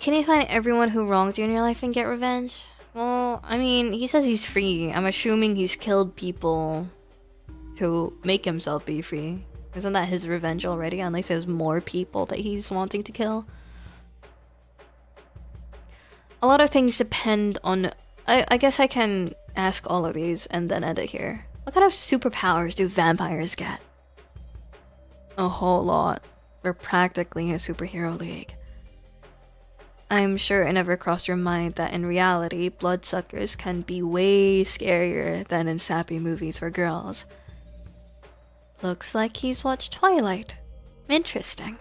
Can you find everyone who wronged you in your life and get revenge? Well, I mean, he says he's free. I'm assuming he's killed people to make himself be free. Isn't that his revenge already? Unless there's more people that he's wanting to kill. A lot of things depend on... I guess I can ask all of these and then end it here. What kind of superpowers do vampires get? A whole lot. We're practically a superhero league. I'm sure it never crossed your mind that in reality, bloodsuckers can be way scarier than in sappy movies for girls. Looks like he's watched Twilight. Interesting.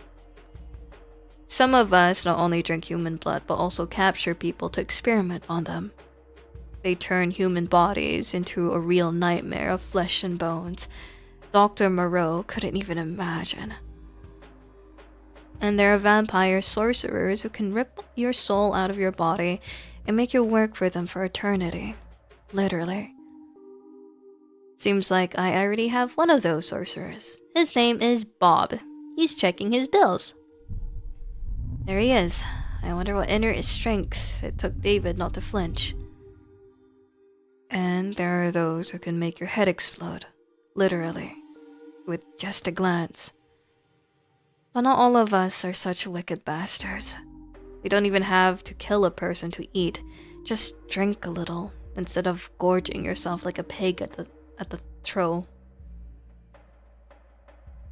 Some of us not only drink human blood, but also capture people to experiment on them. They turn human bodies into a real nightmare of flesh and bones. Dr. Moreau couldn't even imagine. And there are vampire sorcerers who can rip your soul out of your body and make you work for them for eternity. Literally. Seems like I already have one of those sorcerers. His name is Bob. He's checking his bills. There he is. I wonder what inner strength it took David not to flinch. And there are those who can make your head explode. Literally. With just a glance. But not all of us are such wicked bastards. We don't even have to kill a person to eat. Just drink a little, instead of gorging yourself like a pig at the throw.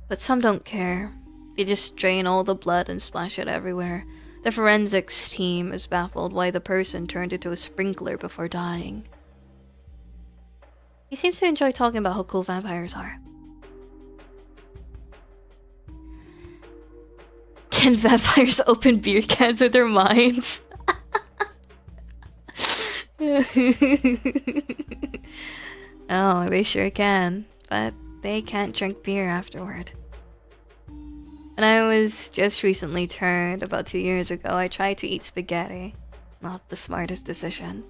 But some don't care. They just drain all the blood and splash it everywhere. The forensics team is baffled why the person turned into a sprinkler before dying. He seems to enjoy talking about how cool vampires are. Can vampires open beer cans with their minds? Oh, they sure can. But they can't drink beer afterward. When I was just recently turned, about 2 years ago, I tried to eat spaghetti. Not the smartest decision.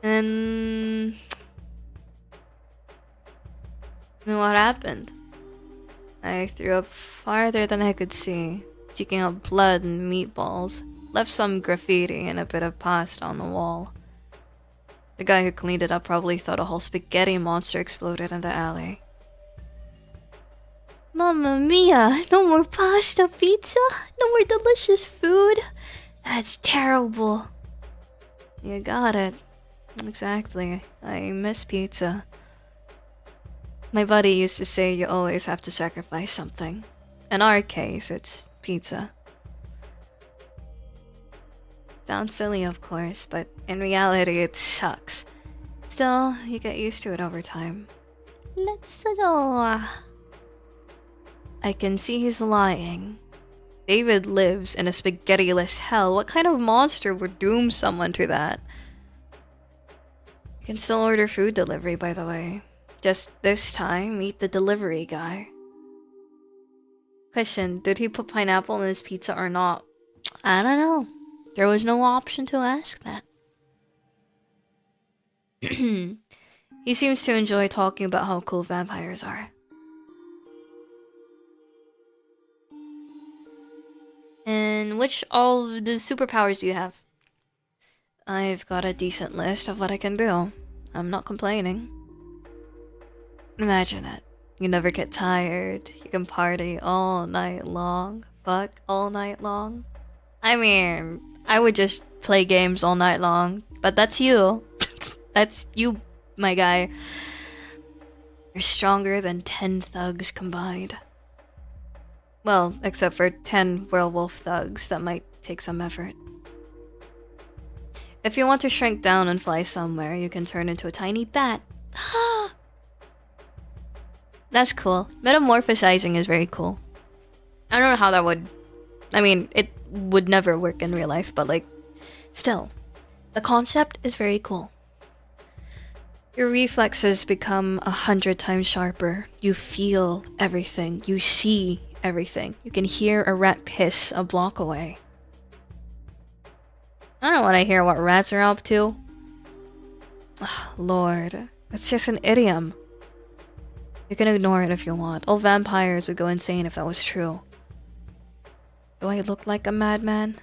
And what happened? I threw up farther than I could see, puking out blood and meatballs. Left some graffiti and a bit of pasta on the wall. The guy who cleaned it up probably thought a whole spaghetti monster exploded in the alley. Mamma mia! No more pasta pizza? No more delicious food? That's terrible. You got it. Exactly. I miss pizza. My buddy used to say you always have to sacrifice something. In our case, it's pizza. Sounds silly, of course, but in reality, it sucks. Still, you get used to it over time. Let's go. I can see he's lying. David lives in a spaghetti-less hell. What kind of monster would doom someone to that? You can still order food delivery, by the way. Just this time, meet the delivery guy. Question, did he put pineapple in his pizza or not? I don't know. There was no option to ask that. He seems to enjoy talking about how cool vampires are. And which all of the superpowers do you have? I've got a decent list of what I can do. I'm not complaining. Imagine it. You never get tired. You can party all night long. Fuck all night long. I mean, I would just play games all night long. But that's you. That's you, my guy. You're stronger than 10 thugs combined. Well, except for 10 werewolf thugs. That might take some effort. If you want to shrink down and fly somewhere, you can turn into a tiny bat. That's cool. Metamorphosizing is very cool. I don't know how that would... I mean, it would never work in real life, but like... Still, the concept is very cool. Your reflexes become 100 times sharper. You feel everything. You see everything. You can hear a rat piss a block away. I don't want to hear what rats are up to. Oh, Lord, that's just an idiom. You can ignore it if you want. All vampires would go insane if that was true. Do I look like a madman?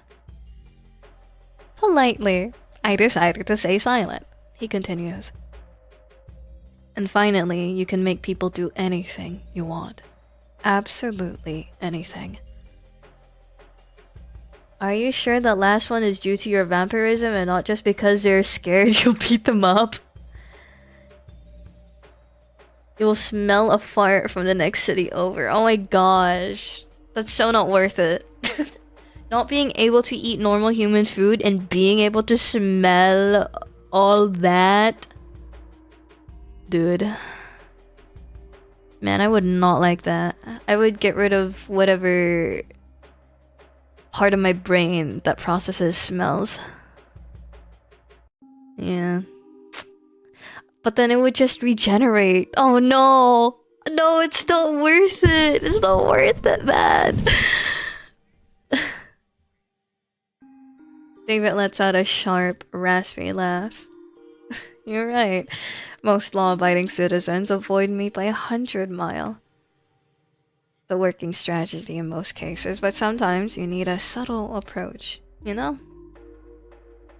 Politely, I decided to stay silent. He continues. And finally, you can make people do anything you want. Absolutely anything. Are you sure that last one is due to your vampirism and not just because they're scared you'll beat them up? You'll smell a fart from the next city over. Oh my gosh. That's so not worth it. Not being able to eat normal human food and being able to smell all that. Dude. Man, I would not like that. I would get rid of whatever part of my brain that processes smells. Yeah. But then it would just regenerate. Oh no! No, it's not worth it! It's not worth it, man! David lets out a sharp, raspy laugh. You're right. Most law-abiding citizens avoid me by 100 miles. The working strategy in most cases, but sometimes you need a subtle approach, you know?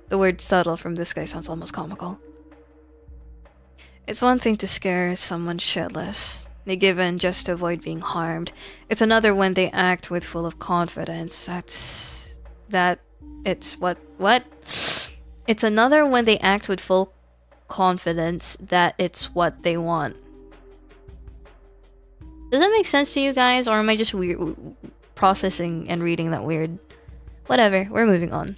The word subtle from this guy sounds almost comical. It's one thing to scare someone shitless. They give in just to avoid being harmed. It's another when they act with full of confidence. It's another when they act with full confidence that it's what they want. Does that make sense to you guys, or am I just weird processing and reading that weird? Whatever, we're moving on.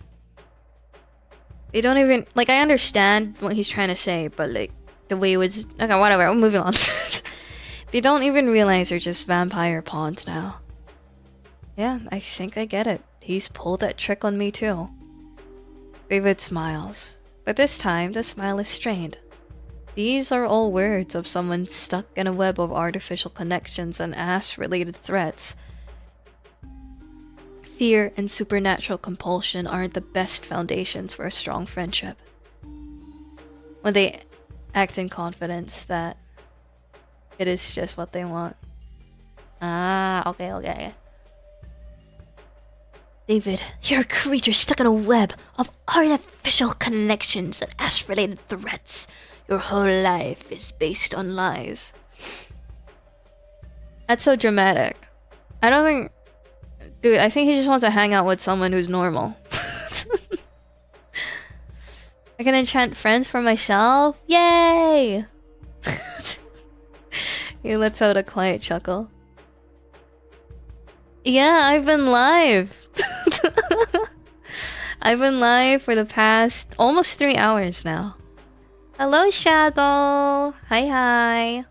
They don't even like. I understand what he's trying to say, but like the way it was. Okay, whatever. We're moving on. They don't even realize they're just vampire pawns now. Yeah, I think I get it. He's pulled that trick on me too. David smiles, but this time the smile is strained. These are all words of someone stuck in a web of artificial connections and ass-related threats. Fear and supernatural compulsion aren't the best foundations for a strong friendship. When they act in confidence that it is just what they want. Ah, okay. David, you're a creature stuck in a web of artificial connections and ass-related threats. Your whole life is based on lies. That's so dramatic. I don't think... Dude, I think he just wants to hang out with someone who's normal. I can enchant friends for myself? Yay! He lets out a quiet chuckle. Yeah, I've been live. I've been live for the past almost 3 hours now. Hello, Shadow. Hi.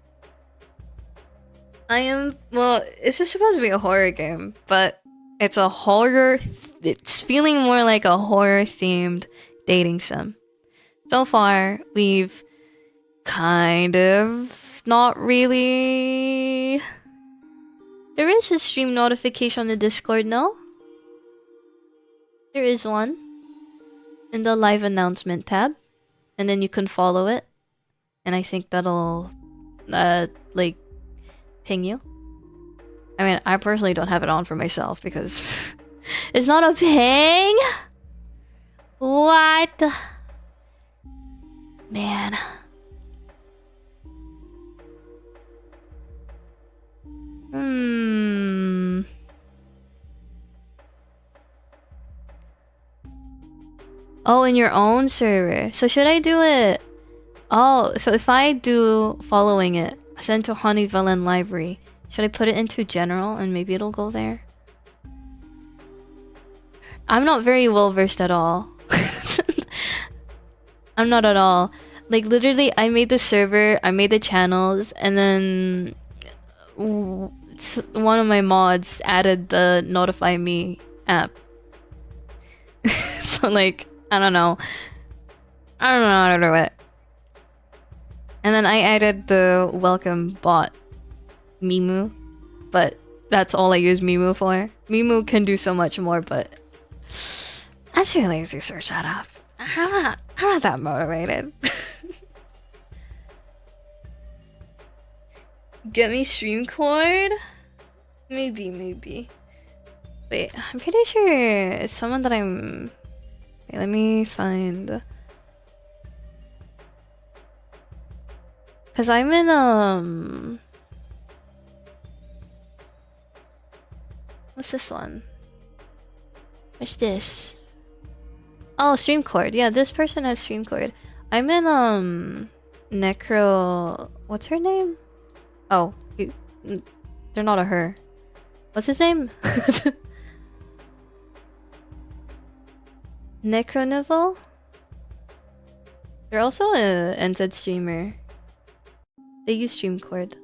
Well, it's just supposed to be a horror game, but it's a horror... It's feeling more like a horror-themed dating sim. So far, we've kind of not really... There is a stream notification on the Discord, no? There is one. In the live announcement tab. And then you can follow it. And I think that'll, like, ping you. I mean, I personally don't have it on for myself because it's not a ping! What? Man. Oh, in your own server. So should I do it? Oh, so if I do following it, send to Honey Villain Library, should I put it into general and maybe it'll go there? I'm not very well versed at all. I'm not at all. Like literally, I made the server, I made the channels, and then one of my mods added the Notify Me app. So like, I don't know how to do it. And then I added the welcome bot Mimu, but that's all I use Mimu for. Mimu can do so much more, but I'm too lazy to search that up. I'm not that motivated. Get me stream cord? Maybe. Wait, I'm pretty sure it's someone that I'm... Wait, let me find... Cause I'm in, what's this one? What's this? Oh, Streamcord. Yeah, this person has Streamcord. I'm in, Necro... What's her name? Oh, they're not a her. What's his name? Necronival? They're also a NZ streamer. They use Streamcord.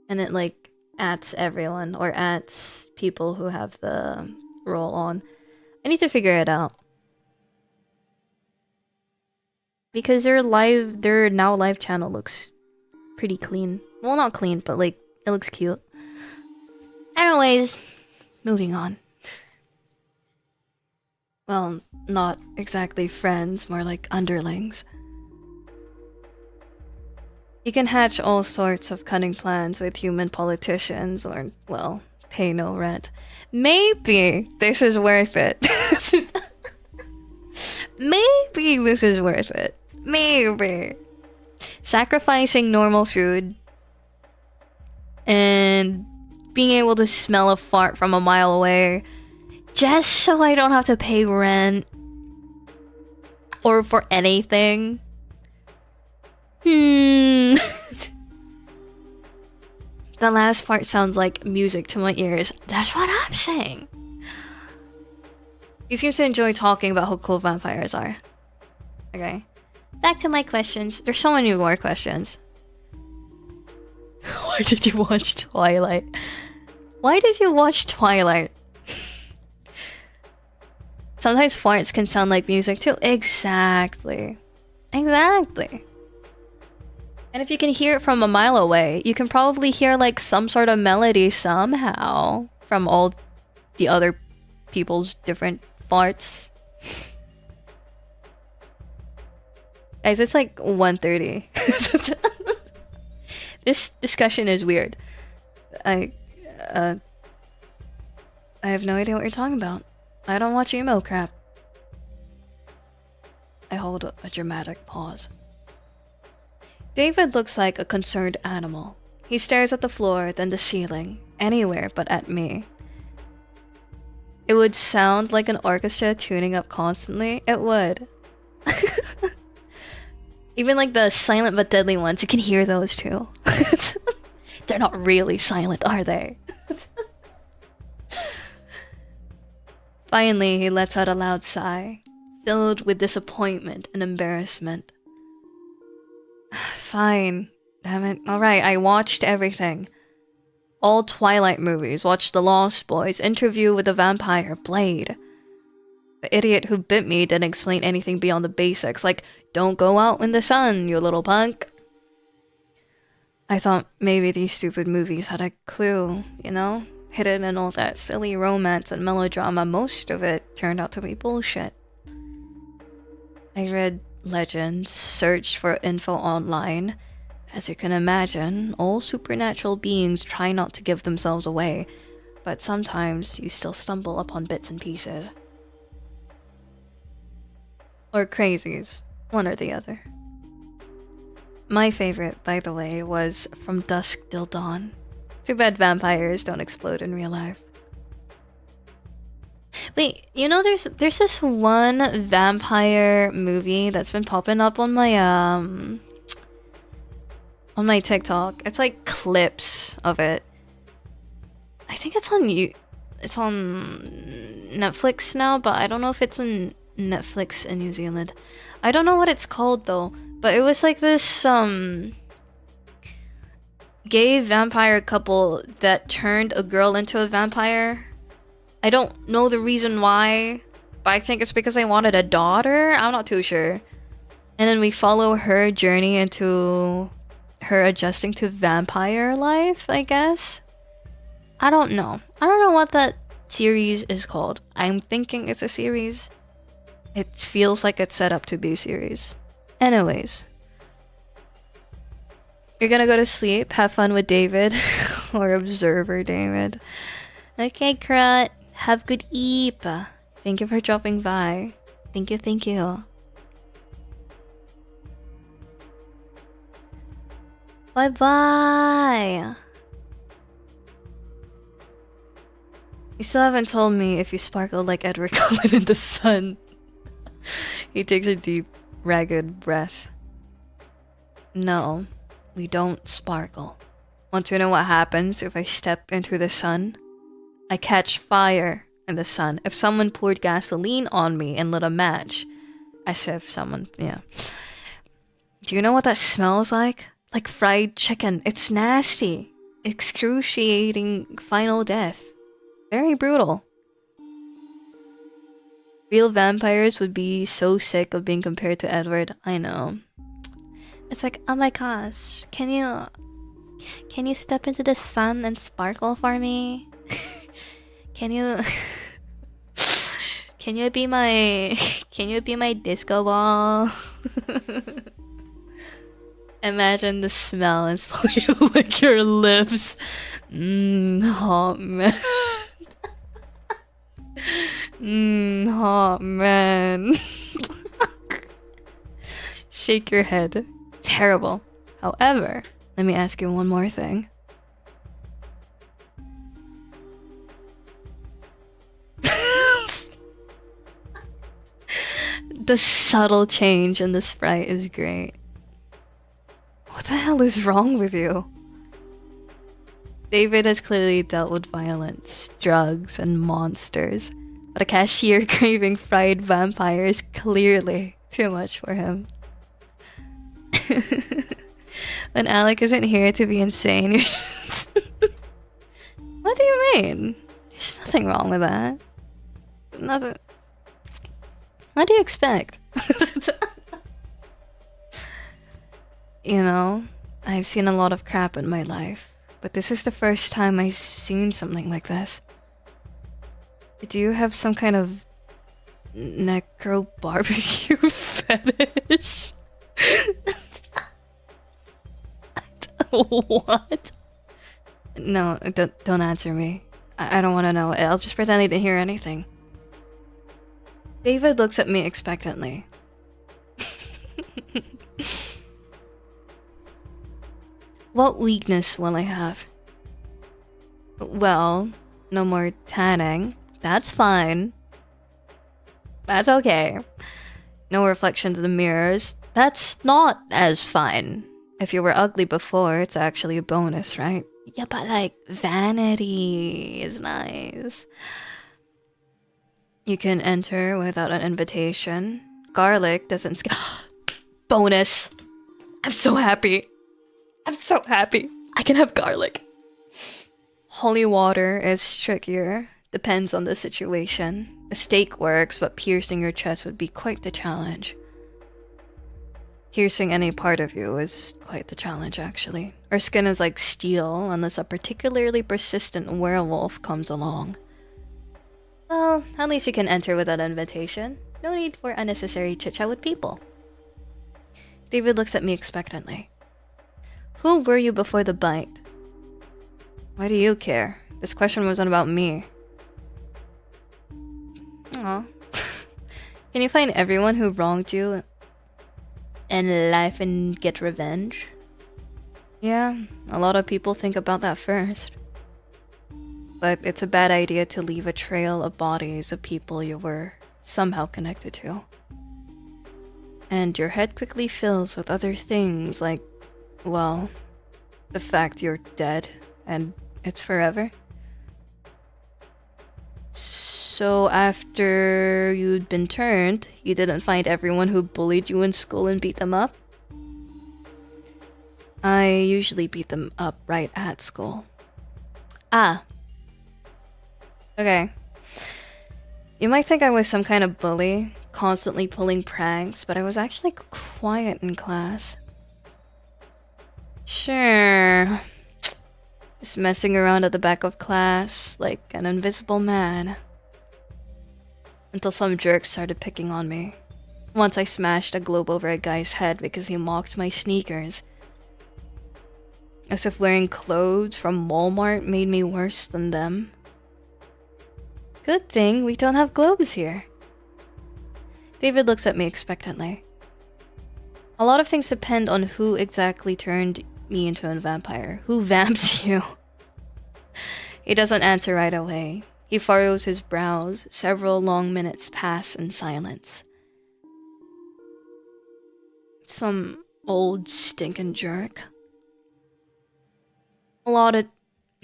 And it like adds everyone or adds people who have the role on. I need to figure it out. Because their now live channel looks pretty clean. Well, not clean, but like it looks cute. Anyways, moving on. Well, not exactly friends, more like underlings. You can hatch all sorts of cunning plans with human politicians or, well, pay no rent. Maybe this is worth it. Maybe this is worth it. Maybe. Sacrificing normal food and being able to smell a fart from a mile away just so I don't have to pay rent or for anything. The last part sounds like music to my ears. That's what I'm saying. He seems to enjoy talking about how cool vampires are. Okay. Back to my questions. There's so many more questions. Why did you watch Twilight? Why did you watch Twilight? Sometimes farts can sound like music too. Exactly. And if you can hear it from a mile away, you can probably hear like some sort of melody somehow from all the other people's different farts. Guys, it's like 1:30. This discussion is weird. I have no idea what you're talking about. I don't watch emo crap. I hold a dramatic pause. David looks like a concerned animal. He stares at the floor, then the ceiling, anywhere but at me. It would sound like an orchestra tuning up constantly. It would. Even like the silent but deadly ones, you can hear those too. They're not really silent, are they? Finally, he lets out a loud sigh, filled with disappointment and embarrassment. Fine. Damn it. Alright, I watched everything. All Twilight movies, watched The Lost Boys, Interview with the Vampire, Blade. The idiot who bit me didn't explain anything beyond the basics, like, don't go out in the sun, you little punk. I thought maybe these stupid movies had a clue, you know? Hidden in all that silly romance and melodrama, most of it turned out to be bullshit. I read legends, searched for info online. As you can imagine, all supernatural beings try not to give themselves away, but sometimes you still stumble upon bits and pieces. Or crazies, one or the other. My favorite, by the way, was From Dusk Till Dawn. Too bad vampires don't explode in real life. Wait, you know there's this one vampire movie that's been popping up on my TikTok. It's like clips of it. I think it's on Netflix now, but I don't know if it's on Netflix in New Zealand. I don't know what it's called though, but it was like this gay vampire couple that turned a girl into a vampire. I don't know the reason why, but I think it's because they wanted a daughter. I'm not too sure. And then we follow her journey into her adjusting to vampire life, I guess. I don't know. I don't know what that series is called. I'm thinking it's a series. It feels like it's set up to be a series. Anyways. You're gonna go to sleep, have fun with David, or Observer David. Okay, Krut, have good eep. Thank you for dropping by. Thank you, thank you. Bye bye. You still haven't told me if you sparkle like Edward Cullen in the sun. He takes a deep, ragged breath. No. We don't sparkle. Want to know what happens if I step into the sun? I catch fire in the sun. If someone poured gasoline on me and lit a match. As if someone, yeah. Do you know what that smells like? Like fried chicken. It's nasty. Excruciating final death. Very brutal. Real vampires would be so sick of being compared to Edward. I know. It's like, oh my gosh, can you step into the sun and sparkle for me? Can you be my disco ball? Imagine the smell and slowly lick your lips. Hot man. Hot man. Shake your head. Terrible. However, let me ask you one more thing. The subtle change in the sprite is great. What the hell is wrong with you? David has clearly dealt with violence, drugs, and monsters, but a cashier craving fried vampire is clearly too much for him. When Alec isn't here to be insane, you're just... What do you mean? There's nothing wrong with that. Nothing. What do you expect? You know, I've seen a lot of crap in my life, but this is the first time I've seen something like this. Do you have some kind of necro barbecue fetish? What? No, don't answer me. I don't want to know. I'll just pretend I didn't hear anything. David looks at me expectantly. What weakness will I have? Well, no more tanning. That's fine. That's okay. No reflections in the mirrors. That's not as fine. If you were ugly before, it's actually a bonus, right? Yeah, but like, vanity is nice. You can enter without an invitation. Garlic doesn't bonus! I'm so happy! I'm so happy! I can have garlic! Holy water is trickier. Depends on the situation. A steak works, but piercing your chest would be quite the challenge. Piercing any part of you is quite the challenge, actually. Our skin is like steel, unless a particularly persistent werewolf comes along. Well, at least you can enter without invitation. No need for unnecessary chit-chat with people. David looks at me expectantly. Who were you before the bite? Why do you care? This question wasn't about me. Aw. Can you find everyone who wronged you in life and get revenge? Yeah, a lot of people think about that first. But it's a bad idea to leave a trail of bodies of people you were somehow connected to. And your head quickly fills with other things like, well, the fact you're dead and it's forever. So after you'd been turned, you didn't find everyone who bullied you in school and beat them up? I usually beat them up right at school. Ah. Okay. You might think I was some kind of bully, constantly pulling pranks, but I was actually quiet in class. Sure. Just messing around at the back of class like an invisible man. Until some jerk started picking on me. Once I smashed a globe over a guy's head because he mocked my sneakers. As if wearing clothes from Walmart made me worse than them. Good thing we don't have globes here. David looks at me expectantly. A lot of things depend on who exactly turned me into a vampire. Who vamped you? He doesn't answer right away. He furrows his brows. Several long minutes pass in silence. Some old stinking jerk. A lot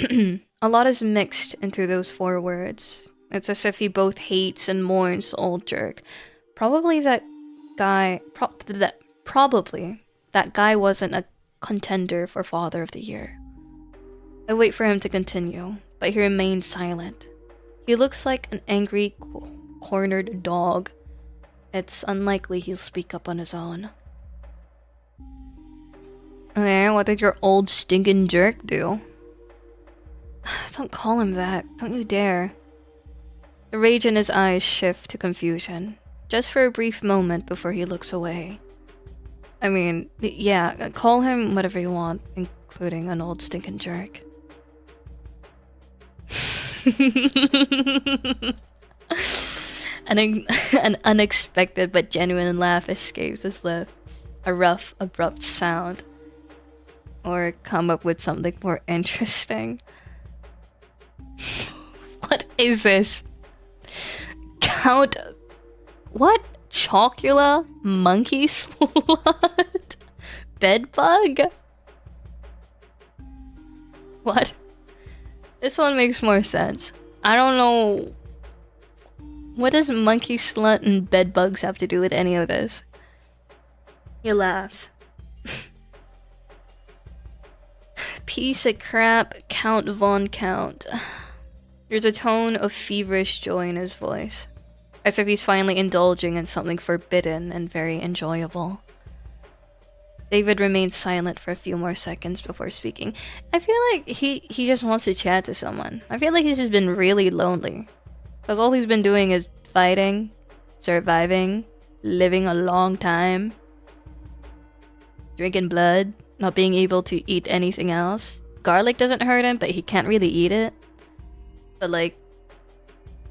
is mixed into those 4 words. It's as if he both hates and mourns the old jerk. Probably that guy wasn't a contender for Father of the Year. I wait for him to continue, but he remains silent. He looks like an angry, cornered dog. It's unlikely he'll speak up on his own. Okay, what did your old stinking jerk do? Don't call him that. Don't you dare. The rage in his eyes shift to confusion, just for a brief moment before he looks away. I mean, yeah, call him whatever you want, including an old stinking jerk. An unexpected but genuine laugh escapes his lips. A rough, abrupt sound. Or come up with something more interesting. What is this? Count... What? Chocula? Monkey slut? Bedbug? What? This one makes more sense. I don't know... What does monkey slut and bedbugs have to do with any of this? He laughs. Piece of crap, Count Von Count. There's a tone of feverish joy in his voice, as if he's finally indulging in something forbidden and very enjoyable. David remains silent for a few more seconds before speaking. I feel like he just wants to chat to someone. I feel like he's just been really lonely. Because all he's been doing is fighting, surviving, living a long time, drinking blood, not being able to eat anything else. Garlic doesn't hurt him, but he can't really eat it. But like,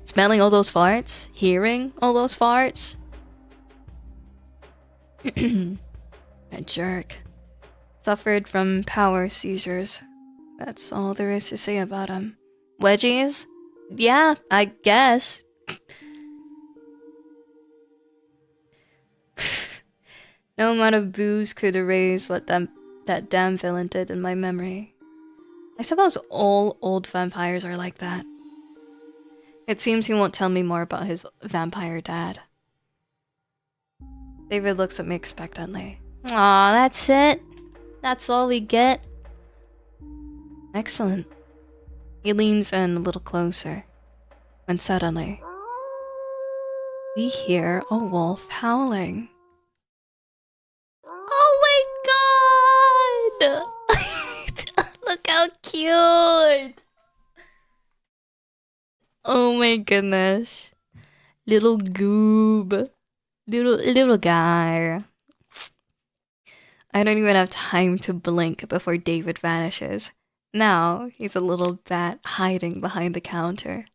smelling all those farts, hearing all those farts. That jerk. Suffered from power seizures. That's all there is to say about him. Wedgies? Yeah, I guess. No amount of booze could erase what that damn villain did in my memory. I suppose all old vampires are like that. It seems he won't tell me more about his vampire dad. David looks at me expectantly. Aw, that's it? That's all we get? Excellent. He leans in a little closer. When suddenly, we hear a wolf howling. Oh my god! Look how cute! Oh my goodness. Little goob. Little guy. I don't even have time to blink before David vanishes. Now, he's a little bat hiding behind the counter.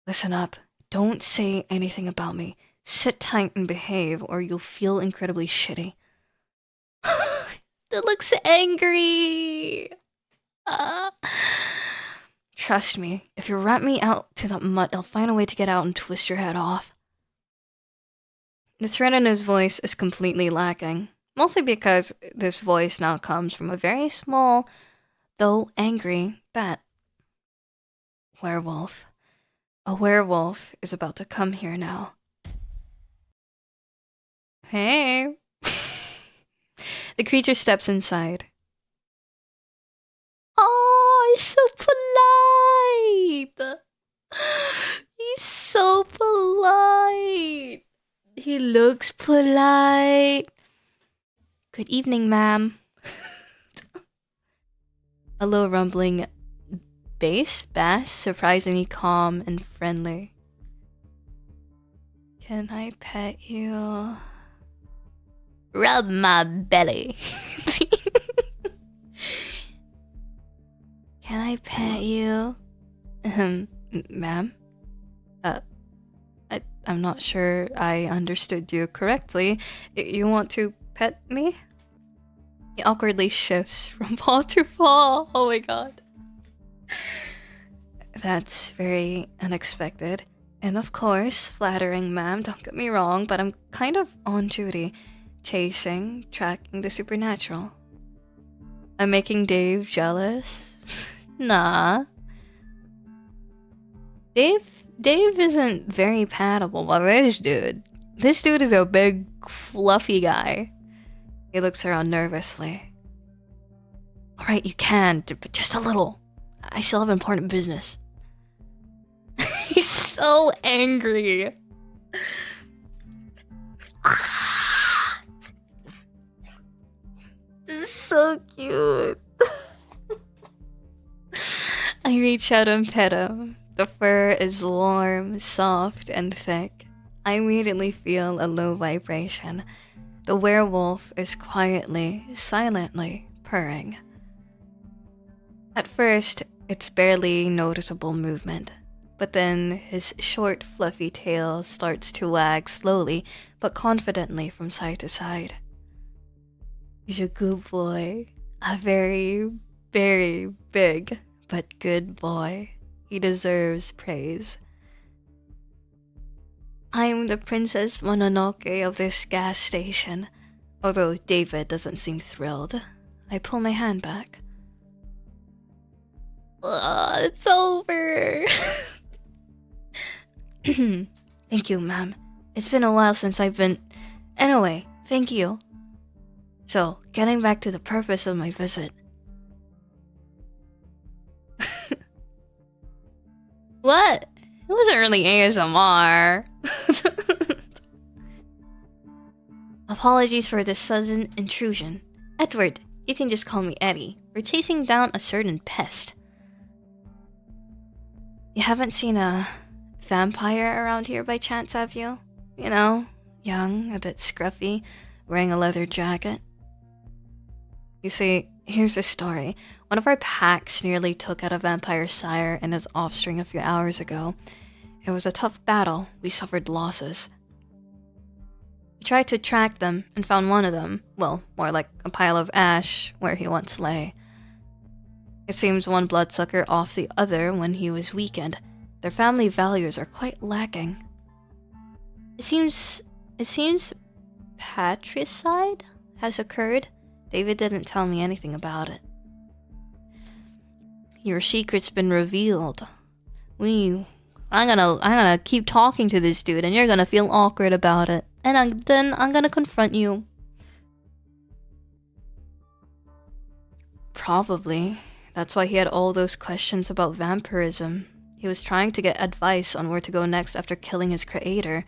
Listen up. Don't say anything about me. Sit tight and behave, or you'll feel incredibly shitty. That looks angry. Trust me, if you rat me out to that mutt, I'll find a way to get out and twist your head off. The threat in his voice is completely lacking, mostly because this voice now comes from a very small, though angry, bat. Werewolf. A werewolf is about to come here now. Hey. The creature steps inside. Oh, he's so polite. He's so polite. He looks polite. Good evening, ma'am. A low rumbling bass, surprisingly calm and friendly. Can I pet you? Rub my belly. Can I pet you? Ma'am? I'm not sure I understood you correctly. You want to pet me? He awkwardly shifts from paw to paw. Oh my god. That's very unexpected. And of course, flattering, ma'am, don't get me wrong, but I'm kind of on duty. Chasing, tracking the supernatural. I'm making Dave jealous? Nah. Dave isn't very patable, but this dude is a big, fluffy guy. He looks around nervously. Alright, you can, but just a little. I still have important business. He's so angry. This is so cute. I reach out and pet him. The fur is warm, soft, and thick. I immediately feel a low vibration. The werewolf is quietly, silently purring. At first, it's barely noticeable movement, but then his short, fluffy tail starts to wag slowly but confidently from side to side. He's a good boy. A very, very big but good boy. He deserves praise. I'm the Princess Mononoke of this gas station. Although David doesn't seem thrilled, I pull my hand back. It's over. Thank you, ma'am. It's been a while since I've been... Anyway, thank you. So, getting back to the purpose of my visit. What? It wasn't really ASMR. Apologies for this sudden intrusion. Edward, you can just call me Eddie. We're chasing down a certain pest. You haven't seen a vampire around here by chance, have you? You know, young, a bit scruffy, wearing a leather jacket. You see, here's the story. One of our packs nearly took out a vampire sire and his offspring a few hours ago. It was a tough battle. We suffered losses. We tried to track them and found one of them, well, more like a pile of ash, where he once lay. It seems one bloodsucker off the other when he was weakened. Their family values are quite lacking. It seems patricide has occurred. David didn't tell me anything about it. Your secret's been revealed. I'm gonna keep talking to this dude, and you're gonna feel awkward about it. And then I'm gonna confront you. Probably. That's why he had all those questions about vampirism. He was trying to get advice on where to go next after killing his creator,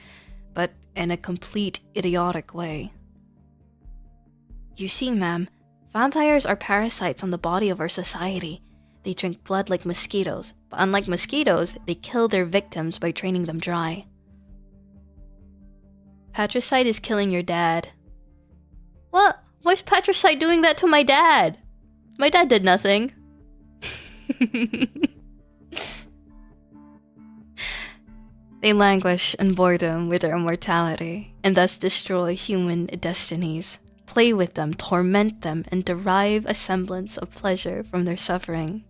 but in a complete idiotic way. You see, ma'am, vampires are parasites on the body of our society. They drink blood like mosquitoes, but unlike mosquitoes, they kill their victims by draining them dry. Patricide is killing your dad. What? Why's Patricide doing that to my dad? My dad did nothing. They languish in boredom with their immortality, and thus destroy human destinies. Play with them, torment them, and derive a semblance of pleasure from their suffering.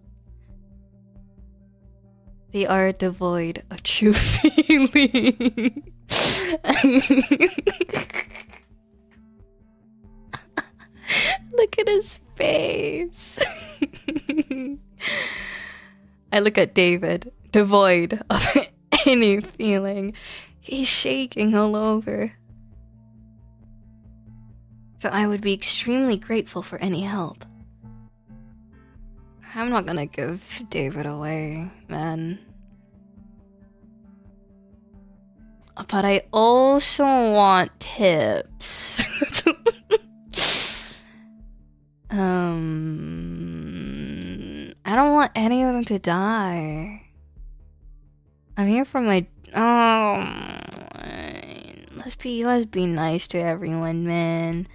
They are devoid of true feeling. Look at his face. I look at David, devoid of any feeling. He's shaking all over. So I would be extremely grateful for any help. I'm not gonna give David away, man. But I also want tips. I don't want any of them to die. I'm here for my... let's be nice to everyone, man.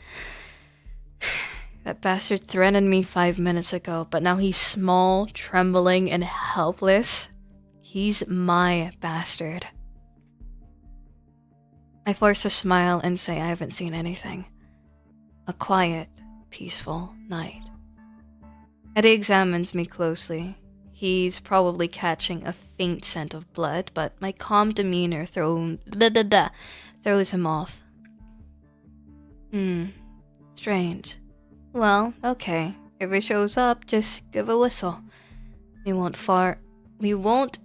That bastard threatened me 5 minutes ago, but now he's small, trembling, and helpless. He's my bastard. I force a smile and say I haven't seen anything. A quiet, peaceful night. Eddie examines me closely. He's probably catching a faint scent of blood, but my calm demeanor throws him off. Strange. Well, okay. If it shows up, just give a whistle. We won't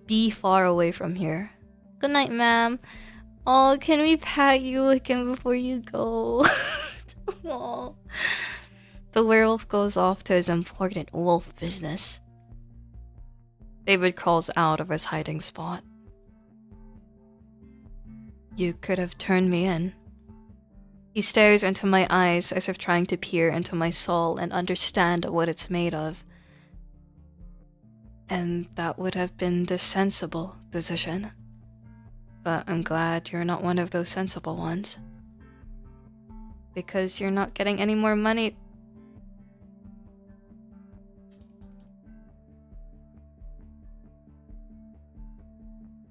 be far away from here. Good night, ma'am. Oh, can we pat you again before you go? Oh. The werewolf goes off to his important wolf business. David crawls out of his hiding spot. You could have turned me in. He stares into my eyes as if trying to peer into my soul and understand what it's made of. And that would have been the sensible decision. But I'm glad you're not one of those sensible ones. Because you're not getting any more money.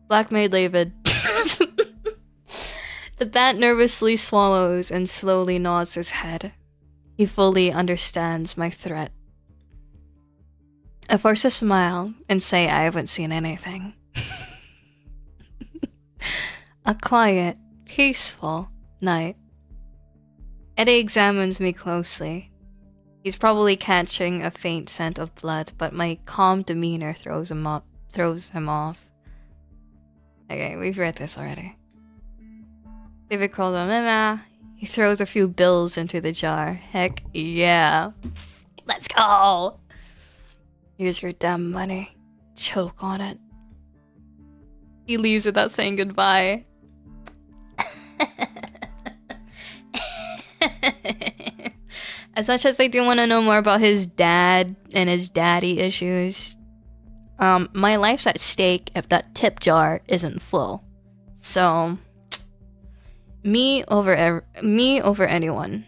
Blackmaid David. The bat nervously swallows and slowly nods his head. He fully understands my threat. I force a smile and say I haven't seen anything. A quiet, peaceful night. Eddie examines me closely. He's probably catching a faint scent of blood, but my calm demeanor throws him off. Okay, we've read this already. David crawls on Mama. He throws a few bills into the jar. Heck yeah. Let's go! Here's your damn money. Choke on it. He leaves without saying goodbye. As much as I do want to know more about his dad and his daddy issues, my life's at stake if that tip jar isn't full. So, me over anyone.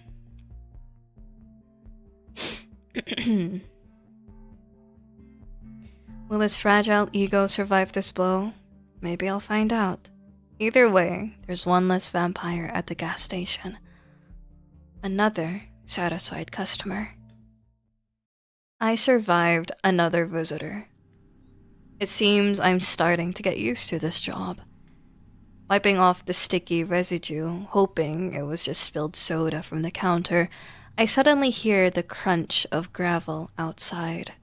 Will his fragile ego survive this blow? Maybe I'll find out. Either way, there's one less vampire at the gas station. Another satisfied customer. I survived another visitor. It seems I'm starting to get used to this job. Wiping off the sticky residue, hoping it was just spilled soda from the counter, I suddenly hear the crunch of gravel outside.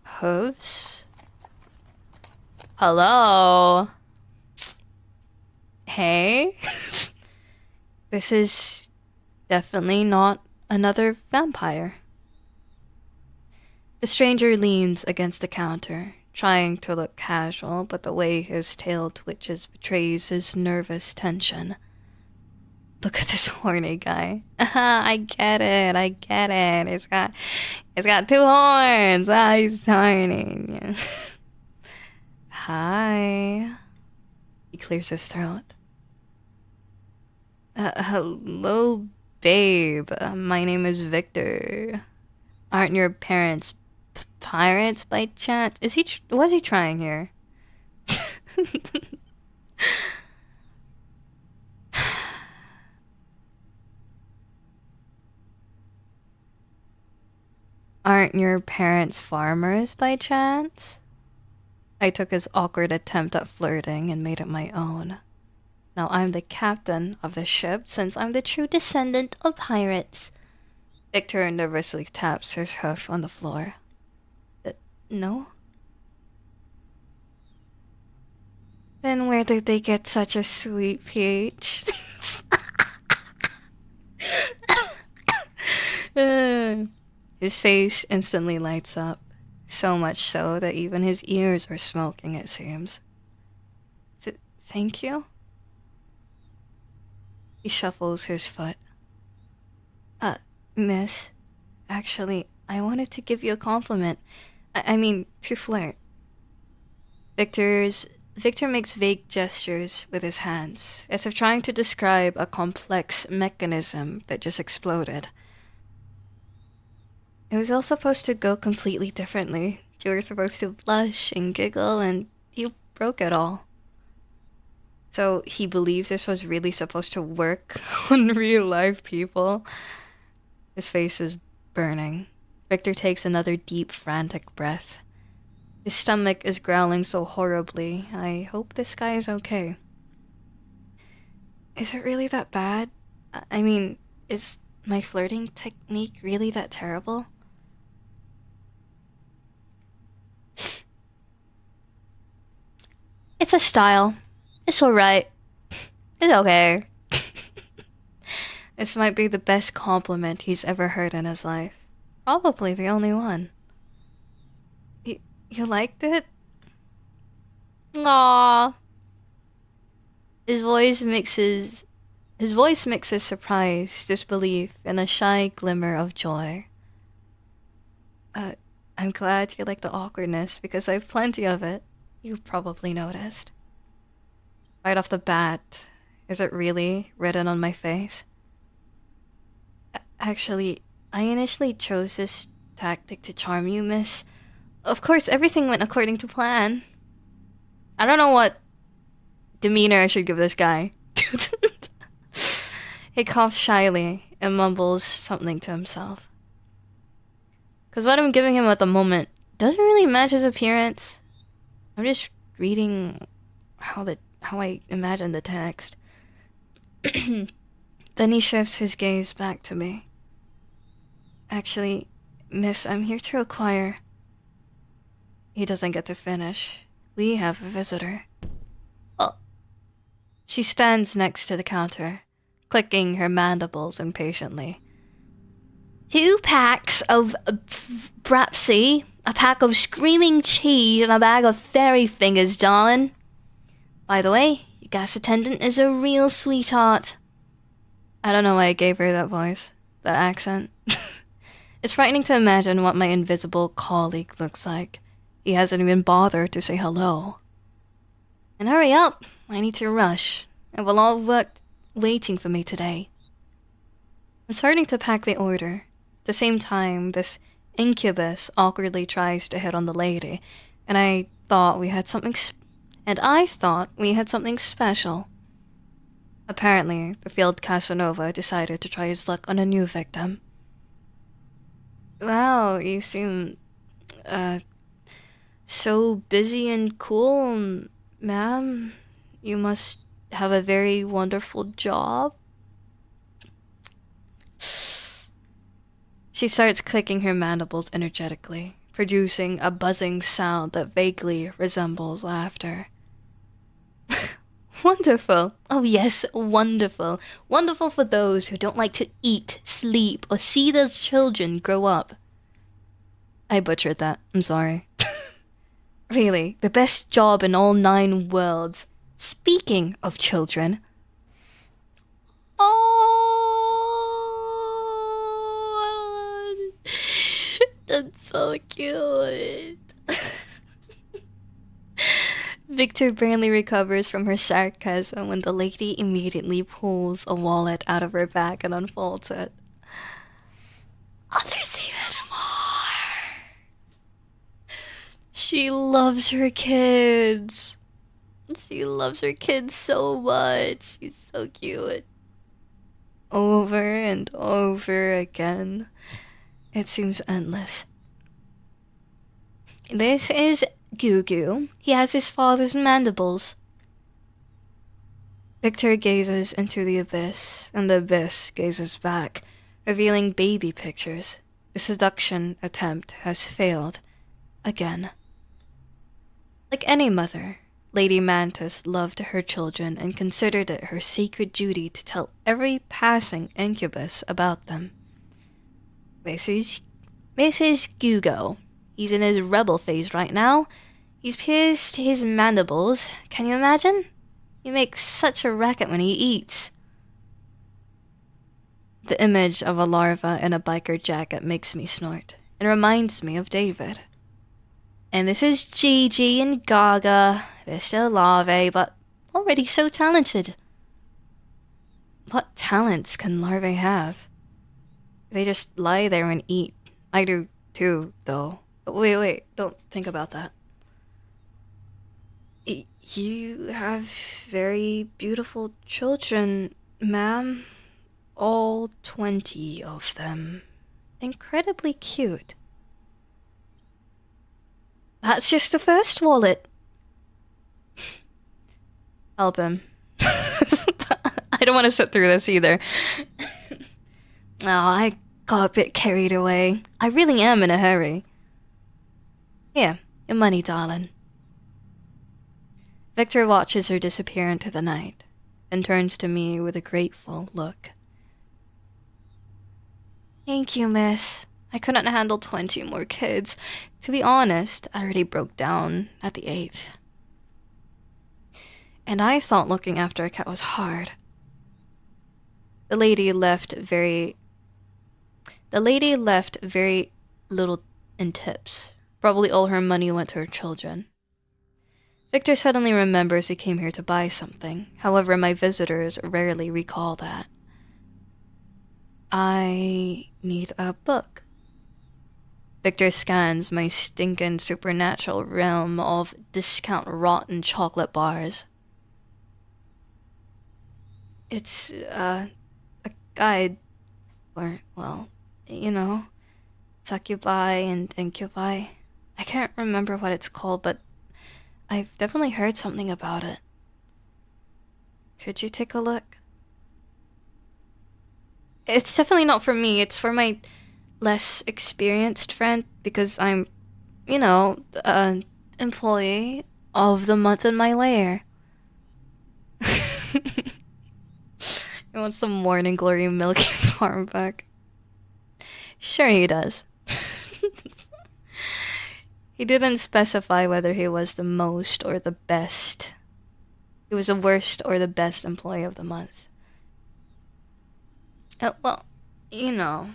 Hooves? Hello? Hey? This is definitely not another vampire. The stranger leans against the counter, trying to look casual, but the way his tail twitches betrays his nervous tension. Look at this horny guy. I get it. It's got 2 horns. Ah, he's horny. Hi. He clears his throat. Hello, babe. My name is Victor. Aren't your parents pirates by chance? What's he trying here? Aren't your parents farmers by chance? I took his awkward attempt at flirting and made it my own. Now I'm the captain of the ship since I'm the true descendant of pirates. Victor nervously taps his hoof on the floor. No? Then where did they get such a sweet peach? His face instantly lights up, so much so that even his ears are smoking, it seems. Thank you? He shuffles his foot. Miss, actually, I wanted to give you a compliment. I mean, to flirt. Victor makes vague gestures with his hands, as if trying to describe a complex mechanism that just exploded. It was all supposed to go completely differently. You were supposed to blush and giggle, and you broke it all. So he believes this was really supposed to work on real life people. His face is burning. Victor takes another deep, frantic breath. His stomach is growling so horribly. I hope this guy is okay. Is it really that bad? I mean, is my flirting technique really that terrible? It's a style. It's alright. It's okay. This might be the best compliment he's ever heard in his life. Probably the only one. You liked it? Aww. His voice mixes surprise, disbelief, and a shy glimmer of joy. I'm glad you like the awkwardness because I have plenty of it. You've probably noticed. Right off the bat, is it really written on my face? Actually, I initially chose this tactic to charm you, miss. Of course, everything went according to plan. I don't know what demeanor I should give this guy. He coughs shyly and mumbles something to himself. Because what I'm giving him at the moment doesn't really match his appearance. I'm just reading how I imagine the text. Then he shifts his gaze back to me. Actually, miss, I'm here to acquire... He doesn't get to finish. We have a visitor. Oh. She stands next to the counter, clicking her mandibles impatiently. 2 packs of brapsy, a pack of screaming cheese, and a bag of fairy fingers, darling. By the way, your gas attendant is a real sweetheart. I don't know why I gave her that voice, that accent. It's frightening to imagine what my invisible colleague looks like. He hasn't even bothered to say hello. And hurry up, I need to rush. It will all work waiting for me today. I'm starting to pack the order. At the same time, this incubus awkwardly tries to hit on the lady, and I thought we had something special. Apparently, the field Casanova decided to try his luck on a new victim. Wow, you seem, so busy and cool, ma'am. You must have a very wonderful job. She starts clicking her mandibles energetically, producing a buzzing sound that vaguely resembles laughter. Wonderful. Oh yes, wonderful. Wonderful for those who don't like to eat, sleep, or see their children grow up. I butchered that. I'm sorry. Really, the best job in all 9 worlds. Speaking of children. Oh, that's so cute. Victor barely recovers from her sarcasm when the lady immediately pulls a wallet out of her bag and unfolds it. Oh, there's even more! She loves her kids. She loves her kids so much. She's so cute. Over and over again. It seems endless. This is Gugu. He has his father's mandibles. Victor gazes into the abyss, and the abyss gazes back, revealing baby pictures. The seduction attempt has failed. Again. Like any mother, Lady Mantis loved her children and considered it her sacred duty to tell every passing incubus about them. This is Gugo. He's in his rebel phase right now. He's pierced his mandibles. Can you imagine? He makes such a racket when he eats. The image of a larva in a biker jacket makes me snort. It reminds me of David. And this is Gigi and Gaga. They're still larvae, but already so talented. What talents can larvae have? They just lie there and eat. I do too, though. Wait, don't think about that. You have very beautiful children, ma'am. All 20 of them. Incredibly cute. That's just the first wallet. Help him. I don't want to sit through this either. Oh, I got a bit carried away. I really am in a hurry. Here, your money, darling. Victor watches her disappear into the night, then turns to me with a grateful look. Thank you, miss. I couldn't handle 20 more kids. To be honest, I already broke down at the 8th. And I thought looking after a cat was hard. The lady left very little in tips. Probably all her money went to her children. Victor suddenly remembers he came here to buy something. However, my visitors rarely recall that. I need a book. Victor scans my stinking supernatural realm of discount rotten chocolate bars. It's, a guide for, well, you know, succubi and incubi. I can't remember what it's called, but I've definitely heard something about it. Could you take a look? It's definitely not for me. It's for my less experienced friend, because I'm, you know, an employee of the month in my lair. He wants some Morning Glory Milky Farm back. Sure he does. He didn't specify whether he was the most or the best. He was the worst or the best employee of the month. Well, you know,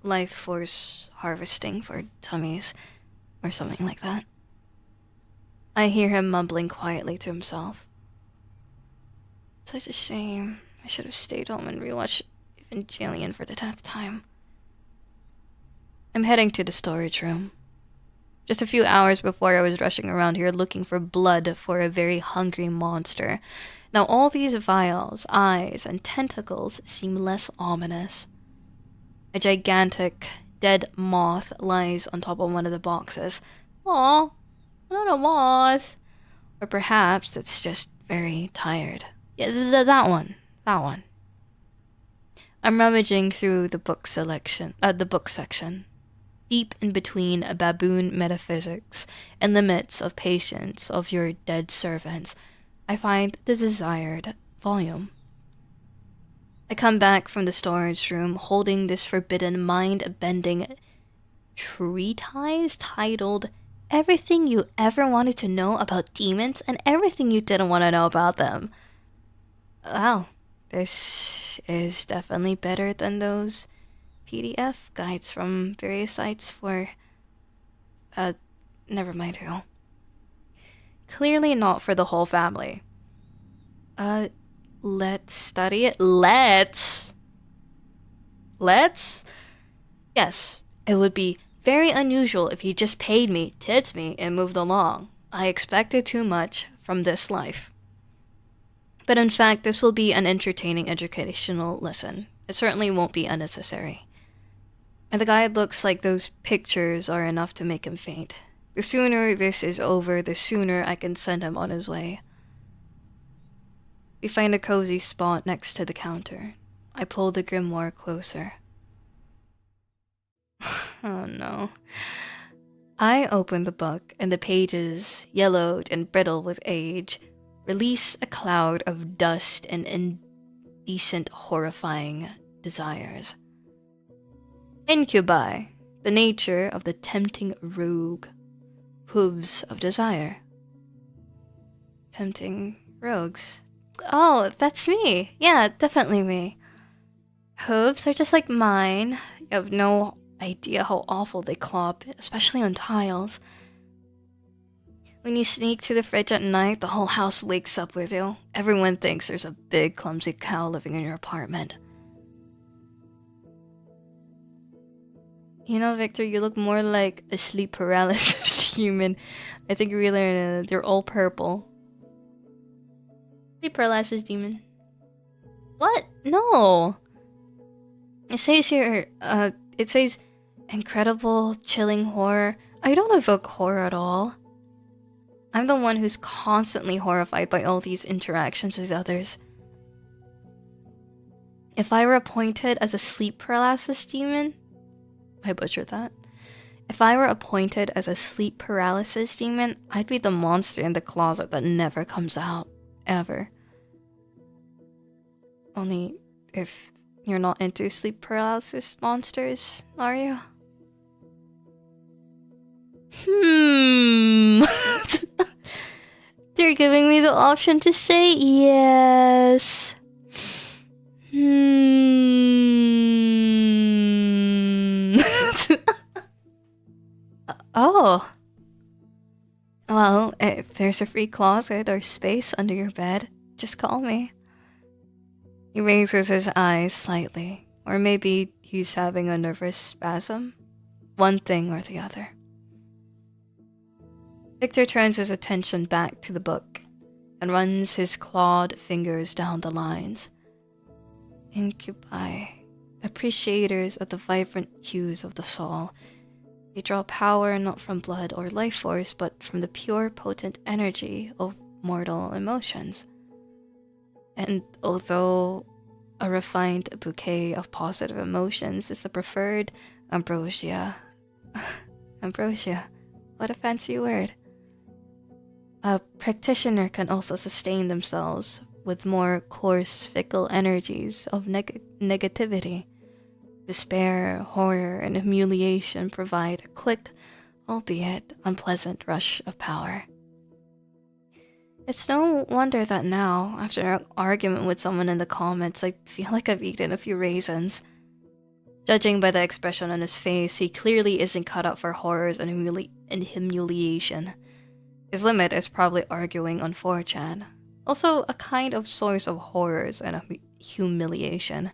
life force harvesting for tummies, or something like that. I hear him mumbling quietly to himself. Such a shame. I should have stayed home and rewatched Evangelion for the 10th time. I'm heading to the storage room. Just a few hours before, I was rushing around here looking for blood for a very hungry monster. Now all these vials, eyes, and tentacles seem less ominous. A gigantic, dead moth lies on top of one of the boxes. Aw, not a moth. Or perhaps it's just very tired. Yeah, that one. That one. I'm rummaging through the book section, deep in between a baboon metaphysics and limits of patience of your dead servants. I find the desired volume. I come back from the storage room holding this forbidden mind-bending treatise titled Everything You Ever Wanted to Know About Demons and Everything You Didn't Want to Know About Them. Wow, this is definitely better than those PDF guides from various sites for... never mind who. Clearly not for the whole family. Let's study it. Let's? Yes, it would be very unusual if he just paid me, tipped me, and moved along. I expected too much from this life. But in fact, this will be an entertaining educational lesson. It certainly won't be unnecessary. And the guy looks like those pictures are enough to make him faint. The sooner this is over, the sooner I can send him on his way. We find a cozy spot next to the counter. I pull the grimoire closer. Oh no. I open the book, and the pages, yellowed and brittle with age, release a cloud of dust and indecent, horrifying desires. Incubi, the nature of the tempting rogue. Hooves of desire. Tempting rogues. Oh, that's me. Yeah, definitely me. Hooves are just like mine. You have no idea how awful they clop, especially on tiles. When you sneak to the fridge at night, the whole house wakes up with you. Everyone thinks there's a big, clumsy cow living in your apartment. You know, Victor, you look more like a sleep paralysis human. I think really they're all purple. Sleep paralysis demon. What? No. It says here, it says incredible, chilling horror. I don't evoke horror at all. I'm the one who's constantly horrified by all these interactions with others. If I were appointed as a sleep paralysis demon... I butchered that. If I were appointed as a sleep paralysis demon, I'd be the monster in the closet that never comes out. Ever. Only if you're not into sleep paralysis monsters, are you? They're giving me the option to say yes. Oh. Well, if there's a free closet or space under your bed, just call me. He raises his eyes slightly, or maybe he's having a nervous spasm. One thing or the other. Victor turns his attention back to the book and runs his clawed fingers down the lines. Incubi, appreciators of the vibrant hues of the soul. They draw power not from blood or life force, but from the pure, potent energy of mortal emotions. And although a refined bouquet of positive emotions is the preferred ambrosia... ambrosia, what a fancy word. A practitioner can also sustain themselves with more coarse, fickle energies of negativity. Despair, horror, and humiliation provide a quick, albeit unpleasant rush of power. It's no wonder that now, after an argument with someone in the comments, I feel like I've eaten a few raisins. Judging by the expression on his face, he clearly isn't cut out for horrors and humiliation. His limit is probably arguing on 4chan. Also, a kind of source of horrors and humiliation.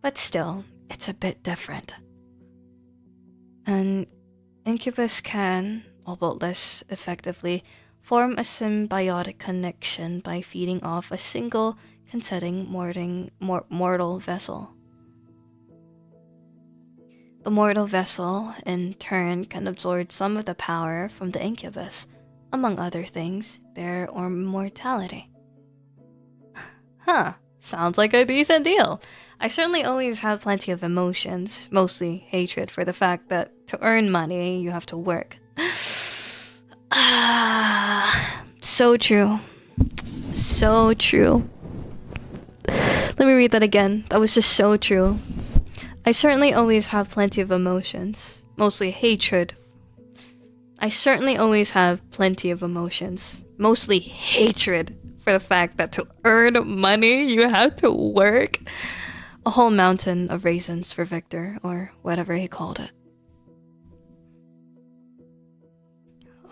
But still, it's a bit different. An incubus can, albeit less effectively, form a symbiotic connection by feeding off a single consenting mortal vessel. The mortal vessel, in turn, can absorb some of the power from the incubus, among other things, their immortality. Huh, sounds like a decent deal. I certainly always have plenty of emotions, mostly hatred for the fact that to earn money, you have to work. So true. So true. Let me read that again. That was just so true. I certainly always have plenty of emotions, mostly hatred. I certainly always have plenty of emotions, mostly hatred for the fact that to earn money, you have to work. A whole mountain of raisins for Victor, or whatever he called it.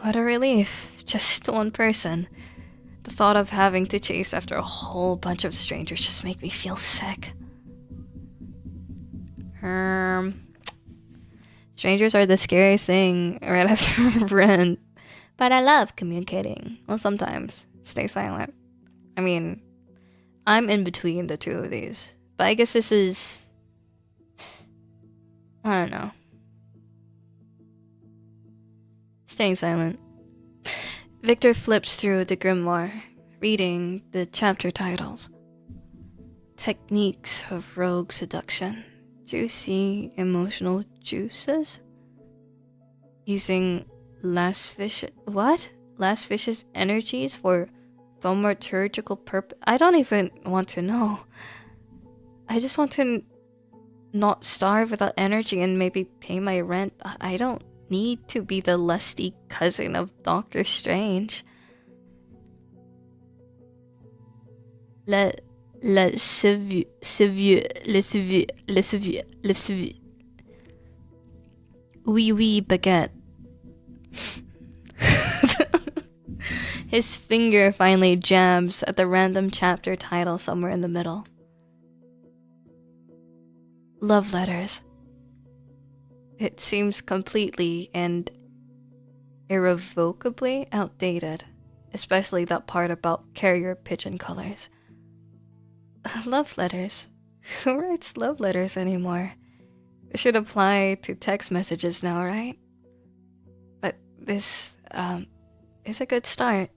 What a relief. Just one person. The thought of having to chase after a whole bunch of strangers just make me feel sick. Strangers are the scariest thing right after rent. But I love communicating. Well, sometimes. Stay silent. I mean, I'm in between the two of these. But I guess this is... I don't know. Staying silent. Victor flips through the grimoire, reading the chapter titles. Techniques of rogue seduction. Juicy emotional juices? Using last fish's energies for thaumaturgical purpose? I don't even want to know. I just want to not starve without energy and maybe pay my rent. I don't need to be the lusty cousin of Doctor Strange. Le severe. Oui, baguette. His finger finally jabs at the random chapter title somewhere in the middle. Love letters. It seems completely and irrevocably outdated, especially that part about carrier pigeon colors. Love letters? Who writes love letters anymore? This should apply to text messages now, right? But this, is a good start.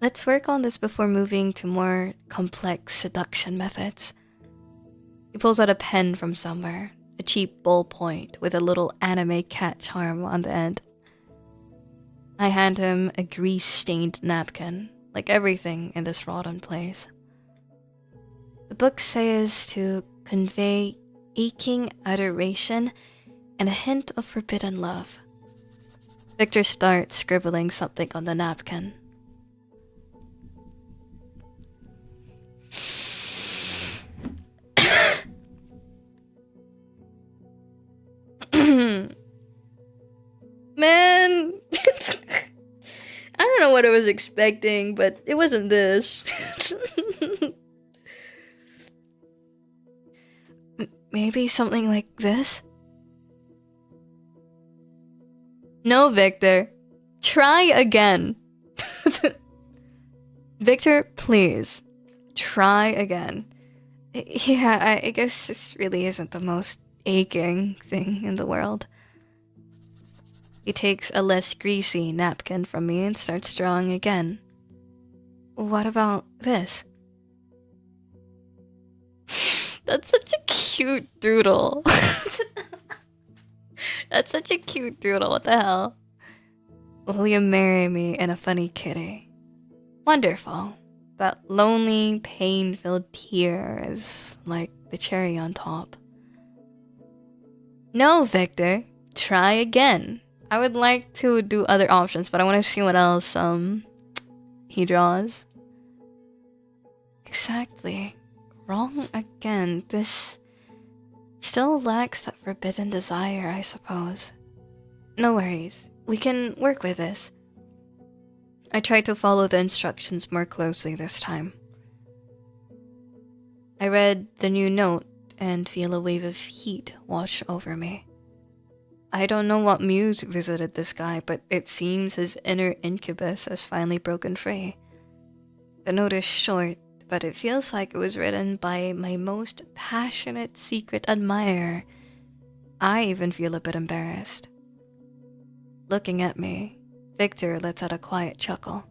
Let's work on this before moving to more complex seduction methods. He pulls out a pen from somewhere, a cheap ballpoint with a little anime cat charm on the end. I hand him a grease-stained napkin, like everything in this rotten place. The book says to convey aching adoration and a hint of forbidden love. Victor starts scribbling something on the napkin. Man, I don't know what I was expecting, but it wasn't this. Maybe something like this? No, Victor. Try again. Victor, please. Try again. Yeah, I guess this really isn't the most aching thing in the world. He takes a less greasy napkin from me and starts drawing again. What about this? That's such a cute doodle. That's such a cute doodle, what the hell? Will you marry me and a funny kitty? Wonderful. That lonely, pain-filled tear is like the cherry on top. No, Victor. Try again. I would like to do other options, but I want to see what else, he draws. Exactly. Wrong again. This still lacks that forbidden desire, I suppose. No worries. We can work with this. I tried to follow the instructions more closely this time. I read the new note and feel a wave of heat wash over me. I don't know what muse visited this guy, but it seems his inner incubus has finally broken free. The note is short, but it feels like it was written by my most passionate secret admirer. I even feel a bit embarrassed. Looking at me, Victor lets out a quiet chuckle.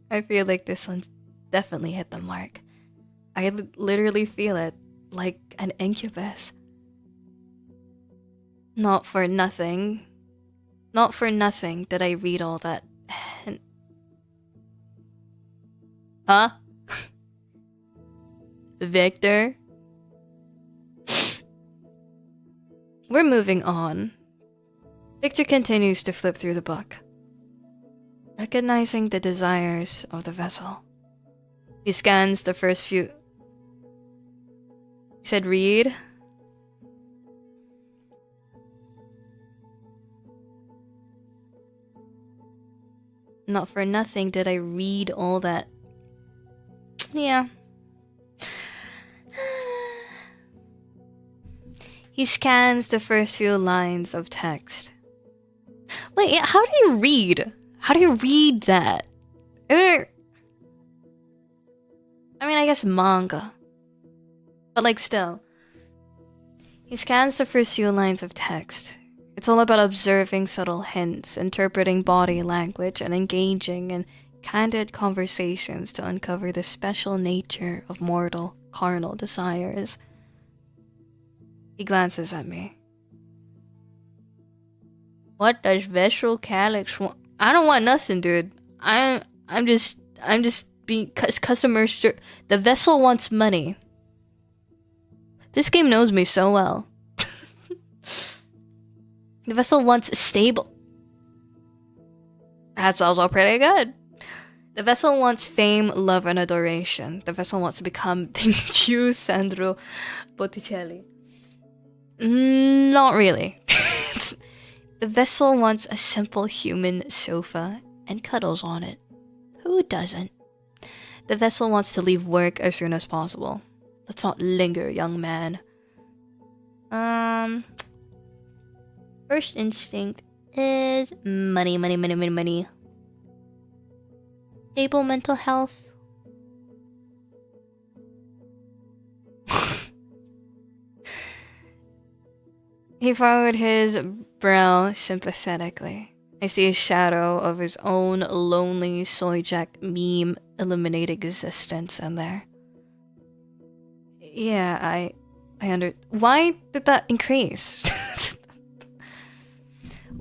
I feel like this one's definitely hit the mark. I literally feel it, like an incubus. Not for nothing did I read all that. Huh? Victor? We're moving on. Victor continues to flip through the book, recognizing the desires of the vessel. He scans the first few. He said, read. Not for nothing did I read all that. Yeah. He scans the first few lines of text. Wait, how do you read? How do you read that? I mean, I guess manga. But like still. He scans the first few lines of text. It's all about observing subtle hints, interpreting body language, and engaging in candid conversations to uncover the special nature of mortal, carnal desires. He glances at me. What does vessel Calix want? I don't want nothing, dude. I'm just being customer. The vessel wants money. This game knows me so well. The vessel wants stable. That's also pretty good. The vessel wants fame, love, and adoration. The vessel wants to become the new Sandro Botticelli. Not really. The vessel wants a simple human sofa and cuddles on it. Who doesn't? The vessel wants to leave work as soon as possible. Let's not linger, young man. First instinct is money, money, money, money, money. Stable mental health. He furrowed his brow sympathetically. I see a shadow of his own lonely soyjack meme illuminating existence in there. Yeah, I why did that increase?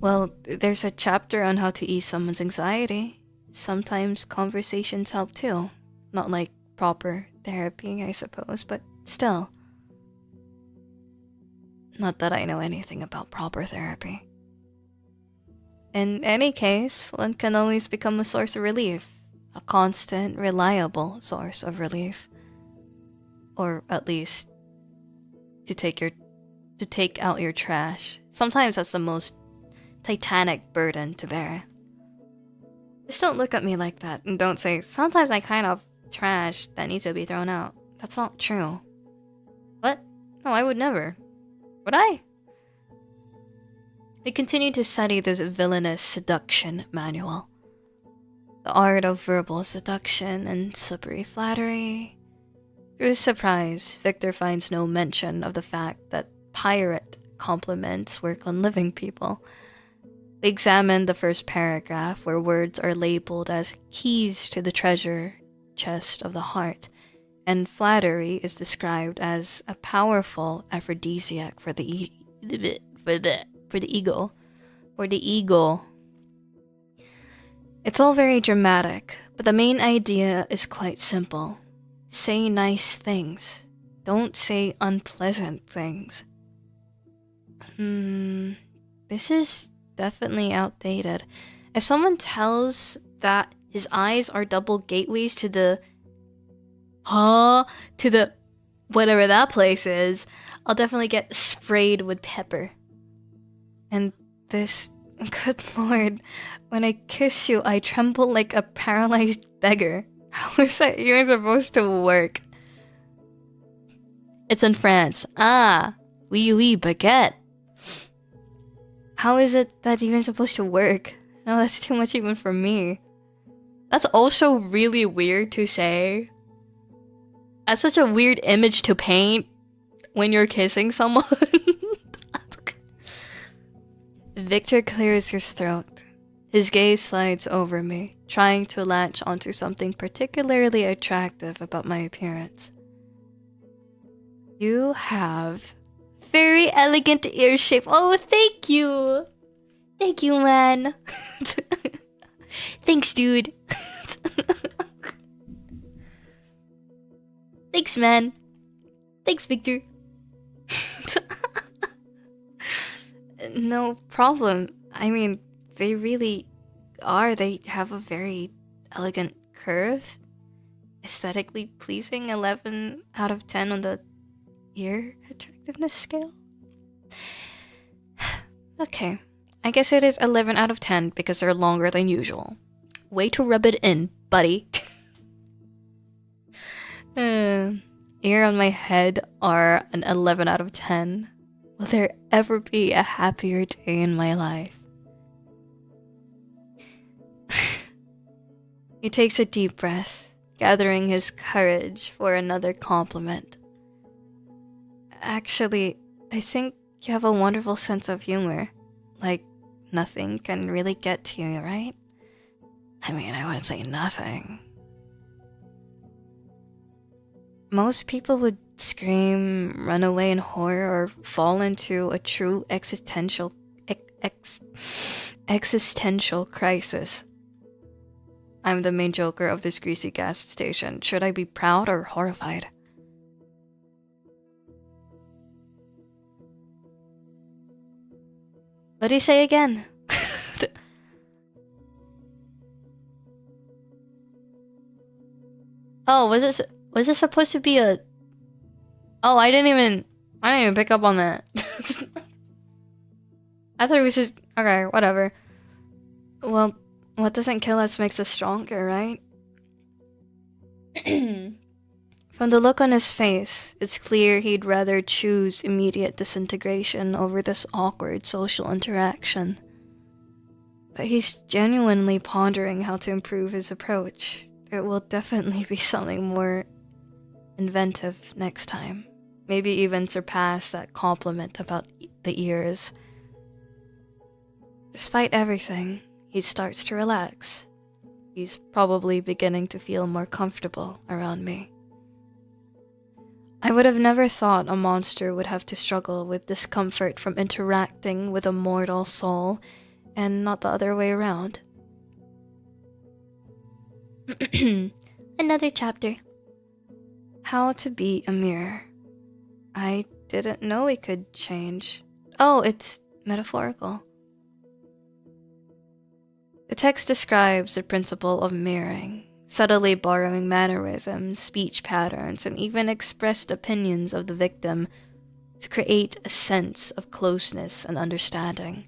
Well, there's a chapter on how to ease someone's anxiety. Sometimes conversations help too. Not like proper therapy, I suppose, but still. Not that I know anything about proper therapy. In any case, one can always become a source of relief. A constant, reliable source of relief. Or at least to take out your trash. Sometimes that's the most titanic burden to bear. Just don't look at me like that and don't say, sometimes I kind of trash that needs to be thrown out. That's not true. What? No, I would never. Would I? We continue to study this villainous seduction manual. The art of verbal seduction and slippery flattery. To his surprise, Victor finds no mention of the fact that pirate compliments work on living people. We examine the first paragraph where words are labeled as keys to the treasure chest of the heart, and flattery is described as a powerful aphrodisiac for the ego. It's all very dramatic, but the main idea is quite simple. Say nice things. Don't say unpleasant things. This is definitely outdated. If someone tells that his eyes are double gateways to the whatever that place is, I'll definitely get sprayed with pepper. And this, good lord, when I kiss you, I tremble like a paralyzed beggar. How is that even supposed to work? It's in France. Ah, oui, baguette. How is it that even supposed to work? No, that's too much even for me. That's also really weird to say. That's such a weird image to paint when you're kissing someone. Victor clears his throat. His gaze slides over me, trying to latch onto something particularly attractive about my appearance. You have very elegant ear shape. Oh, thank you. Thank you, man. Thanks, dude. Thanks, man. Thanks, Victor. No problem. I mean, they really are. They have a very elegant curve. Aesthetically pleasing. 11 out of 10 on the ear attractiveness scale. Okay. I guess it is 11 out of 10 because they're longer than usual. Way to rub it in, buddy. Ear on my head are an 11 out of 10. Will there ever be a happier day in my life? He takes a deep breath, gathering his courage for another compliment. Actually, I think you have a wonderful sense of humor. Like, nothing can really get to you, right? I mean, I wouldn't say nothing. Most people would scream, run away in horror, or fall into a true existential crisis. I'm the main joker of this greasy gas station. Should I be proud or horrified? What did he say again? Oh, was it supposed to be a... Oh, I didn't even pick up on that. I thought it was just... Okay, whatever. Well, what doesn't kill us makes us stronger, right? From the look on his face, it's clear he'd rather choose immediate disintegration over this awkward social interaction. But he's genuinely pondering how to improve his approach. It will definitely be something more inventive next time. Maybe even surpass that compliment about the ears. Despite everything, he starts to relax. He's probably beginning to feel more comfortable around me. I would have never thought a monster would have to struggle with discomfort from interacting with a mortal soul, and not the other way around. Another chapter. How to be a mirror. I didn't know it could change. Oh, it's metaphorical. The text describes the principle of mirroring, subtly borrowing mannerisms, speech patterns, and even expressed opinions of the victim to create a sense of closeness and understanding.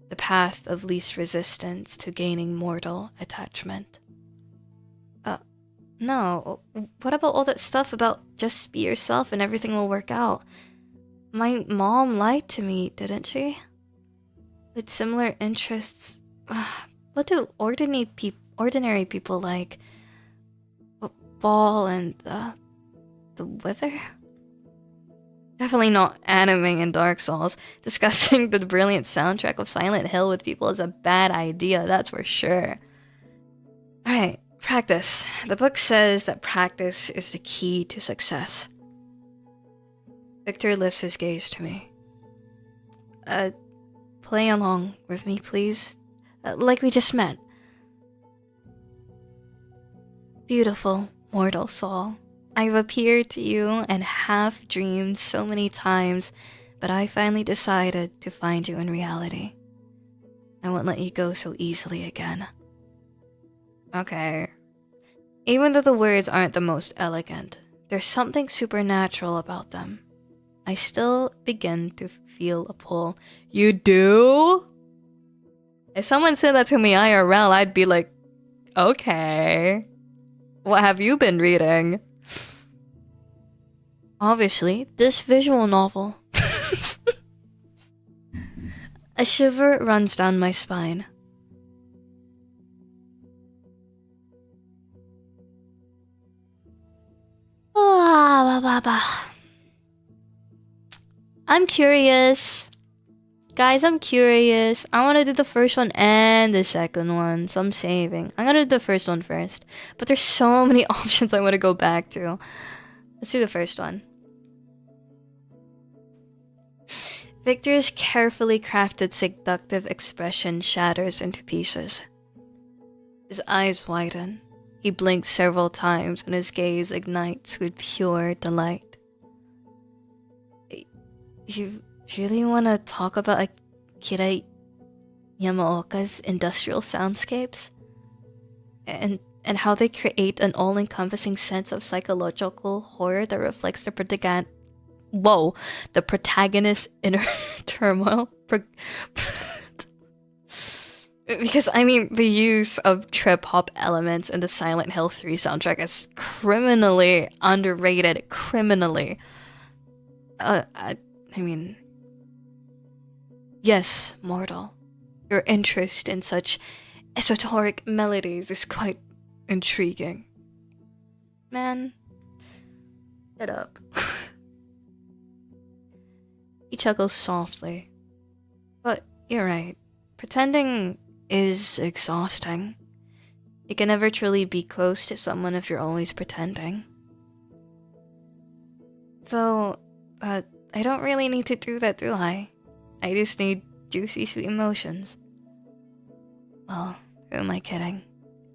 The path of least resistance to gaining mortal attachment. No. What about all that stuff about just be yourself and everything will work out? My mom lied to me, didn't she? With similar interests. What do ordinary people like? Football and the weather? Definitely not anime and Dark Souls. Discussing the brilliant soundtrack of Silent Hill with people is a bad idea, that's for sure. Alright, practice. The book says that practice is the key to success. Victor lifts his gaze to me. Play along with me, please. Like we just met. Beautiful, mortal soul. I've appeared to you and half dreamed so many times, but I finally decided to find you in reality. I won't let you go so easily again. Okay. Even though the words aren't the most elegant, there's something supernatural about them. I still begin to feel a pull. You do? If someone said that to me IRL, I'd be like, okay. What have you been reading? Obviously, this visual novel. A shiver runs down my spine. I'm curious. Guys, I'm curious. I want to do the first one and the second one, so I'm saving. I'm gonna do the first one first. But there's so many options I want to go back to. Let's do the first one. Victor's carefully crafted seductive expression shatters into pieces. His eyes widen. He blinks several times and his gaze ignites with pure delight. You really want to talk about Akira Yamaoka's industrial soundscapes? And how they create an all-encompassing sense of psychological horror that reflects the protagonist's inner turmoil. Because, I mean, the use of trip-hop elements in the Silent Hill 3 soundtrack is criminally underrated. Criminally. I mean... Yes, mortal. Your interest in such esoteric melodies is quite intriguing. Man. Shut up. He chuckles softly. But you're right. Pretending is exhausting. You can never truly be close to someone if you're always pretending. Though, I don't really need to do that, do I? I just need juicy, sweet emotions. Well, who am I kidding?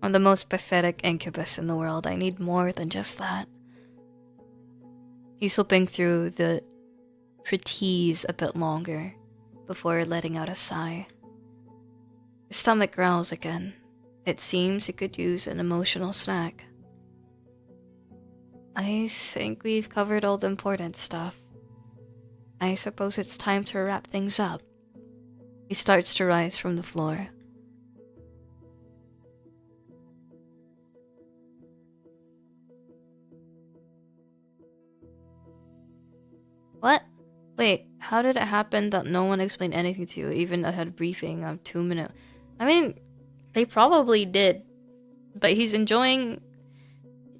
I'm the most pathetic incubus in the world. I need more than just that. He's flipping through the treatise a bit longer before letting out a sigh. His stomach growls again. It seems he could use an emotional snack. I think we've covered all the important stuff. I suppose it's time to wrap things up. He starts to rise from the floor. What? Wait, how did it happen that no one explained anything to you, even ahead of briefing of 2 minutes? I mean, they probably did, but he's enjoying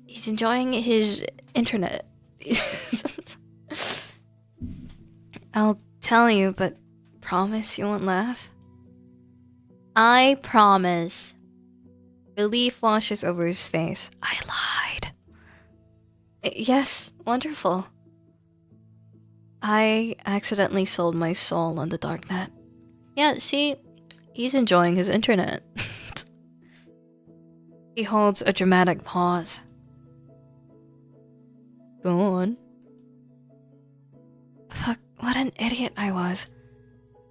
his internet. I'll tell you, but promise you won't laugh? I promise. Relief washes over his face. I lied. Yes, wonderful. I accidentally sold my soul on the darknet. Yeah, see, he's enjoying his internet. He holds a dramatic pause. Go on. Fuck, what an idiot I was.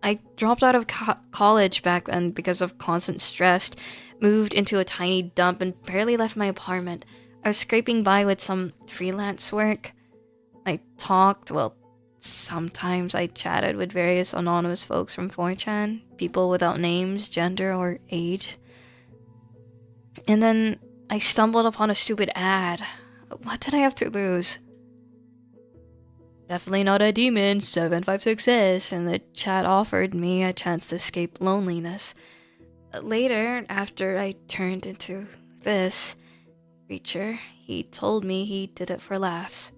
I dropped out of college back then because of constant stress, moved into a tiny dump, and barely left my apartment. I was scraping by with some freelance work. I talked, well, sometimes I chatted with various anonymous folks from 4chan, people without names, gender, or age. And then I stumbled upon a stupid ad. What did I have to lose? Definitely not a demon, 756S, and the chat offered me a chance to escape loneliness. Later, after I turned into this creature, he told me he did it for laughs.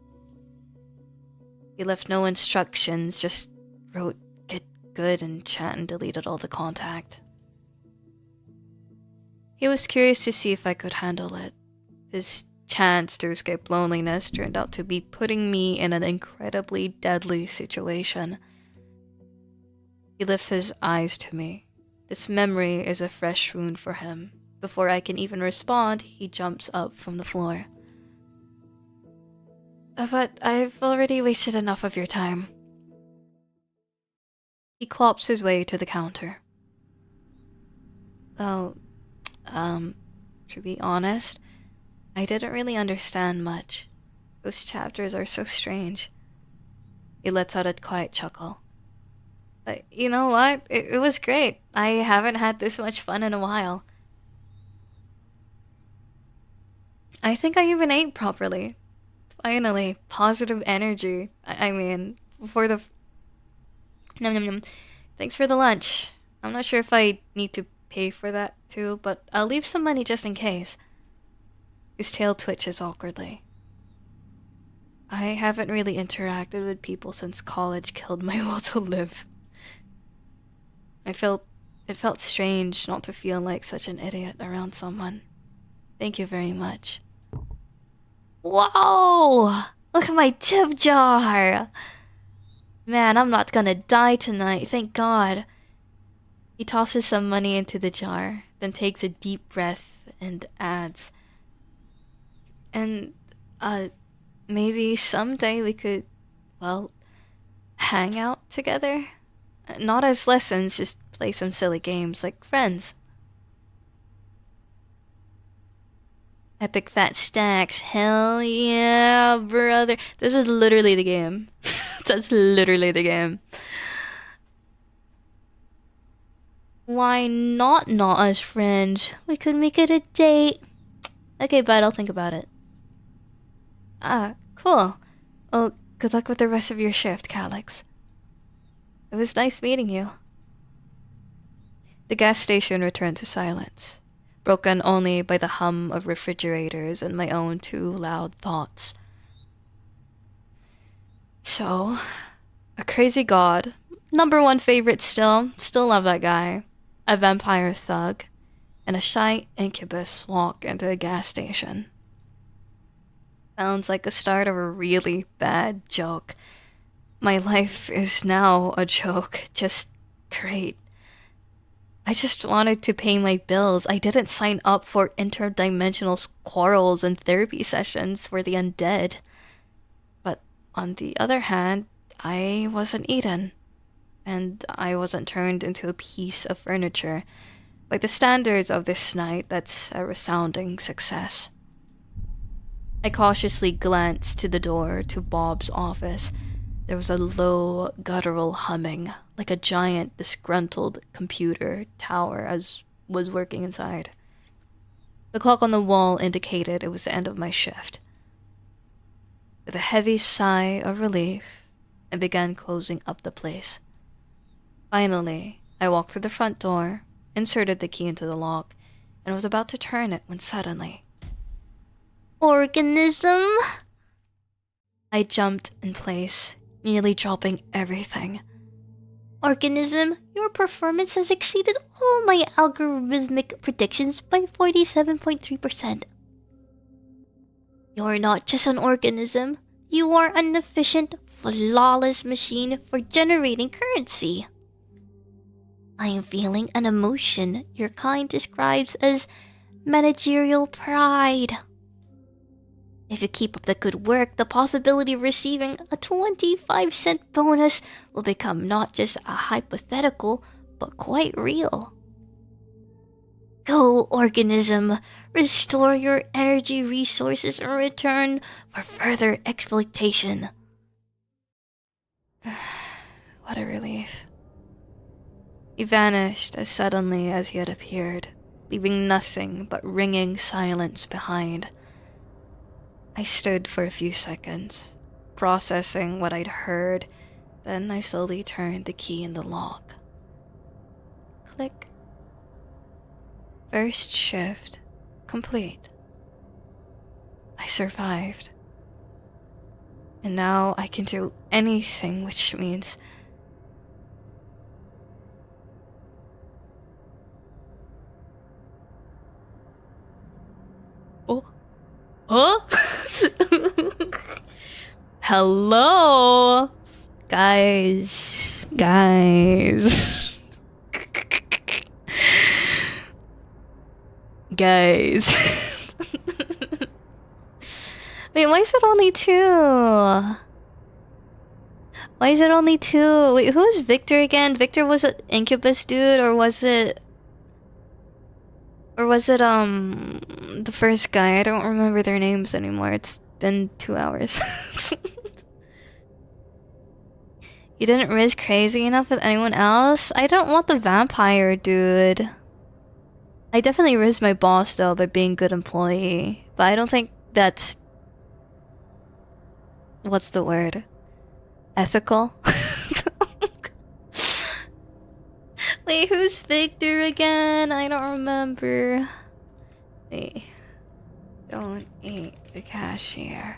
He left no instructions, just wrote "get good" in chat and deleted all the contact. He was curious to see if I could handle it. His chance to escape loneliness turned out to be putting me in an incredibly deadly situation. He lifts his eyes to me. This memory is a fresh wound for him. Before I can even respond, he jumps up from the floor. But I've already wasted enough of your time. He clops his way to the counter. Oh, To be honest, I didn't really understand much. Those chapters are so strange. He lets out a quiet chuckle. But you know what? It was great. I haven't had this much fun in a while. I think I even ate properly. Finally, positive energy. I mean, for the... Nom nom nom. Thanks for the lunch. I'm not sure if I need to pay for that too, but I'll leave some money just in case. His tail twitches awkwardly. I haven't really interacted with people since college killed my will to live. It felt strange not to feel like such an idiot around someone. Thank you very much. Whoa! Look at my tip jar! Man, I'm not gonna die tonight, thank God. He tosses some money into the jar, then takes a deep breath and adds, and, maybe someday we could, well, hang out together? Not as lessons, just play some silly games like friends. Epic fat stacks. Hell yeah, brother. This is literally the game. That's literally the game. Why not as friends? We could make it a date. Okay, bud, I'll think about it. Ah, cool. Well, good luck with the rest of your shift, Calix. It was nice meeting you. The gas station returned to silence, broken only by the hum of refrigerators and my own two loud thoughts. So, a crazy god, #1 favorite still love that guy, a vampire thug, and a shy incubus walk into a gas station. Sounds like the start of a really bad joke. My life is now a joke, just great. I just wanted to pay my bills. I didn't sign up for interdimensional quarrels and therapy sessions for the undead. But on the other hand, I wasn't eaten. And I wasn't turned into a piece of furniture. By the standards of this night, that's a resounding success. I cautiously glanced to the door to Bob's office. There was a low, guttural humming, like a giant, disgruntled computer tower was working inside. The clock on the wall indicated it was the end of my shift. With a heavy sigh of relief, I began closing up the place. Finally, I walked through the front door, inserted the key into the lock, and was about to turn it when suddenly... Organism? I jumped in place, nearly dropping everything. Organism, your performance has exceeded all my algorithmic predictions by 47.3%. You're not just an organism, you are an efficient, flawless machine for generating currency. I am feeling an emotion your kind describes as managerial pride. If you keep up the good work, the possibility of receiving a 25-cent bonus will become not just a hypothetical, but quite real. Go, organism, restore your energy resources in return for further exploitation. What a relief. He vanished as suddenly as he had appeared, leaving nothing but ringing silence behind. I stood for a few seconds, processing what I'd heard, then I slowly turned the key in the lock. Click. First shift complete. I survived. And now I can do anything, which means... Oh. Huh? Hello? Guys. Guys. Wait, why is it only 2? Why is it only 2? Wait, who is Victor again? Victor was an incubus dude, or was it Or was it the first guy? I don't remember their names anymore. It's been 2 hours. You didn't risk crazy enough with anyone else? I don't want the vampire dude. I definitely risked my boss though by being a good employee. But I don't think that's... What's the word? Ethical? Wait, who's Victor again? I don't remember. Wait. Don't eat the cashier.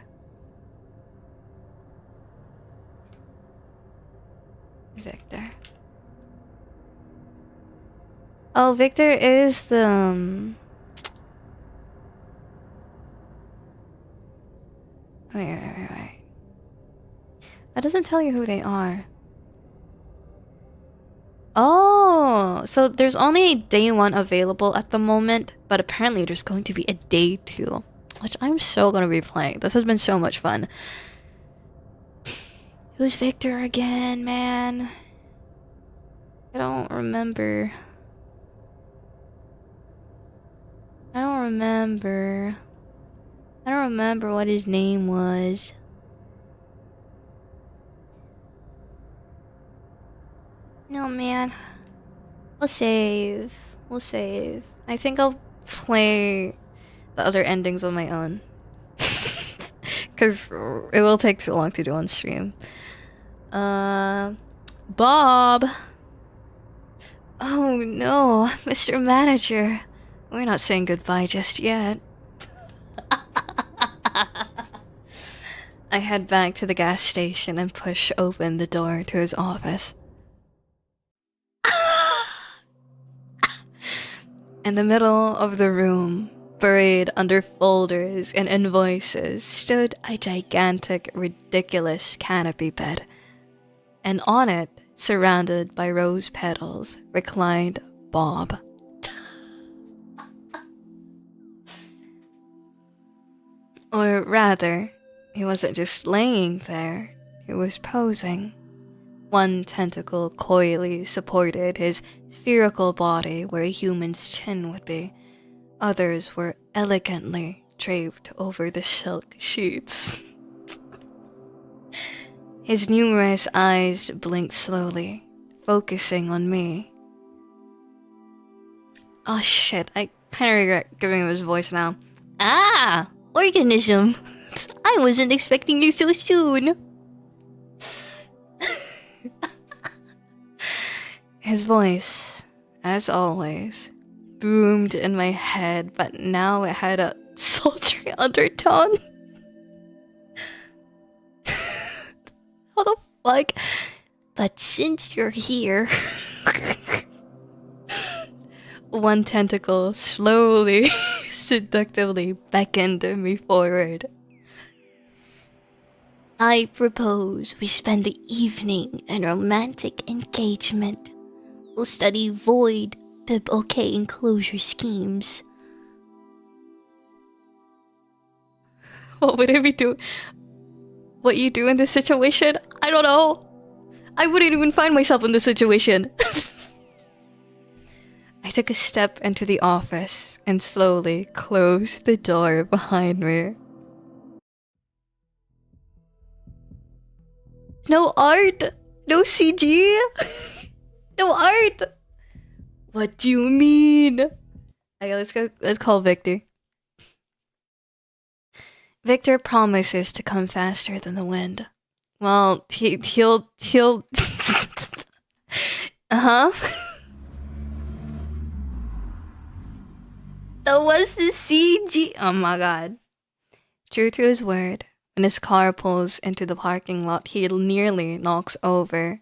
Victor. Oh, Victor is the... Wait. That doesn't tell you who they are. Oh, so there's only day 1 available at the moment, but apparently there's going to be a day 2, which I'm so gonna be playing. This has been so much fun. Who's Victor again, man? I don't remember. I don't remember what his name was. No, man. We'll save. I think I'll play the other endings on my own. Because it will take too long to do on stream. Bob! Oh no, Mr. Manager. We're not saying goodbye just yet. I head back to the gas station and push open the door to his office. In the middle of the room, buried under folders and invoices, stood a gigantic, ridiculous canopy bed. And on it, surrounded by rose petals, reclined Bob. Or rather, he wasn't just laying there, he was posing. One tentacle coyly supported his spherical body where a human's chin would be. Others were elegantly draped over the silk sheets. His numerous eyes blinked slowly, focusing on me. Oh shit, I kinda regret giving him his voice now. Ah! Organism! I wasn't expecting you so soon! His voice, as always, boomed in my head, but now it had a sultry undertone. How the fuck? But since you're here... One tentacle slowly, seductively beckoned me forward. I propose we spend the evening in romantic engagement. We'll study void Pip-OK enclosure schemes. What would I be doing? What you do in this situation? I don't know. I wouldn't even find myself in this situation. I took a step into the office and slowly closed the door behind me. No art! No CG! No art! What do you mean? Okay, let's call Victor. Victor promises to come faster than the wind. Well, he'll uh-huh. That was the CG. Oh my god. True to his word, when his car pulls into the parking lot, he nearly knocks over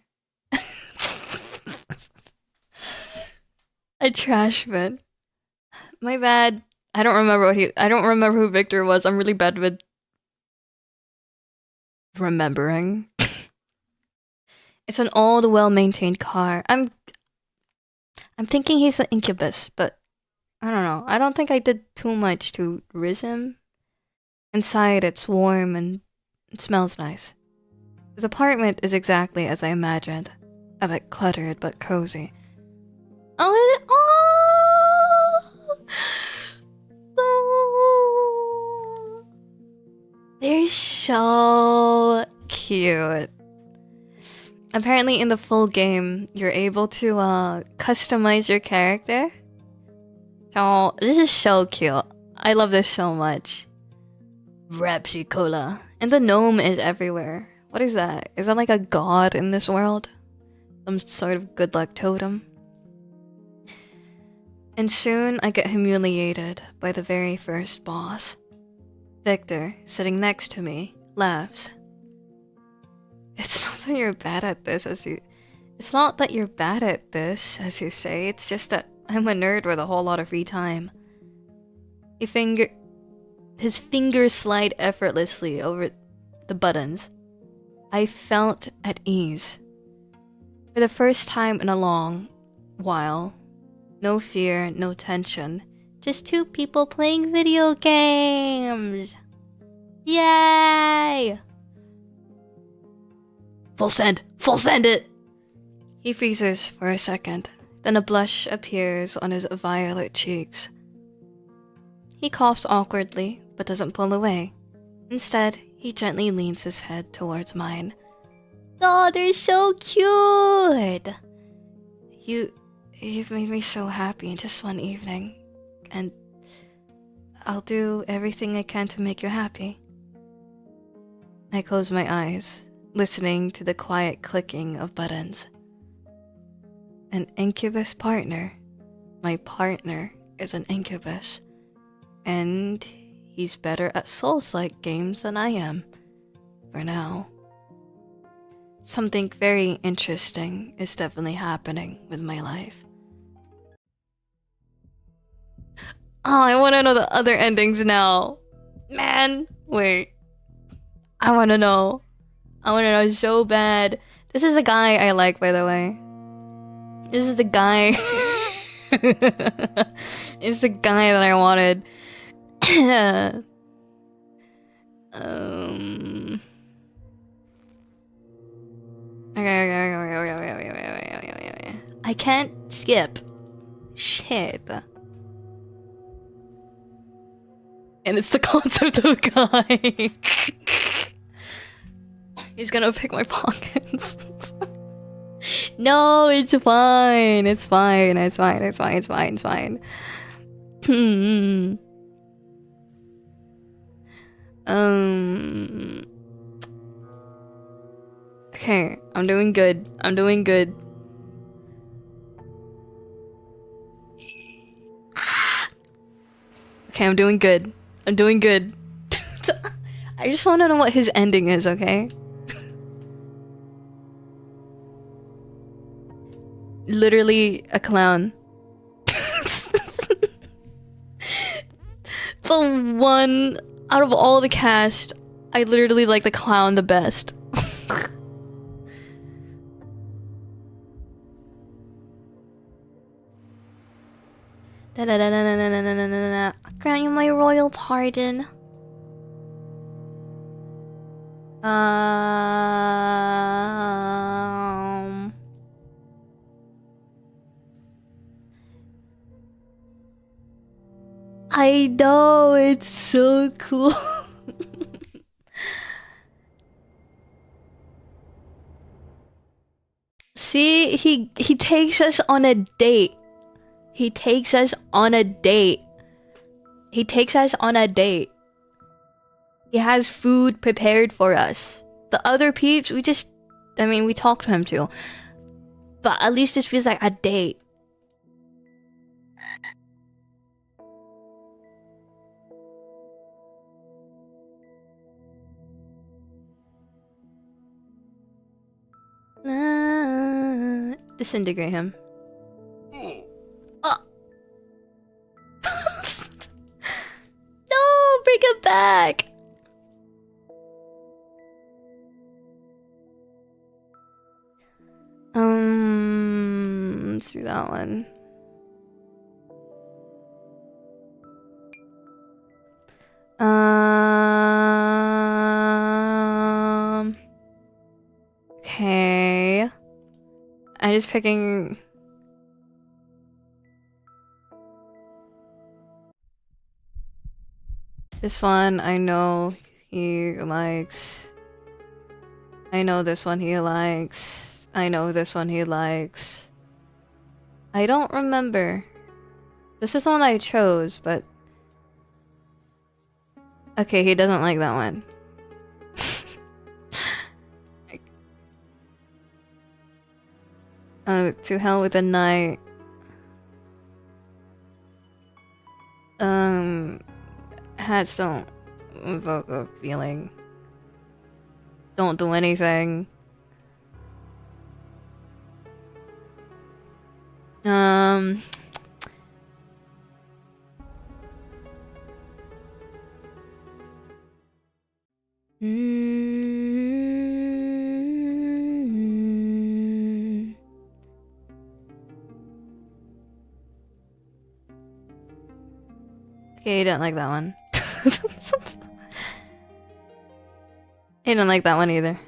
a trash bin. My bad. I don't remember who Victor was. I'm really bad with remembering. It's an old, well-maintained car. I'm thinking he's the Incubus, but I don't know. I don't think I did too much to riz him. Inside, it's warm and it smells nice. His apartment is exactly as I imagined. A bit cluttered but cozy. Oh, so cute. Apparently in the full game, you're able to customize your character. Oh, this is so cute. I love this so much. Rapsicola. And the gnome is everywhere. What is that? Is that like a god in this world? Some sort of good luck totem? And soon I get humiliated by the very first boss. Victor, sitting next to me, laughs. It's not that you're bad at this as you... It's not that you're bad at this, as you say. It's just that I'm a nerd with a whole lot of free time. His fingers slide effortlessly over the buttons. I felt at ease. For the first time in a long while, no fear, no tension, just two people playing video games. Yay! Full send it! He freezes for a second, then a blush appears on his violet cheeks. He coughs awkwardly, but doesn't pull away. Instead, he gently leans his head towards mine. Oh, they're so cute! You've made me so happy in just one evening. And I'll do everything I can to make you happy. I close my eyes, listening to the quiet clicking of buttons. An incubus partner. My partner is an incubus. And he's better at Souls-like games than I am. For now. Something very interesting is definitely happening with my life. Oh, I want to know the other endings now. Man, wait. I want to know. I want to know so bad. This is a guy I like, by the way. This is the guy. It's the guy that I wanted. Okay. I can't skip. Shit. And it's the concept of a guy. He's gonna pick my pockets. No, it's fine. It's fine. Okay, I'm doing good. Okay, I'm doing good. I just want to know what his ending is, okay? Literally a clown. The one out of all the cast, I literally like the clown the best. Grant you my royal pardon. I know, it's so cool. See, he takes us on a date. He takes us on a date. He has food prepared for us. The other peeps, we talked to him too. But at least this feels like a date. Disintegrate him. No, bring it back. Let's do that one. Okay. I'm just picking. This one, I know he likes. I know this one he likes. I know this one he likes. I don't remember. This is the one I chose, but... Okay, he doesn't like that one. To hell with the night. Hats don't evoke a feeling. Don't do anything. Okay, he didn't like that one. He didn't like that one either.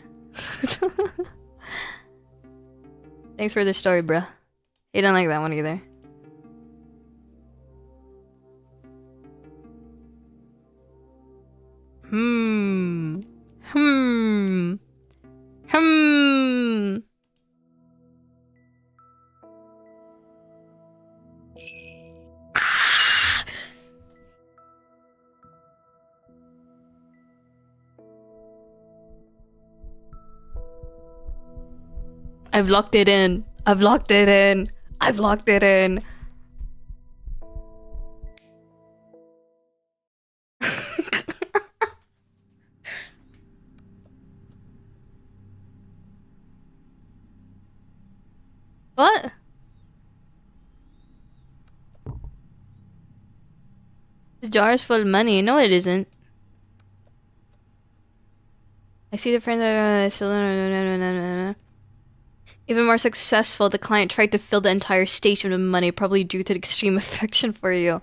Thanks for the story, bruh. He didn't like that one either. Hmm. I've locked it in. I've locked it in. I've locked it in. What? The jar is full of money. No, it isn't. I see the friend that still. Even more successful, the client tried to fill the entire station with money, probably due to extreme affection for you.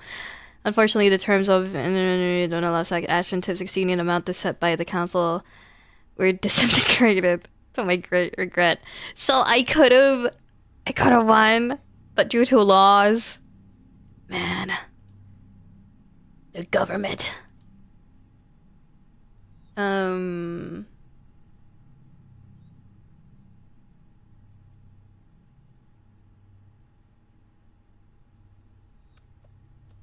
Unfortunately, the terms of don't allow second action tips exceeding an amount set by the council were disintegrated. To my great regret. So I could have won, but due to laws, man, the government.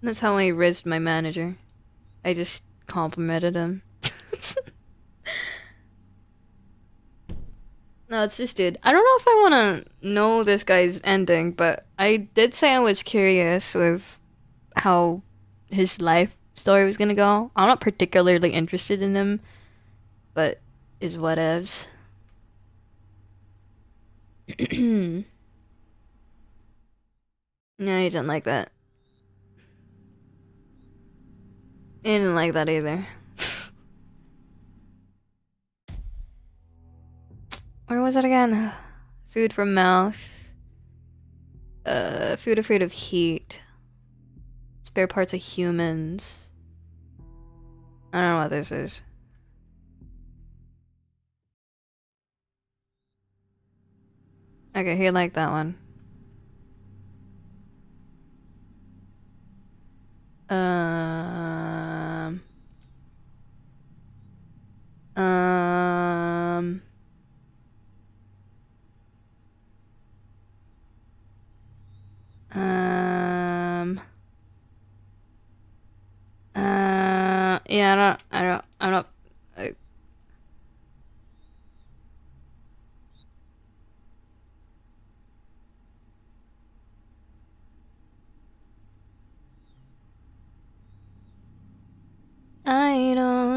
That's how I rizzed my manager. I just complimented him. No, it's just dude. I don't know if I want to know this guy's ending, but I did say I was curious with how his life story was gonna go. I'm not particularly interested in him, but is whatevs. No, he didn't like that. He didn't like that either. Where was it again? Food from mouth. Food afraid of heat. Spare parts of humans. I don't know what this is. Okay, he liked that one. Um. Yeah, I'm not. I don't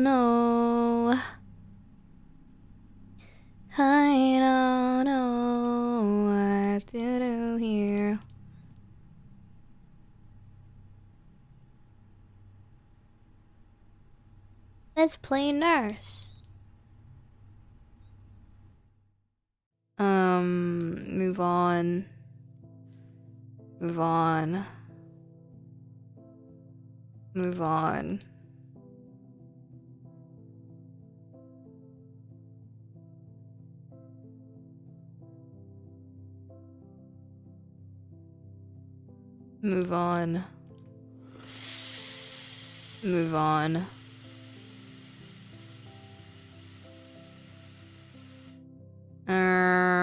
know. I don't know what to do here. Let's play nurse. Move on. Move on. Move on. Move on. Move on.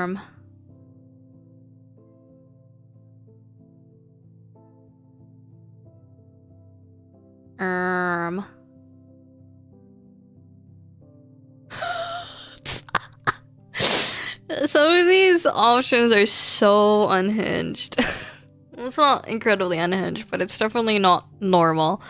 Um. Um. Some of these options are so unhinged. It's not incredibly unhinged, but it's definitely not normal.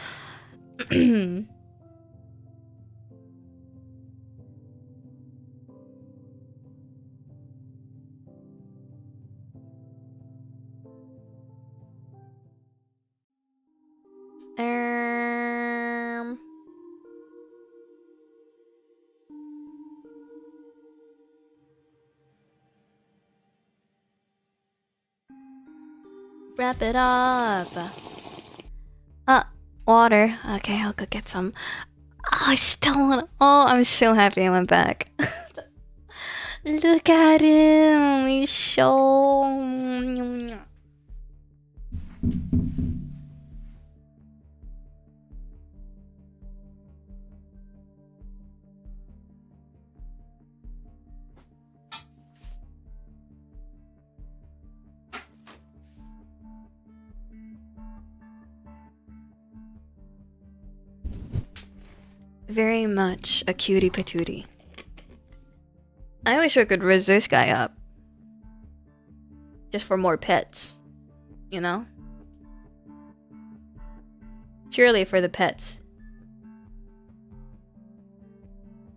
Um, Wrap it up. Water. Okay, I'll go get some. Oh, I still want. Oh, I'm so happy I went back. Look at him. He's so. Very much a cutie patootie. I wish I could raise this guy up. Just for more pets. You know? Purely for the pets.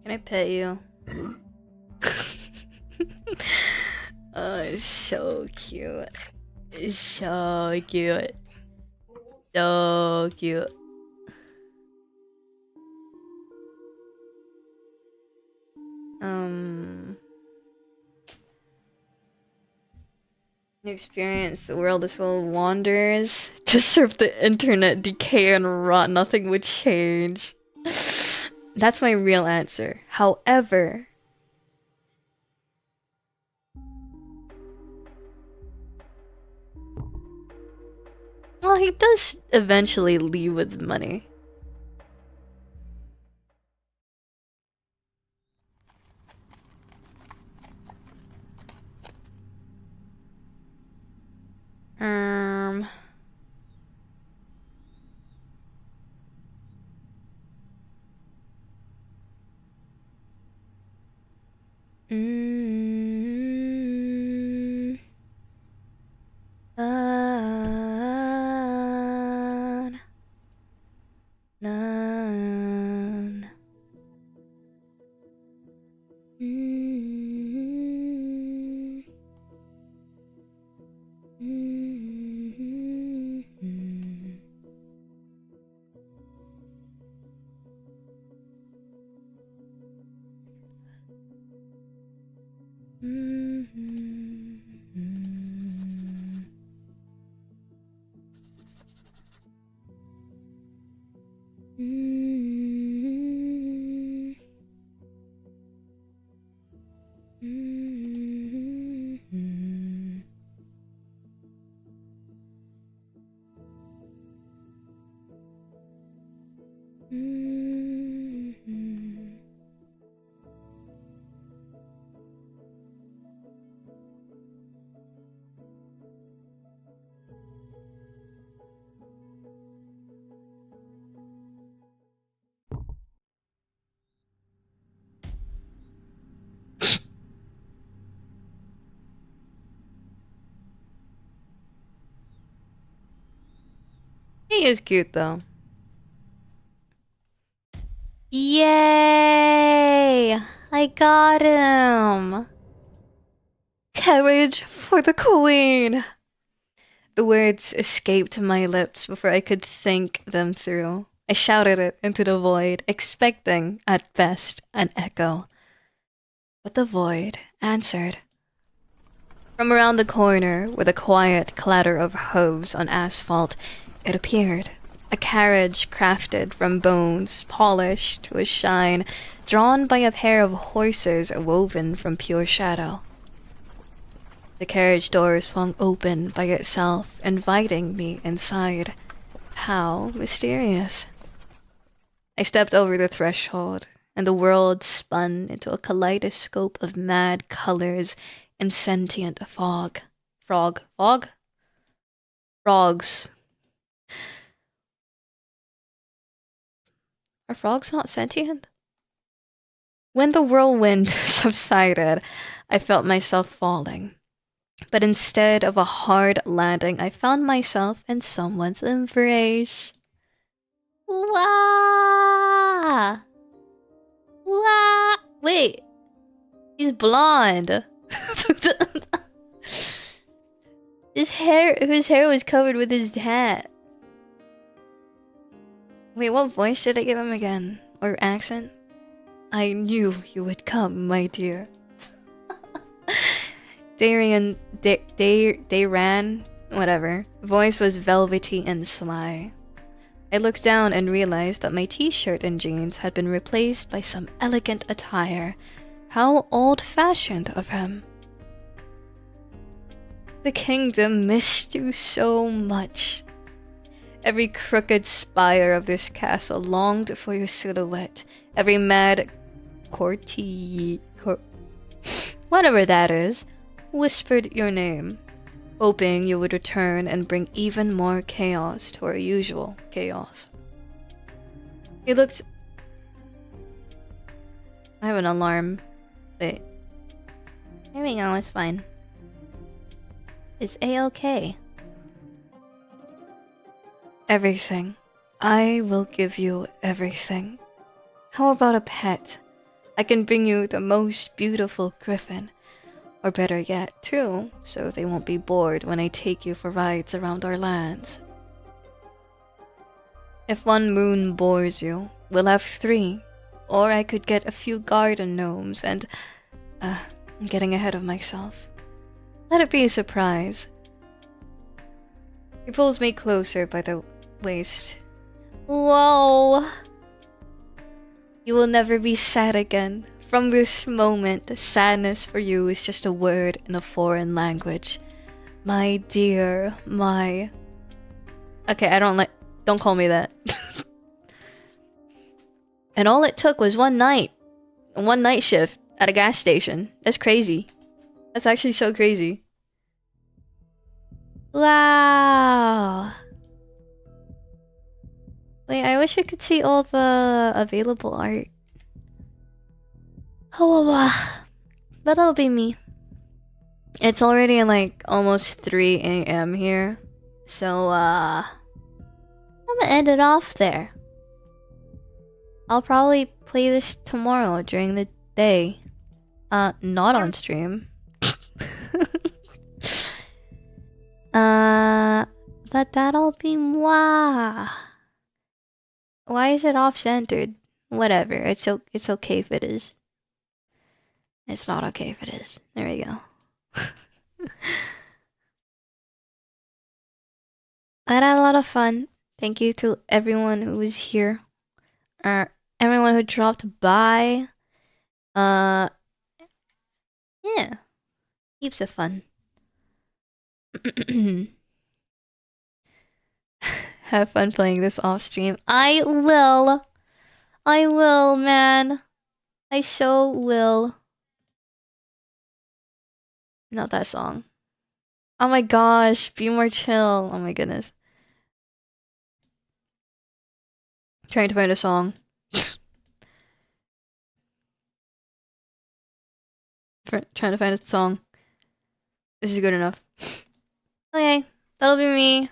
Can I pet you? Oh, it's so cute. It's so cute. So cute. Experience the world is full of wonders. To serve the internet, decay and rot, nothing would change. That's my real answer. However, well, he does eventually leave with money. He is cute though. Yay! I got him! Courage for the queen! The words escaped my lips before I could think them through. I shouted it into the void, expecting, at best, an echo. But the void answered. From around the corner, with a quiet clatter of hooves on asphalt, it appeared. A carriage crafted from bones, polished to a shine, drawn by a pair of horses woven from pure shadow. The carriage door swung open by itself, inviting me inside. How mysterious. I stepped over the threshold, and the world spun into a kaleidoscope of mad colors, and sentient fog. Frog. Fog? Frogs. Are frogs not sentient? When the whirlwind subsided, I felt myself falling. But instead of a hard landing, I found myself in someone's embrace. Wah! Wah! Wait. He's blonde. His hair was covered with his hat. Wait, what voice did I give him again? Or accent? I knew you would come, my dear. They ran, whatever. Voice was velvety and sly. I looked down and realized that my t-shirt and jeans had been replaced by some elegant attire. How old-fashioned of him. The kingdom missed you so much. Every crooked spire of this castle longed for your silhouette. Every mad whatever that is, whispered your name, hoping you would return and bring even more chaos to our usual chaos. He looked... I have an alarm. Wait. There we go, it's fine. It's A-okay. Everything. I will give you everything. How about a pet? I can bring you the most beautiful griffin. Or better yet, two, so they won't be bored when I take you for rides around our lands. If one moon bores you, we'll have 3. Or I could get a few garden gnomes and... I'm getting ahead of myself. Let it be a surprise. He pulls me closer by the waist. Whoa! You will never be sad again. From this moment, sadness for you is just a word in a foreign language. My dear, my... Okay, don't call me that. And all it took was one night shift at a gas station. That's crazy. That's actually so crazy. Wow. Wait, I wish I could see all the available art. Oh, but that'll be me. It's already like almost 3 a.m. here. So, I'm gonna end it off there. I'll probably play this tomorrow during the day. Not on stream. But that'll be moi. Why is it off-centered? Whatever, it's okay if it is. It's not okay if it is. There we go. I had a lot of fun. Thank you to everyone who was here. Everyone who dropped by. Yeah. Heaps of fun. Have fun playing this off stream. I will, man. I so will. Not that song. Oh my gosh, be more chill. Oh my goodness. Trying to find a song. Trying to find a song. This is good enough. Okay, that'll be me.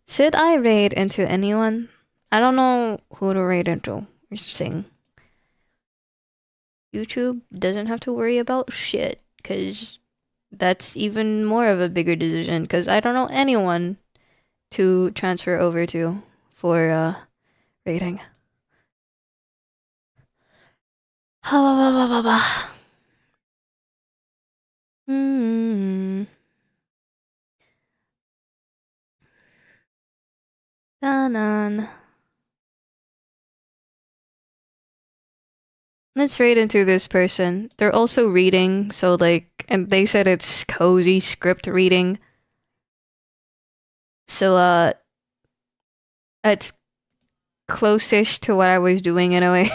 Should I raid into anyone? I don't know who to raid into. Interesting. YouTube doesn't have to worry about shit, because that's even more of a bigger decision, because I don't know anyone to transfer over to for raiding. Dun. Let's raid into this person. They're also reading, so like, and they said it's cozy script reading. So it's close-ish to what I was doing anyways.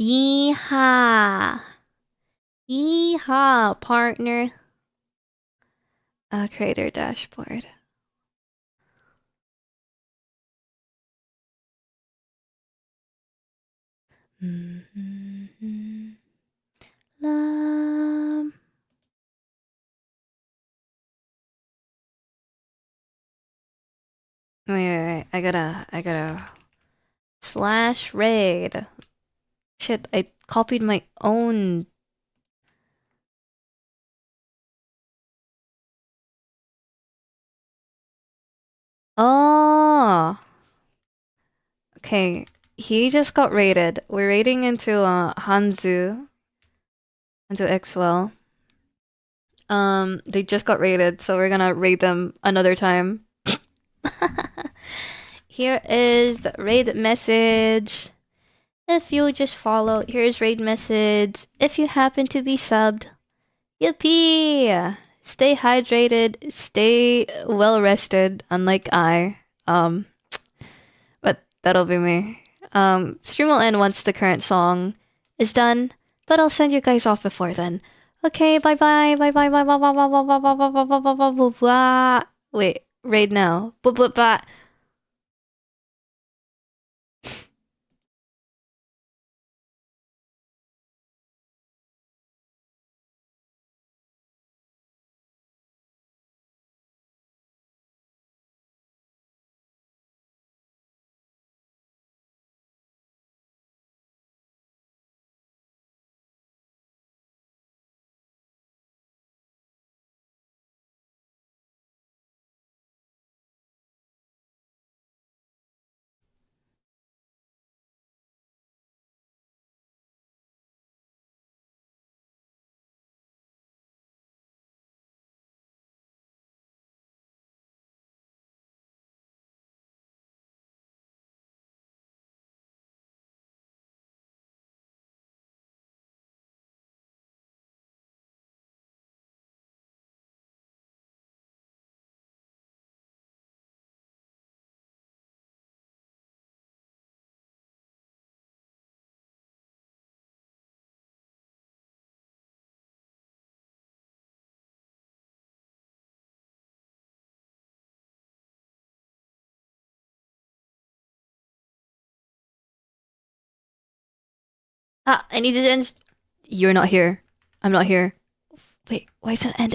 Yeehaw. Yeehaw, partner. Creator dashboard. Love. Wait. I gotta slash raid. Shit, I copied my own. Oh. Okay, he just got raided. We're raiding into Hanzu Xwell. They just got raided, so we're gonna raid them another time. Here is the raid message. If you just follow, here's raid message. If you happen to be subbed, yippee! Stay hydrated, stay well rested, unlike I. But that'll be me. Stream will end once the current song is done, but I'll send you guys off before then. Okay, bye bye. Wait, raid now. Bye. I need to end. You're not here. I'm not here. Wait, why is it ending?